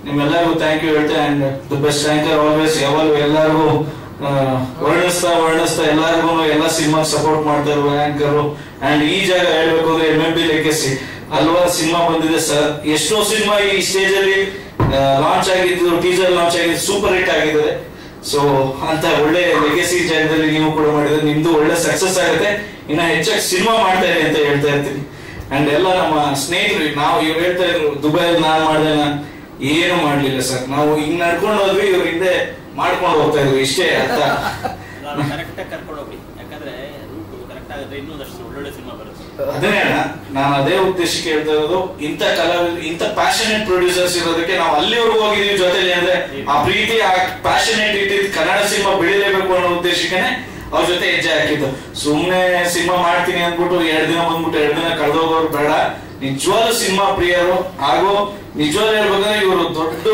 ನಿಮ್ಮೆಲ್ಲರಿಗೂ ಥ್ಯಾಂಕ್ ಯು ಹೇಳ್ತೆ. And the best anchor always, ಯಾವಾಗಲೂ ಎಲ್ಲರಿಗೂ ವರ್ಣಿಸ್ತಾ ಎಲ್ಲರಿಗೂ ಎಲ್ಲ ಸಿನಿಮಾ ಸಪೋರ್ಟ್ ಮಾಡ್ತಾ ಇರುವ ಆಂಕರ್. ಅಂಡ್ ಈ ಜಾಗ ಹೇಳ್ಬೇಕು ಅಂದ್ರೆ MMB ಲೆಗಸಿ ಹಲವಾರು ಸಿನಿಮಾ ಬಂದಿದೆ ಸರ್. ಎಷ್ಟೋ ಸಿನಿಮಾ ಈ ಸ್ಟೇಜ್ ಅಲ್ಲಿ ಲಾಂಚ್ ಆಗಿದ್ದು, ಟೀಸರ್ ಲಾಂಚ್ ಆಗಿದ್ದು, ಸೂಪರ್ ಹಿಟ್ ಆಗಿದ್ದಾರೆ. ಸೊ ಅಂತ ಒಳ್ಳೆ ಲೆಗಸಿ ಜಾಗದಲ್ಲಿ ನೀವು ಕೂಡ ಮಾಡಿದ್ರೆ ನಿಮ್ದು ಒಳ್ಳೆ ಸಕ್ಸಸ್ ಆಗುತ್ತೆ. ಇನ್ನ ಹೆಚ್ಚಾಗಿ ಸಿನಿಮಾ ಮಾಡ್ತಾ ಇರಿ ಅಂತ ಹೇಳ್ತಾ ಇರ್ತೀನಿ. ಅಂಡ್ ಎಲ್ಲ ನಮ್ಮ ಸ್ನೇಹಿತರು, ನಾವು ಇವ್ರು ಹೇಳ್ತಾ ಇದ್ರು ದುಬೈಲಿ ನಾನ್ ಮಾಡಿದೆ, ನಾನು ಏನು ಮಾಡ್ಲಿಲ್ಲ ಸರ್, ನಾವು ಹಿಂಗ್ ನಡ್ಕೊಂಡು ಹೋದ್ವಿ, ಇವ್ರ ಹಿಂದೆ ಮಾಡ್ಕೊಂಡು ಹೋಗ್ತಾ ಇದ್ವಿ, ಇಷ್ಟೇ ಅರ್ಥ. ಕರೆಕ್ಟ್ ಆಗಿ ಕರ್ಕೊಂಡು ಹೋಗ್ಲಿ, ಯಾಕಂದ್ರೆ ರೂಟ್ ಕರೆಕ್ಟ್ ಆಗುತ್ತೆ, ಇನ್ನೊಂದಷ್ಟು ಒಳ್ಳೊಳ್ಳೆ ಸಿನಿಮಾ ಬರುತ್ತೆ. ಅದೇ ಅಣ್ಣ, ನಾನು ಅದೇ ಉದ್ದೇಶಕ್ಕೆ ಹೇಳ್ತಾ ಇರೋದು. ಇಂಥ ಕಲಾವಿದರು, ಇಂಥ ಪ್ಯಾಷನೇಟ್ ಪ್ರೊಡ್ಯೂಸರ್ಸ್ ಇರೋದಕ್ಕೆ ನಾವು ಅಲ್ಲಿವರೆಗೂ ಹೋಗಿದೀವಿ ಜೊತೆಲಿ. ಅಂದ್ರೆ ಆ ಪ್ರೀತಿ, ಆ ಪ್ಯಾಷನೇಟ್ ಇಟ್ಟಿದ್ದು ಕನ್ನಡ ಸಿನಿಮಾ ಬೆಳಿಲೇಬೇಕು ಅನ್ನೋ ಉದ್ದೇಶಕ್ಕೆ ಅವ್ರ ಜೊತೆ ಹೆಜ್ಜೆ ಹಾಕಿದ್ದು. ಸುಮ್ನೆ ಸಿನಿಮಾ ಮಾಡ್ತೀನಿ ಅಂದ್ಬಿಟ್ಟು 2 ದಿನ ಬಂದ್ಬಿಟ್ಟು 2 ದಿನ ಕಳೆದೋಗೋರು ಬೇಡ. ನಿಜವಾದ ಸಿನಿಮಾ ಪ್ರಿಯರು, ಹಾಗೂ ನಿಜವಾದ ಹೇಳ್ಬೇಕಂದ್ರೆ ಇವರು ದೊಡ್ಡ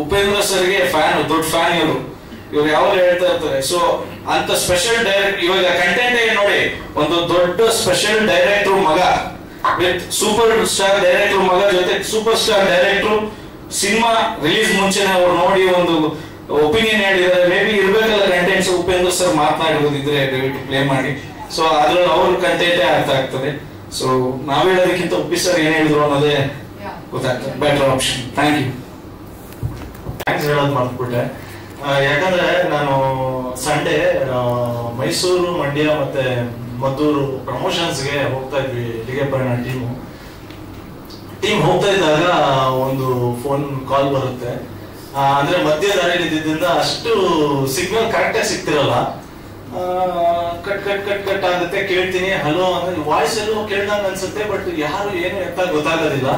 ಉಪೇಂದ್ರ ಸರ್ಗೆ ಫ್ಯಾನ್, ದೊಡ್ಡ ಫ್ಯಾನ್ ಇವ್ರು ಯಾವಾಗ ಹೇಳ್ತಾ ಇರ್ತಾರೆ. ಸೊ ಅಂತ ಸ್ಪೆಷಲ್ ಡೈರೆಕ್ಟ್, ಇವಾಗ ಕಂಟೆಂಟ್ ನೋಡಿ, ಒಂದು ದೊಡ್ಡ ಸ್ಪೆಷಲ್ ಡೈರೆಕ್ಟರ್ ಮಗ ವಿತ್ ಸೂಪರ್ ಸ್ಟಾರ್ ಡೈರೆಕ್ಟರ್ ಮಗ ಜೊತೆ super star director cinema release ಮುಂಚೆನೆ ಅವ್ರು ನೋಡಿ ಒಂದು ಒಪಿನಿಯನ್ ಹೇಳಿದ್ದಾರೆ. ಮೇ ಬಿ ಇರ್ಬೇಕಲ್ಲ ಕಂಟೆಂಟ್ಸ್. ಉಪೇಂದ್ರ ಸರ್ ಮಾತನಾಡಿರೋದಿದ್ರೆ ದಯವಿಟ್ಟು ಪ್ಲೇ ಮಾಡಿ. ಸೊ ಅದ್ರಲ್ಲಿ ಅವ್ರ ಕಂಟೆಂಟೇ ಅರ್ಥ ಆಗ್ತದೆ. ಸೊ ನಾವ್ ಹೇಳೋದಕ್ಕಿಂತ ಉಪ್ಪಿ ಸರ್ ಏನ್ ಹೇಳಿದ್ರು ಅನ್ನೋದೇ ಗೊತ್ತಾಗ್ತದೆ. Better option. Thank you. Thanks ಹೇಳೋದು ಮಾಡ್ಬಿಟ್ಟೆ. ಯಾಕಂದ್ರೆ ನಾನು ಸಂಡೇ ಮೈಸೂರು, ಮಂಡ್ಯ ಮತ್ತೆ ಮದ್ದೂರು ಪ್ರಮೋಷನ್ಸ್ಗೆ ಹೋಗ್ತಾ ಇದ್ವಿ. ಲಿಗೆಪಯಣ ಟೀಮ್ ಹೋಗ್ತಾ ಇದ್ದಾಗ ಒಂದು ಫೋನ್ ಕಾಲ್ ಬರುತ್ತೆ. ಅಂದ್ರೆ ಮಧ್ಯ ದಾರಿಯಲ್ಲಿ ಇದ್ದಿದ್ದರಿಂದ ಅಷ್ಟು ಸಿಗ್ನಲ್ ಕರೆಕ್ಟ್ ಆಗಿ ಸಿಗ್ತಿರಲ್ಲ. ಕಟ್ ಕಟ್ ಕಟ್ ಕಟ್ ಆಗುತ್ತೆ. ಕೇಳ್ತೀನಿ ಹಲೋ ಅಂದ್ರೆ ವಾಯ್ಸ್ ಎಲ್ಲೋ ಕೇಳ್ದಂಗ ಅನ್ಸುತ್ತೆ, ಬಟ್ ಯಾರು ಏನು ಎತ್ತ ಗೊತ್ತಾಗೋದಿಲ್ಲ.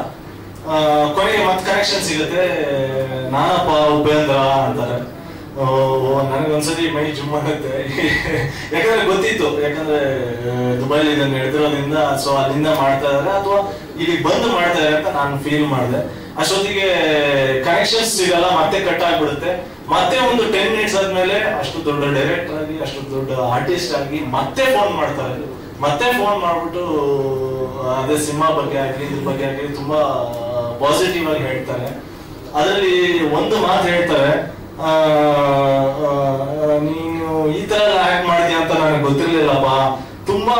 ಕೊನೆಗೆ ಮತ್ತೆ ಕನೆಕ್ಷನ್ ಸಿಗುತ್ತೆ. ನಾನಪ್ಪ ಉಪೇಂದ್ರ ಅಂತಾರೆ. ನನಗೊಂದ್ಸತಿ ಮೈ ಜುಮ್ ಆಗುತ್ತೆ. ಯಾಕಂದ್ರೆ ಗೊತ್ತಿತ್ತು, ಯಾಕಂದ್ರೆ ದುಬೈಲಿ ಇದನ್ನ ನಡೆದಿರೋದ್ರಿಂದ. ಸೊ ಅಲ್ಲಿಂದ ಮಾಡ್ತಾ ಇದಾರೆ ಅಥವಾ ಇಲ್ಲಿ ಬಂದು ಮಾಡ್ತಾ ಇದಾರೆ ಅಂತ ನಾನು ಫೀಲ್ ಮಾಡಿದೆ. ಅಷ್ಟೊತ್ತಿಗೆ ಕನೆಕ್ಷನ್ಸ್ ಸಿಗಲ್ಲ, ಮತ್ತೆ ಕಟ್ ಆಗ್ಬಿಡುತ್ತೆ. ಮತ್ತೆ ಒಂದು 10 minutes ಆದ್ಮೇಲೆ ಅಷ್ಟು ದೊಡ್ಡ ಡೈರೆಕ್ಟರ್ ಆಗಿ, ಅಷ್ಟು ದೊಡ್ಡ ಆರ್ಟಿಸ್ಟ್ ಆಗಿ ಮತ್ತೆ ಫೋನ್ ಮಾಡ್ತಾರೆ. ಮತ್ತೆ ಫೋನ್ ಮಾಡ್ಬಿಟ್ಟು ಅದೇ ಸಿನಿಮಾ ಬಗ್ಗೆ ಆಗ್ಲಿ ಇದ್ರ ಬಗ್ಗೆ ಆಗ್ಲಿ ತುಂಬಾ ಪಾಸಿಟಿವ್ ಆಗಿ ಹೇಳ್ತಾರೆ. ಅದರಲ್ಲಿ ಒಂದು ಮಾತು ಹೇಳ್ತಾರೆ, ನೀನು ಈ ತರ ಆಕ್ಟ್ ಮಾಡಿದ್ಯಾ ಅಂತ ನನಗೆ ಗೊತ್ತಿರ್ಲಿಲ್ಲಪ್ಪ, ತುಂಬಾ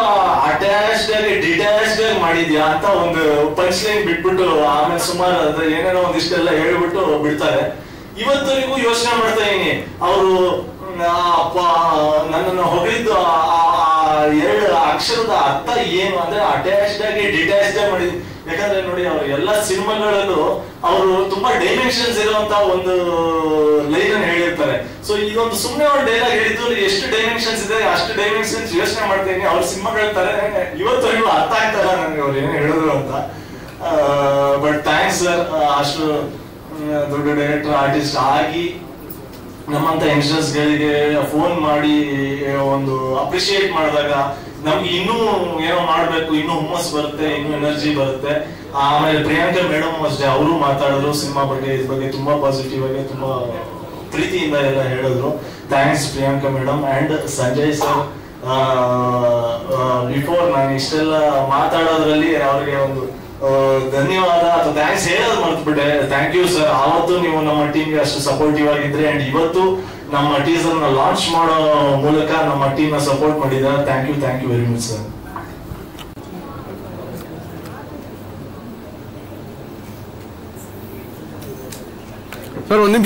ಅಟ್ಯಾಚ್ಡ್ ಆಗಿ ಡಿಟ್ಯಾಚ್ಡ್ ಆಗಿ ಮಾಡಿದ್ಯಾ ಅಂತ ಒಂದು ಪಂಚ್ ಲೈನ್ ಬಿಟ್ಬಿಟ್ಟು ಆಮೇಲೆ ಸುಮಾರು ಅದ್ರ ಏನೇನೋ ಒಂದಿಷ್ಟೆಲ್ಲ ಹೇಳ್ಬಿಟ್ಟು ಬಿಡ್ತಾರೆ. ಇವತ್ತವರೆಗೂ ಯೋಚನೆ ಮಾಡ್ತಾ ಇದೀನಿ, ಅವರು ಅಪ್ಪ ನನ್ನನ್ನು ಹೊಗಳಿದ್ದು 2 ಅಕ್ಷರದ ಅರ್ಥ ಏನು ಅಂದ್ರೆ ಅಟ್ಯಾಚ್ಡ್ ಆಗಿ ಡಿಟ್ಯಾಚ್ಡ್ ಆಗಿ ಮಾಡಿದ್ವಿ. ಯಾಕಂದ್ರೆ ನೋಡಿ, ಅವ್ರ ಎಲ್ಲಾ ಸಿನಿಮಾಗಳಲ್ಲೂ ಅವರು ತುಂಬಾ ಡೈಮೆನ್ಷನ್ಸ್ ಇರುವಂತ ಒಂದು ಲೈನ್ ಅನ್ನು ಹೇಳಿರ್ತಾರೆ. ಸೊ ಇದೊಂದು ಸುಮ್ಮನೆ ಒಂದು ಡೈಲಾಗ್ ಹೇಳಿದ್ದು ಎಷ್ಟು ಡೈಮೆನ್ಷನ್ಸ್ ಇದೆ ಅಷ್ಟು ಡೈಮೆನ್ಷನ್ಸ್ ಯೋಚನೆ ಮಾಡ್ತಾ ಇದೀನಿ. ಅವ್ರ ಸಿನಿಮಾ ಹೇಳ್ತಾರೆ, ಇವತ್ತವರೆಗೂ ಅರ್ಥ ಆಗ್ತಾ ಇಲ್ಲ ನನಗೆ ಅವ್ರು ಏನು ಹೇಳಿದ್ರು ಅಂತ. ಬಟ್ ಥ್ಯಾಂಕ್ಸ್ ಸರ್, ಅಷ್ಟು ದೊಡ್ಡ ಡೈರೆಕ್ಟರ್ ಆರ್ಟಿಸ್ಟ್ ಆಗಿ ನಮ್ಮಂತ ಯಂಗ್ಸ್ಟರ್ಸ್ ಗಳಿಗೆ ಫೋನ್ ಮಾಡಿ ಒಂದು ಅಪ್ರಿಶಿಯೇಟ್ ಮಾಡಿದಾಗ ನಮ್ಗೆ ಇನ್ನೂ ಏನೋ ಮಾಡ್ಬೇಕು, ಇನ್ನೂ ಹುಮ್ಮಸ್ ಬರುತ್ತೆ, ಇನ್ನೂ ಎನರ್ಜಿ ಬರುತ್ತೆ. ಆಮೇಲೆ ಪ್ರಿಯಾಂಕಾ ಮೇಡಮ್ ಅಷ್ಟೇ, ಅವರು ಮಾತಾಡಿದ್ರು ಸಿನಿಮಾ ಬಗ್ಗೆ, ಇದ್ರ ಬಗ್ಗೆ ತುಂಬಾ ಪಾಸಿಟಿವ್ ಆಗಿ ತುಂಬಾ ಪ್ರೀತಿಯಿಂದ ಎಲ್ಲ ಹೇಳಿದ್ರು. Thanks Priyanka madam and Sanjay sir. Before ನಾನು ಇಷ್ಟೆಲ್ಲ ಮಾತಾಡೋದ್ರಲ್ಲಿ ಅವ್ರಿಗೆ ಒಂದು ಧನ್ಯವಾದ ಅಥವಾ ಥ್ಯಾಂಕ್ಸ್ ಹೇಳೋದು ಮರ್ತ್ಬಿಟ್ಟೆ. Thank you sir. ಆವತ್ತು ನೀವು ನಮ್ಮ ಟೀಮ್ಗೆ ಅಷ್ಟು ಸಪೋರ್ಟಿವ್ ಆಗಿದ್ರೆ ಅಂಡ್ ಇವತ್ತು ನಮ್ಮ ಟೀಸರ್ ನ ಲಾಂಚ್ ಮಾಡೋ ಮೂಲಕ ನಮ್ಮ ಟೀಮ್ ನ ಸಪೋರ್ಟ್ ಮಾಡಿದ್ದಾರೆ. Thank you very much sir. Sir ಒಂದು ನಿಮಿಷ.